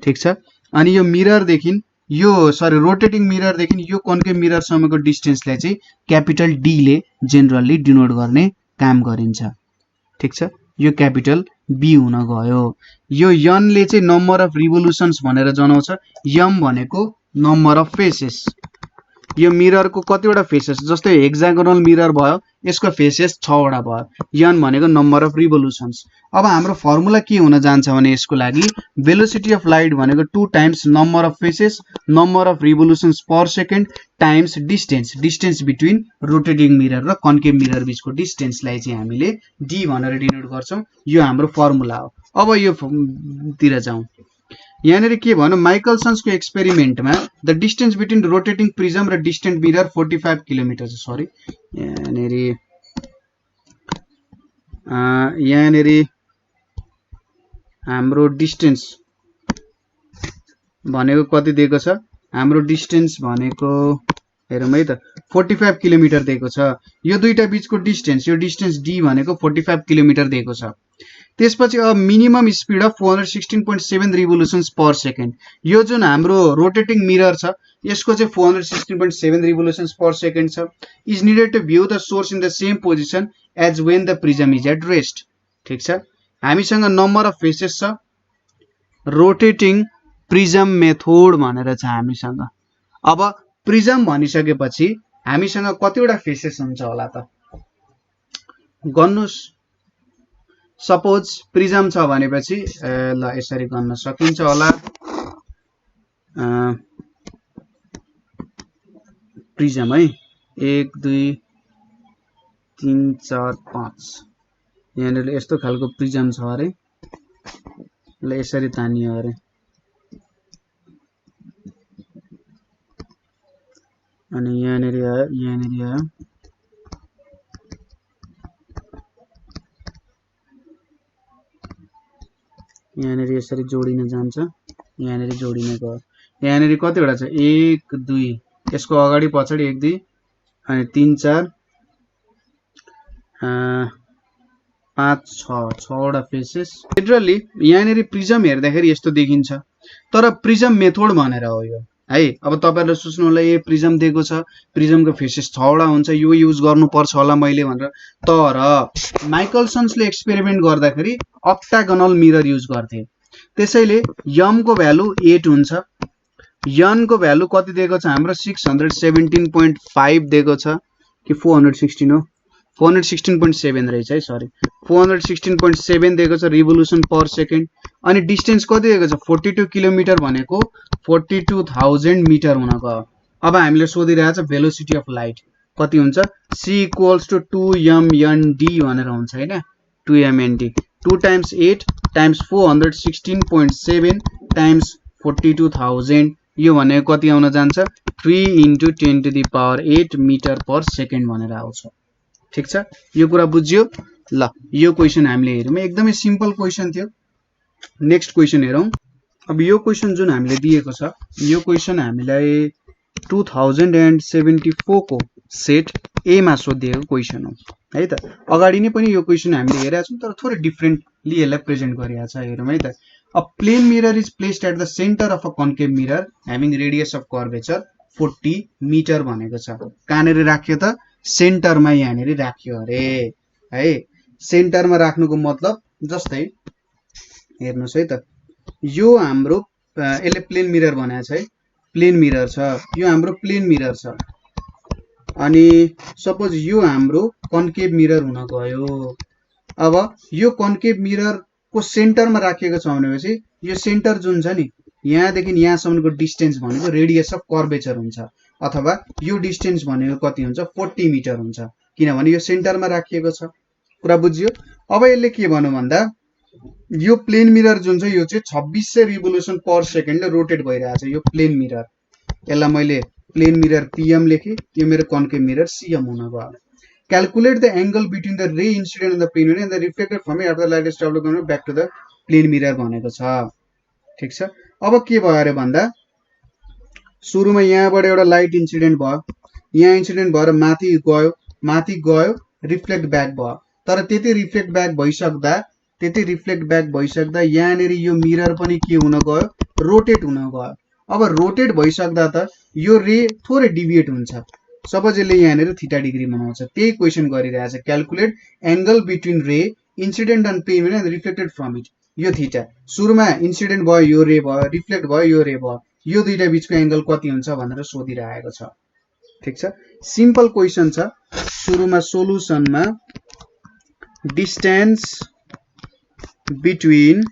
ठीक छ, अनि यो मिरर देखि यो रोटेटिङ मिरर देखि यो कन्केभ मिरर सम्मको डिस्टेन्सलाई चाहिँ क्यापिटल डी ले जेनरली डिनोट गर्ने काम गरिन्छ। ठीक छ, यो क्यापिटल बी हुन गयो। यो यन ले चाहिँ नम्बर अफ रिभोल्युसन्स भनेर जनाउँछ। यम भनेको नम्बर अफ फेसेस। यो मिररको कतिवटा फेसेस, जस्तै हेक्सागोनल मिरर भयो, यसको फेसेस 6 वटा भयो। यन भनेको नम्बर अफ रिभोल्युसन्स। अब हाम्रो फर्मुला के हुन जान्छ भने यसको लागि भेलोसिटी अफ लाइट भनेको 2 times number of faces number of revolutions per second times distance between rotating mirror र कन्केभ मिरर बीचको डिस्टेन्सलाई चाहिँ हामीले डी भनेर डिनोट गर्छौं। यो हाम्रो फर्मुला हो। अब यो तिर जाउँ। यहाँनेरि के भन्नु, माइकलसन्सको एक्सपेरिमेन्टमा the distance between rotating prism र डिस्टेन्ट मिरर 45 किलोमिटर छ। सरी, यहाँनेरि हाम्रो डिस्टेन्स भनेको कति दिएको छ, हाम्रो डिस्टेन्स भनेको हेरौँ है त 45 किलोमिटर दिएको छ। यो दुईटा बीचको डिस्टेन्स, यो डिस्टेन्स डी भनेको 45 किलोमिटर दिएको छ। त्यसपछि अब minimum speed of 416.7 revolutions per second. यो जुन हाम्रो रोटेटिङ मिरर छ यसको चाहिँ 416.7 रिभोल्युसन्स पर सेकेन्ड छ। Is needed to view the source in the same position as when the prism is at rest. ठीक छ, हामीसँग नम्बर अफ फेसेस छ, रोटेटिङ प्रिजम मेथड भनेर छ हामीसँग। अब प्रिजम भनिसकेपछि हामीसँग कतिवटा फेसेस हुन्छ होला त गर्नुस्। सपोज प्रिजम छ भनेपछि ल यसरी गर्न सकिन्छ होला। प्रिजम है 1 2 3 4 5 यहाँनिर यस्तो खालको प्रिजम छ अरे, ल यसरी तानियो अरे, अनि यहाँनिर आयो, यहाँनिर आयो, यहाँनिर यसरी जोडिन जान्छ, यहाँनिर जोडिने गयो। यहाँनिर कतिवटा छ 1 2, यसको अगाडि पछाडि 1 2 अनि 3 4 5 6 वटा फेसेस। लिटरली यहाँनिर प्रिजम हेर्दाखेरि यस्तो देखिन्छ, तर प्रिजम मेथड भनेर हो यो है। अब तपाईहरुले सोच्नु होला ए प्रिजम दिएको छ, प्रिजमको फेसेस 6 वटा हुन्छ, यो युज गर्नुपर्छ होला मैले भनेर। तर माइकलसन्सले एक्सपेरिमेन्ट गर्दाखेरि अक्टागोनल मिरर युज गर्थे, त्यसैले यम को भ्यालु 8 हुन्छ, यन को भ्यालु कति दिएको छ हाम्रो 617.5 दिएको छ कि 416 हो, 416.7 रहेछ है, सरी 416.7 दिएको छ रिभोल्युसन पर सेकेन्ड। अनि डिस्टेन्स कति दिएको छ 42 किलोमिटर भनेको 42,000 मिटर हुन गयो। अब हामीले सोधिरहेको छ भेलोसिटी अफ लाइट कति हुन्छ c इक्वल्स टु 2mnd भनेर हुन्छ हैन 2mnd 2 टाइम्स 8 टाइम्स 416.7 टाइम्स 42000 यो भनेको कति आउन जान्छ 3 × 10⁸ मिटर पर सेकेन्ड भनेर आउँछ ठीक छ यो कुरा बुझ्यो ल यो क्वेशन हामीले हेरौँ एकदमै सिम्पल क्वेशन थियो नेक्स्ट क्वेशन हेरौँ अब यो क्वेशन जुन हामीले दिएको छ यो क्वेशन हामीलाई 2074 को सेट ए मा सोधिएको क्वेशन हो है त अगाडि नै पनि यो क्वेशन हामीले हेरेका छौं तर थोरै डिफरेन्टली यसलाई प्रेजेन्ट गरिएको छ हेरौँ है त a plane mirror is placed at the centre of a concave mirror having radius of curvature 40 metre भनेको छ कहाँनेर राख्यो त सेन्टरमा यहाँनेर राख्यो अरे है सेन्टरमा राख्नुको मतलब जस्तै हेर्नुस् है त यो हाम्रो यसले प्लेन मिरर बनाएको छ है प्लेन मिरर छ यो हाम्रो प्लेन मिरर छ अनि सपोज यो हाम्रो कन्केभ मिरर हुन गयो अब यो कन्केभ मिरर को सेन्टरमा राखिएको छ भनेपछि यो सेन्टर जुन छ नि यहाँदेखि यहाँसम्मको डिस्टेन्स भनेको रेडियस अफ कर्वेचर हुन्छ अथवा यो डिस्टेन्स भनेको कति हुन्छ 40 मिटर हुन्छ किनभने यो सेन्टरमा राखिएको छ कुरा बुझ्यो अब यसले के भन्नु भन्दा यो प्लेन मिरर जुन छ यो चाहिँ 2600 रिभोल्युसन पर सेकेन्डले रोटेट भइरहेछ यो प्लेन मिरर यसलाई मैले प्लेन मिरर पीएम लेखे यो मेरो कन्केभ मिरर सीएम हुन गयो calculate the angle between the ray incident in the plane mirror and the reflected from at the light is travel back to the plane mirror भनेको छ ठीक छ अब के भयो अरे भन्दा सुरुमा यहाँबाट एउटा लाइट इन्सिडेन्ट भयो यहाँ इन्सिडेन्ट भएर माथि गयो रिफ्लेक्ट ब्याक भयो तर त्यति रिफ्लेक्ट ब्याक भइसक्दा यहाँनेरि यो मिरर पनि के हुन गयो रोटेट हुन गयो अब रोटेट भइसक्दा त यो रे थोरै डिभिएट हुन्छ सपोज यसले यहाँनेर थीटा डिग्री बनाउँछ त्यही क्वेशन गरिरहेछ calculate angle between ray incident on plane mirror and reflected from it यो थीटा सुरुमा इन्सिडेन्ट भयो यो रे भयो रिफ्लेक्ट भयो यो रे भयो यो दुईटा बीचको एंगल कति हुन्छ भनेर सोधिरहेको छ ठीक छ सिम्पल क्वेशन छ सुरुमा सोलुसनमा distance between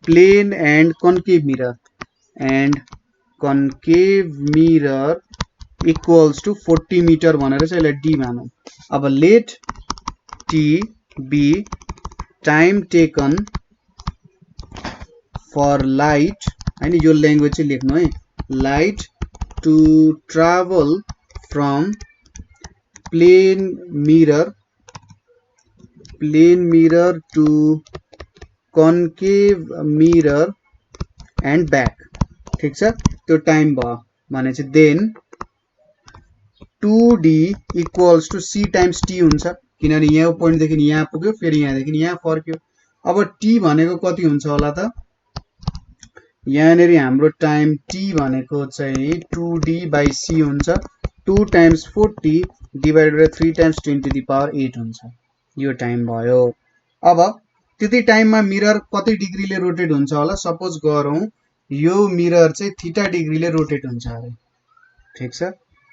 plane and concave mirror equals to 40 metre भनेर चाहिँ यसलाई डी मानौं अब let t be time taken for light हैन यो ल्याङ्ग्वेज चाहिँ लेख्नु है light to travel from plane mirror to concave mirror and back ठीक छ त्यो टाइम भयो भने चाहिँ then 2d equals to c times t हुन्छ किनभने यहाँ पोइन्ट देखि यहाँ पुग्यो फेरि यहाँ देखि यहाँ फर्क्यो अब t भनेको कति हुन्छ होला त यहाँनेरि हाम्रो टाइम t भनेको चाहिँ 2d by c हुन्छ 2 टाइम्स 40 डिवाइडेड बाइ 3 टाइम्स 10⁸ हुन्छ यो टाइम भयो अब त्यति टाइममा मिरर कति डिग्रीले रोटेट हुन्छ होला सपोज गरौँ यो मिरर चाहिँ थीटा डिग्रीले रोटेट हुन्छ अरे ठीक छ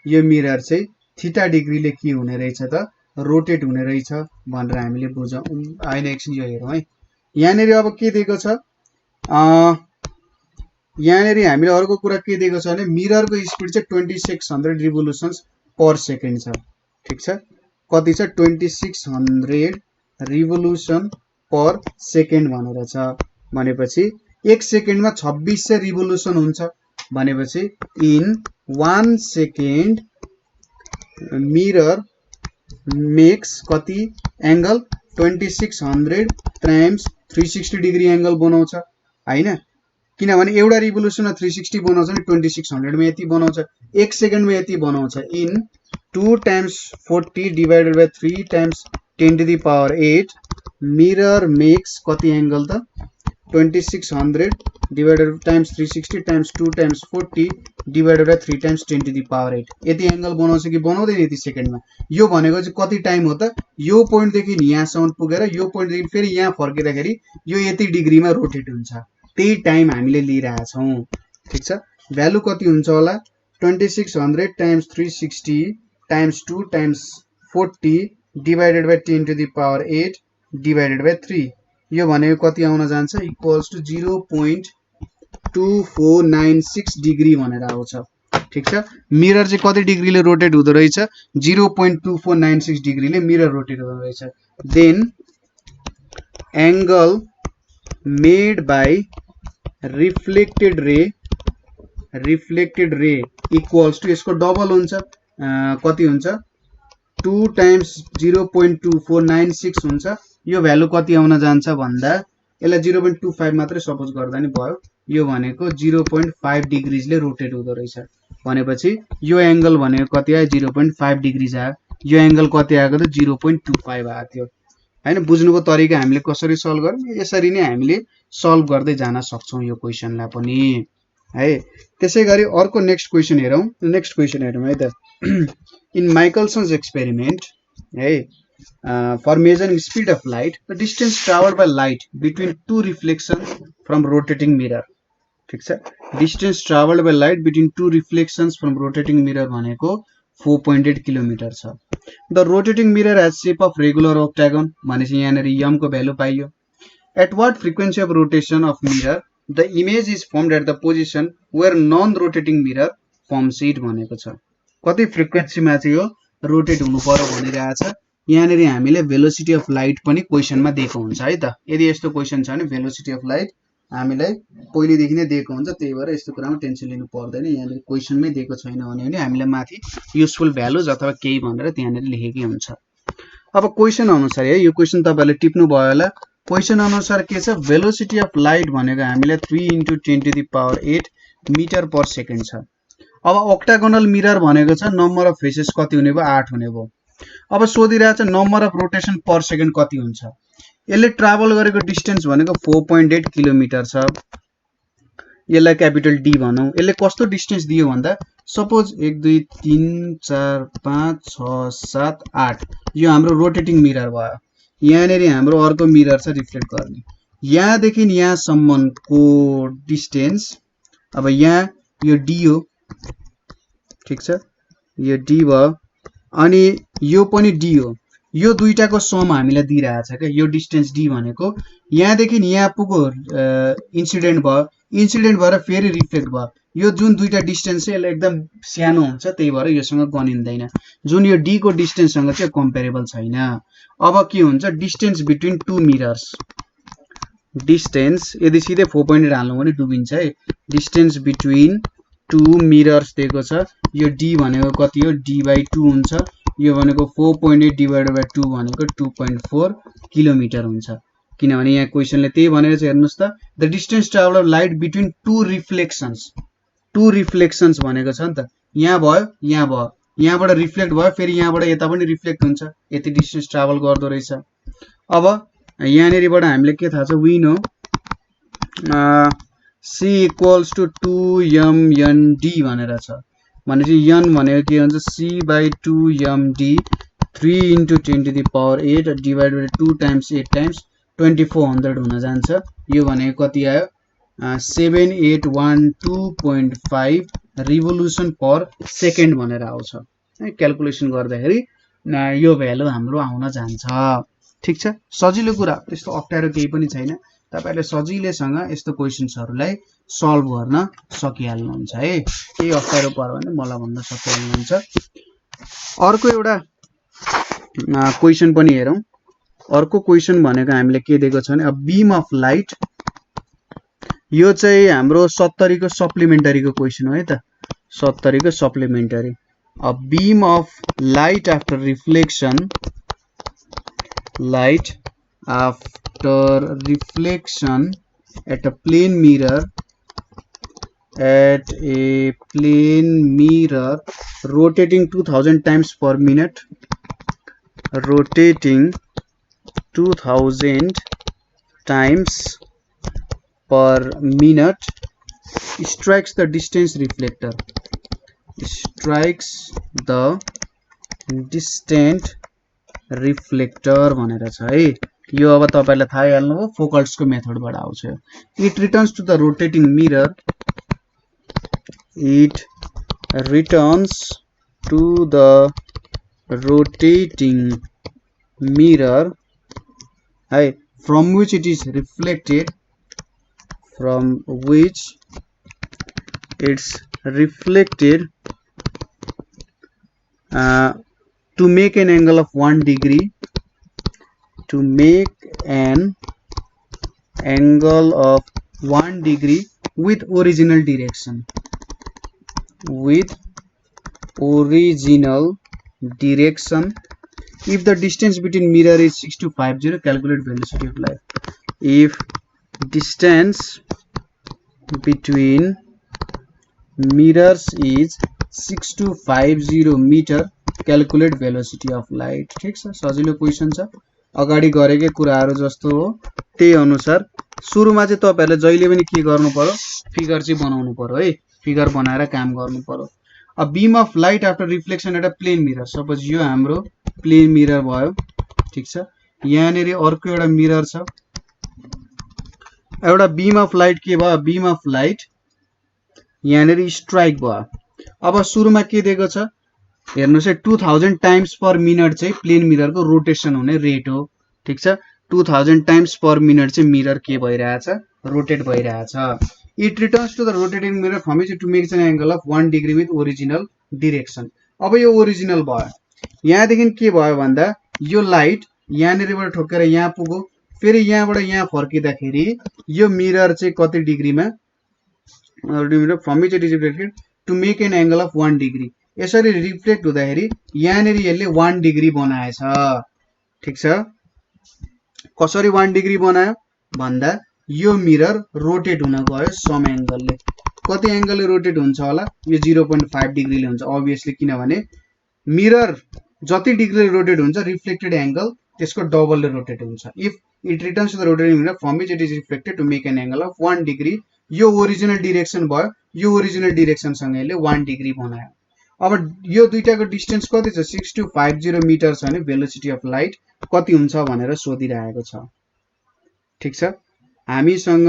यो मिरर चाहिँ थीटा डिग्रीले के हुने रहेछ त रोटेट हुने रहेछ भनेर हामीले बुझौँ हैन एकछिन यो हेरौँ है यहाँनेरि अब के दिएको छ यहाँनेरि हामीले अर्को कुरा के दिएको छ भने मिररको स्पिड चाहिँ 2600 रिभोल्युसन्स पर सेकेन्ड छ ठीक छ कति छ 2600 रिभोल्युसन पर सेकेन्ड भनेर छ भनेपछि 1 सेकेन्डमा 2600 रिभोल्युसन हुन्छ भनेपछि इन 1 सेकेन्ड मिरर मेक्स कति एंगल 2600 टाइम्स 360 डिग्री एंगल बनाउँछ हैन किनभने एउटा रिभोल्युसनमा 360 बनाउँछ नि 2600 मा यति बनाउँछ 1 सेकेन्डमा यति बनाउँछ in 2 times 40 divided by 3 times 10⁸ mirror makes कति एंगल त 2600 divided times 360 times 2 times 40 divided by 3 times 10⁸ यति एंगल बनाउँछ कि बनाउँदैन यति सेकेन्डमा यो भनेको चाहिँ कति टाइम हो त यो पोइन्ट देखि यहाँसम्म पुगेर यो पोइन्ट देखि फेरि यहाँ फर्किँदाखेरि यो यति डिग्रीमा रोटेट हुन्छ त्यही टाइम हामीले लिइरहेका छौं ठीक छ भ्यालु कति हुन्छ होला 2600 times 360 times 2 times 40 divided by 10⁸ divided by 3 यो भनेको कति आउन जान्छ इक्वल्स टु 0.2496 डिग्री भनेर आउँछ ठीक छ मिरर चाहिँ कति डिग्रीले रोटेट हुँदो रहेछ 0.2496 डिग्रीले मिरर रोटेट हुँदो रहेछ then angle made by reflected ray equals to यसको डबल हुन्छ कति हुन्छ 2 टाइम्स 0.2496 हुन्छ यो भ्यालु कति आउन जान्छ भन्दा यसलाई 0.25 मात्रै सपोज गर्दा नि भयो यो भनेको 0.5 डिग्रीजले रोटेट हुँदो रहेछ भनेपछि यो एंगल भनेको कति आयो 0.5 डिग्रीज आयो यो एंगल कति आएको त 0.25 आएको थियो हैन बुझ्नुको तरिका हामीले कसरी सल्भ गर्छौं यसरी नै हामीले सल्भ गर्दै जान सक्छौं यो क्वेशनलाई पनि है त्यसैगरी अर्को नेक्स्ट क्वेशन हेरौं है त इन माइकलसन्स एक्सपेरिमेन्ट है for measuring speed of light the distance traveled by light between two reflections from rotating mirror ठीक छ distance traveled by light between two reflections from rotating mirror भनेको 4.8 kilometre छ the rotating mirror has shape of regular octagon भनेपछि यहाँ m को value पाइयो at what frequency of rotation of mirror the image is formed at the position where non rotating mirror forms it भनेको छ कति frequency मा चाहिँ यो रोटेट हुनु पर्यो भनिरहेछ यहाँ नेरी हामीले भेलोसिटी अफ लाइट पनि क्वेशनमा दिएको हुन्छ है त यदि यस्तो क्वेशन छ भने भेलोसिटी अफ लाइट हामीलाई पहिले देखि नै दिएको हुन्छ त्यही भएर यस्तो कुरामा टेन्सन लिनु पर्दैन यहाँ नेरी क्वेशनमै दिएको छैन भने हामीले माथि युजफुल भ्यालुज अथवा केही भनेर त्यहाँ नेरी लेखेकै हुन्छ अब क्वेशन अनुसार है यो क्वेशन तपाईहरुले टिप्नु भयो होला क्वेशन अनुसार के छ भेलोसिटी अफ लाइट भनेको हामीले 3 * 10⁸ मिटर पर सेकेन्ड छ अब ऑक्टागोनल मिरर भनेको छ नम्बर अफ फेसेस कति हुने भयो 8 हुने भयो अब सोधिरहेछ number of rotation per second कति हुन्छ यसले ट्राभल गरेको डिस्टेन्स भनेको 4.8 किलोमिटर छ यसलाई क्यापिटल डी भनौं यसले कस्तो डिस्टेन्स दियो भन्दा सपोज 1 2 3 4 5 6 7 8 यो हाम्रो रोटेटिङ मिरर भयो यहाँ नेरी हाम्रो अर्को मिरर छ रिफ्लेक्ट गर्ने यहाँ देखि यहाँ सम्मको डिस्टेन्स अब यहाँ यो डी हो ठीक छ यो डी भयो अनि यो पनि डी हो यो दुईटाको सम हामीलाई दिइराछ के यो डिस्टेन्स डी भनेको यहाँ देखि यहाँ पुगो इन्सिडेन्ट भएर फेरि रिफ्लेक्ट भयो यो जुन दुईटा डिस्टेन्स छ यसले एकदम सानो हुन्छ त्यही भएर योसँग गनिँदैन जुन यो डी को डिस्टेन्स सँग चाहिँ कम्पेरेबल छैन अब के हुन्छ distance between two mirrors distance यदि सिधै 4.8 हाल्नु भने डुबिन्छ है डिस्टेन्स बिट्विन टु मिरर्स दिएको छ यो डी भनेको कति हो d/2 हुन्छ यो भनेको 4.8 डिवाइडेड बाइ 2 भनेको 2.4 किलोमिटर हुन्छ किनभने यहाँ क्वेशनले त्यही भनेर चाहिँ हेर्नुस् त the distance travel of light between two reflections भनेको छ नि त यहाँ भयो यहाँबाट रिफ्लेक्ट भयो फेरि यहाँबाट यता पनि रिफ्लेक्ट हुन्छ यति डिस्टेन्स ट्राभल गर्दो रहेछ अब यहाँ नेरीबाट हामीले के थाहा छ we know c equals to 2mnd भनेर छ भनेपछि n भनेको के हुन्छ c/2md 3 * 10⁸ divided by 2 times 8 times 2400 हुन जान्छ यो भनेको कति आयो 7812.5 रिभोल्युसन पर सेकेन्ड भनेर आउँछ है क्याल्कुलेसन गर्दाखेरि यो भ्यालु हाम्रो आउन जान्छ ठीक छ सजिलो कुरा त्यस्तो अप्ठ्यारो केही पनि छैन तपाईहरुले सजिलैसँग यस्तो क्वेशन्सहरुलाई सल्भ गर्न सकिहाल्नुहुन्छ है केही अप्ठ्यारो पर्यो भने मलाई भन्न सकिहाल्नुहुन्छ अर्को एउटा क्वेशन पनि हेरौं अर्को क्वेशन भनेको हामीले के दिएको छ भने अ बीम अफ लाइट यो चाहिँ हाम्रो 70 को सप्लिमेन्टरी को क्वेशन हो है त 70 को supplementary a beam of light after reflection at a plane mirror rotating 2000 times per minute strikes the distance reflector भनेर छ है यो अब तपाईहरुलाई थाहा हाल्नु हो फोकल्ट्स को मेथडबाट आउँछ it returns to the rotating mirror है from which it is reflected its reflected to make an angle of 1 degree, to make an angle of 1 degree with original direction, with original direction. If the distance between mirror is 6250, calculate velocity of light. If distance between mirrors is 6250 meter, calculate velocity of light. ठीक छ, सजिलो question छ, अगाडि गरेकै कुराहरु जस्तो हो त्यही अनुसार सुरुमा चाहिँ तपाईहरुले जहिले पनि के गर्नु पर्यो, फिगर चाहिँ बनाउनु पर्यो है, फिगर बनाएर काम गर्नु पर्यो। A beam of light after reflection at a plane mirror, suppose यो हाम्रो प्लेन मिरर भयो, ठीक छ, यहाँनेरि अर्को एउटा मिरर छ, एउटा बीम अफ लाइट के भयो, बीम अफ लाइट यहाँनेरि स्ट्राइक भयो। अब सुरुमा के दिएको छ हेर्नुस् है, 2000 टाइम्स पर मिनट चाहिँ प्लेन मिरर को रोटेशन हुने रेट हो, ठीक छ, 2000 टाइम्स पर मिनट चाहिँ मिरर के भइरहेछ, रोटेट भइरहेछ। It returns to the rotating mirror from which to make an angle of 1 degree with original direction. अब यो ओरिजिनल भयो, यहाँदेखि के भयो भन्दा यो लाइट यहाँनेरिबाट ठोकेर यहाँ पुग्यो, फेरि यहाँबाट यहाँ फर्किँदाखेरि यो मिरर चाहिँ कति डिग्रीमा, from which it is reflected to make an angle of 1 degree, यसरी रिफ्लेक्ट हुँदाखेरि यहाँनेरि यसले 1 डिग्री बनाएछ, ठीक छ। कसरी 1 डिग्री बनायो भन्दा यो मिरर रोटेट हुन गयो सम एंगलले, कति एंगलले रोटेट हुन्छ होला, यो 0.5 डिग्रीले हुन्छ अभियसली, किनभने मिरर जति डिग्रीले रोटेट हुन्छ रिफ्लेक्टेड एंगल त्यसको डबलले रोटेट हुन्छ। If it returns to the rotating mirror from which it is reflected to make an angle of 1 degree, यो ओरिजिनल डाइरेक्सन भयो, यो ओरिजिनल डाइरेक्सन सँग यसले 1 डिग्री बनायो। अब यो दुईटाको डिस्टेन्स कति छ, 6250 मिटर छ भने भेलोसिटी अफ लाइट कति हुन्छ भनेर सोधिरहेको छ, ठीक छ। हामीसँग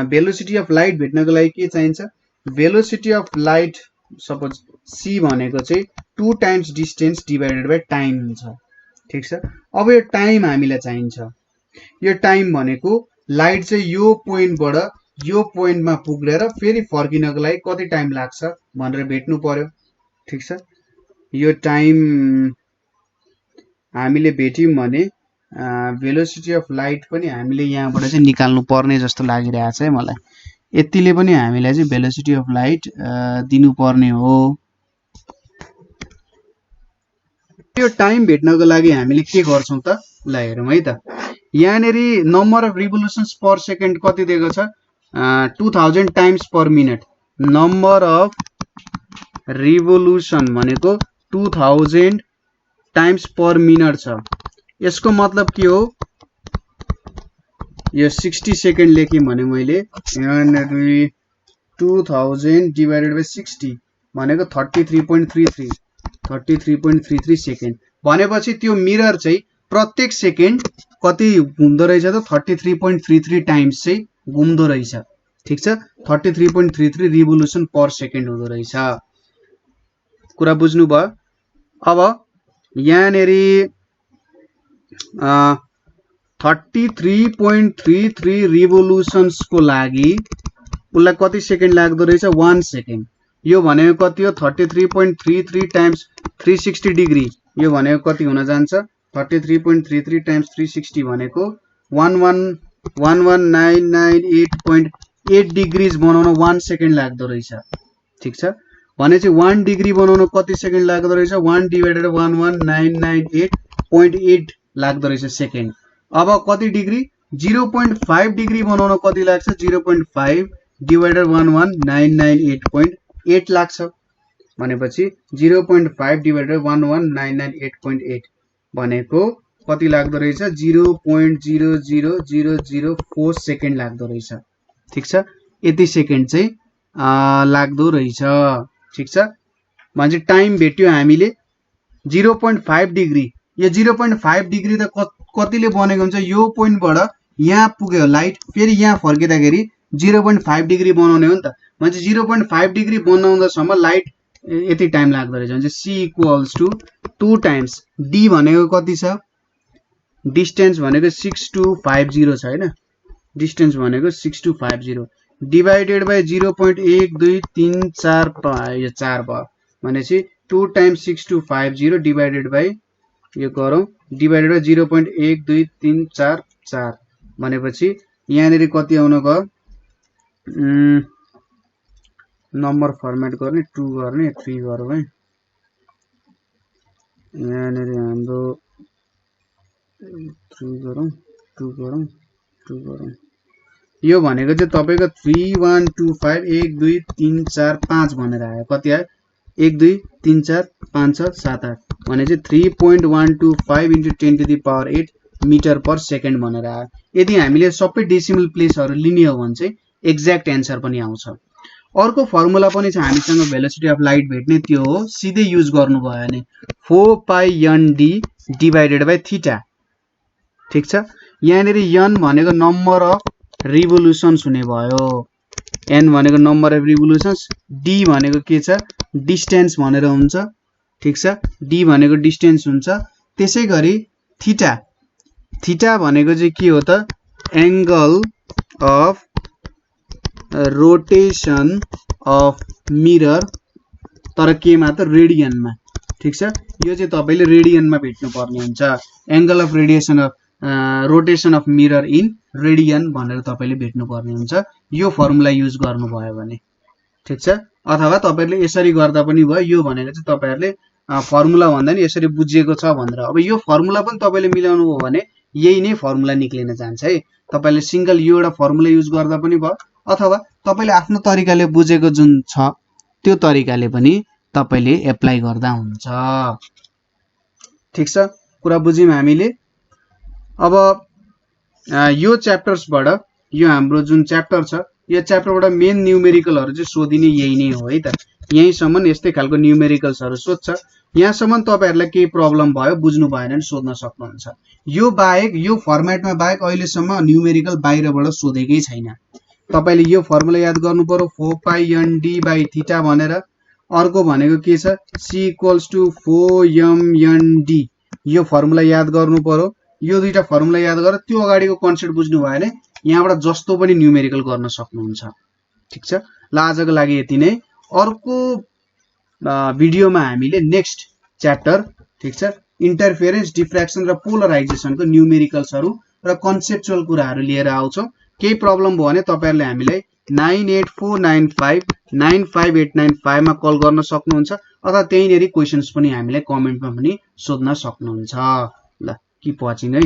भेलोसिटी अफ लाइट भेट्नको लागि के चाहिन्छ, velocity of light suppose c भनेको चाहिँ 2 times distance divided by time हुन्छ, ठीक छ। अब यो टाइम हामीलाई चाहिन्छ, यो टाइम भनेको लाइट चाहिँ यो पोइन्टबाट यो पोइन्टमा पुगेर फेरि फर्किनको लागि कति टाइम लाग्छ भनेर भेट्नु पर्यो, ठीक छ। यो टाइम हामीले भेट्यौं भने भेलोसिटी अफ लाइट पनि हामीले यहाँबाट चाहिँ निकाल्नु पर्ने जस्तो लागिरहेछ है मलाई, यतिले पनि हामीलाई चाहिँ भेलोसिटी अफ लाइट दिनु पर्ने हो। यो टाइम भेट्नको लागि हामीले के गर्छौं त, ल हेरौं है त, यहाँनेरि number of revolutions per second कति दिएको छ, 2000 times per minute, number of revolution भनेको 2000 टाइम्स पर मिनट छ। यसको मतलब के हो, यो 60 सेकेन्ड लेखेँ भने मैले यहाँनेरि 2000 डिवाइडेड बाइ 60 भनेको 33.33 सेकेन्ड भनेपछि त्यो मिरर चाहिँ प्रत्येक सेकेन्ड कति घुम्दो रहेछ त, 33.33 टाइम्स चाहिँ घुम्दो रहेछ, ठीक छ, 33.33 रिभोल्युसन पर सेकेन्ड हुँदो रहेछ। कुरा बुझ्नु भयो। अब यहाँनेरि 33.33 रिभोल्युसन्स को लागि उसलाई कति सेकेन्ड लाग्दो रहेछ, 1 सेकेन्ड। यो भनेको कति हो, 33.33 टाइम्स 360 डिग्री, यो भनेको कति हुन जान्छ, 33.33 टाइम्स 360 भनेको 11998.8 डिग्रीज बनाउन 1 सेकेन्ड लाग्दो रहेछ, ठीक छ। भने चाहिँ 1 डिग्री बनाउन कति सेकेन्ड लाग्दो रहेछ, 1 डिवाइडेड 11998.8 लाग्दो रहेछ सेकेन्ड। अब कति डिग्री, 0.5 डिग्री बनाउन कति लाग्छ, 0.5 डिवाइडेड 11998.8 लाग्छ, भनेपछि 0.5 डिवाइडेड 11998.8 भनेको कति लाग्दो रहेछ, 0.00004 सेकेन्ड लाग्दो रहेछ, ठीक छ। यति सेकेन्ड चाहिँ लाग्दो रहेछ, ठीक छ। भने टाइम भेट्यो हामीले 0.5 डिग्री, यो 0.5 डिग्री त कतिले बनेको हुन्छ, यो पोइन्टबाट यहाँ पुग्यो लाइट, फेरि यहाँ फर्किँदाखेरि 0.5 डिग्री बनाउने हो नि त, भने 0.5 डिग्री बनाउँदासम्म लाइट यति टाइम लाग्दो रहेछ। भने c equals to 2 times d भनेको कति छ, डिस्टेन्स भनेको 6250 छ हैन, डिस्टेन्स भनेको 6250, डिवाइडेड बाई 0.1234 यो 4 भयो भनेपछि 2 टाइम्स 6250 डिवाइडेड बाई यो गरौँ डिवाइडेड बाई 0.12344 भनेपछि यहाँनिर कति आउन गयो नम्बर फर्मेट गर्ने 2 गर्ने 3 गरौँ है यहाँनिर हाम्रो 3 गरौँ 2 गरौँ 2 गरौँ यो भनेको चाहिँ तपाईको 3125 1 2 3 4 5 भनेर आयो कति आयो 1 2 3 4 5 6 7 8 भने चाहिँ 3.125 × 10⁸8 मिटर पर सेकेन्ड भनेर आयो यदि हामीले सबै डेसिमल प्लेसहरु लिने हो भने चाहिँ एक्ज्याक्ट एन्सर पनि आउँछ अर्को फर्मुला पनि छ हामीसँग भेलोसिटी अफ लाइट भेट्ने त्यो हो सिधै युज गर्नु भयो भने 4πnd डिवाइडेड बाइ थीटा ठीक छ यहाँनिर n भनेको नम्बर अफ रिभोल्युसन्स हुने भयो n भनेको नम्बर अफ रिभोल्युसन्स d भनेको के छ डिस्टेन्स भनेर हुन्छ ठीक छ d भनेको डिस्टेन्स हुन्छ त्यसैगरी थीटा थीटा भनेको चाहिँ के हो त angle of rotation of mirror तर के मा त रेडियनमा ठीक छ यो चाहिँ तपाईले रेडियनमा भेट्नु पर्ने हुन्छ angle of radiation of rotation of mirror in radian भनेर तपाईले भेट्नु पर्ने हुन्छ यो फर्मुला युज गर्नु भयो भने ठीक छ अथवा तपाईहरुले यसरी गर्दा पनि भयो यो भनेको चाहिँ तपाईहरुले फर्मुला भन्दा नि यसरी बुझिएको छ भनेर अब यो फर्मुला पनि तपाईले मिलाउनु हो भने यही नै फर्मुला निक्लिन जान्छ है तपाईले सिंगल यो एउटा फर्मुला युज गर्दा पनि भयो अथवा तपाईले आफ्नो तरिकाले बुझेको जुन छ त्यो तरिकाले पनि तपाईले एप्लाई गर्दा हुन्छ ठीक छ कुरा बुझ्यौं हामीले अब यो च्याप्टर्सबाट यो हाम्रो जुन च्याप्टर छ यो च्याप्टरबाट मेन न्यूमेरिकलहरु चाहिँ सोधिने यही नै हो है त यहीसम्म यस्तै खालको न्यूमेरिकल्सहरु सोध्छ यहाँसम्म तपाईहरुलाई केही प्रब्लम भयो बुझ्नु भएन भने सोध्न सक्नुहुन्छ यो बाहेक यो फर्मेटमा बाहेक अहिलेसम्म न्यूमेरिकल बाहिरबाट सोधेकै छैन तपाईले यो फर्मुला याद गर्नु पर्यो 4πnd/θ भनेर अर्को भनेको के छ c = 4mnd यो फर्मुला याद गर्नु पर्यो यो दुईटा फर्मुला याद गरेर त्यो अगाडिको कन्सेप्ट बुझ्नु भयो भने यहाँबाट जस्तो पनि न्यूमेरिकल गर्न सक्नुहुन्छ ठीक छ ल आजको लागि यति नै अर्को भिडियोमा हामीले नेक्स्ट च्याप्टर ठीक छ इन्टरफेरेन्स डिफ्र्याक्सन र पोलराइजेसनको न्यूमेरिकल्सहरु र कन्सेप्चुअल कुराहरु लिएर आउँछौं केही प्रब्लम भयो भने तपाईहरुले हामीलाई 9849595895 मा कल गर्न सक्नुहुन्छ अथवा त्यहीनेरि क्वेशन्स पनि हामीलाई कमेन्टमा पनि सोध्न सक्नुहुन्छ ल किप वाचिङ है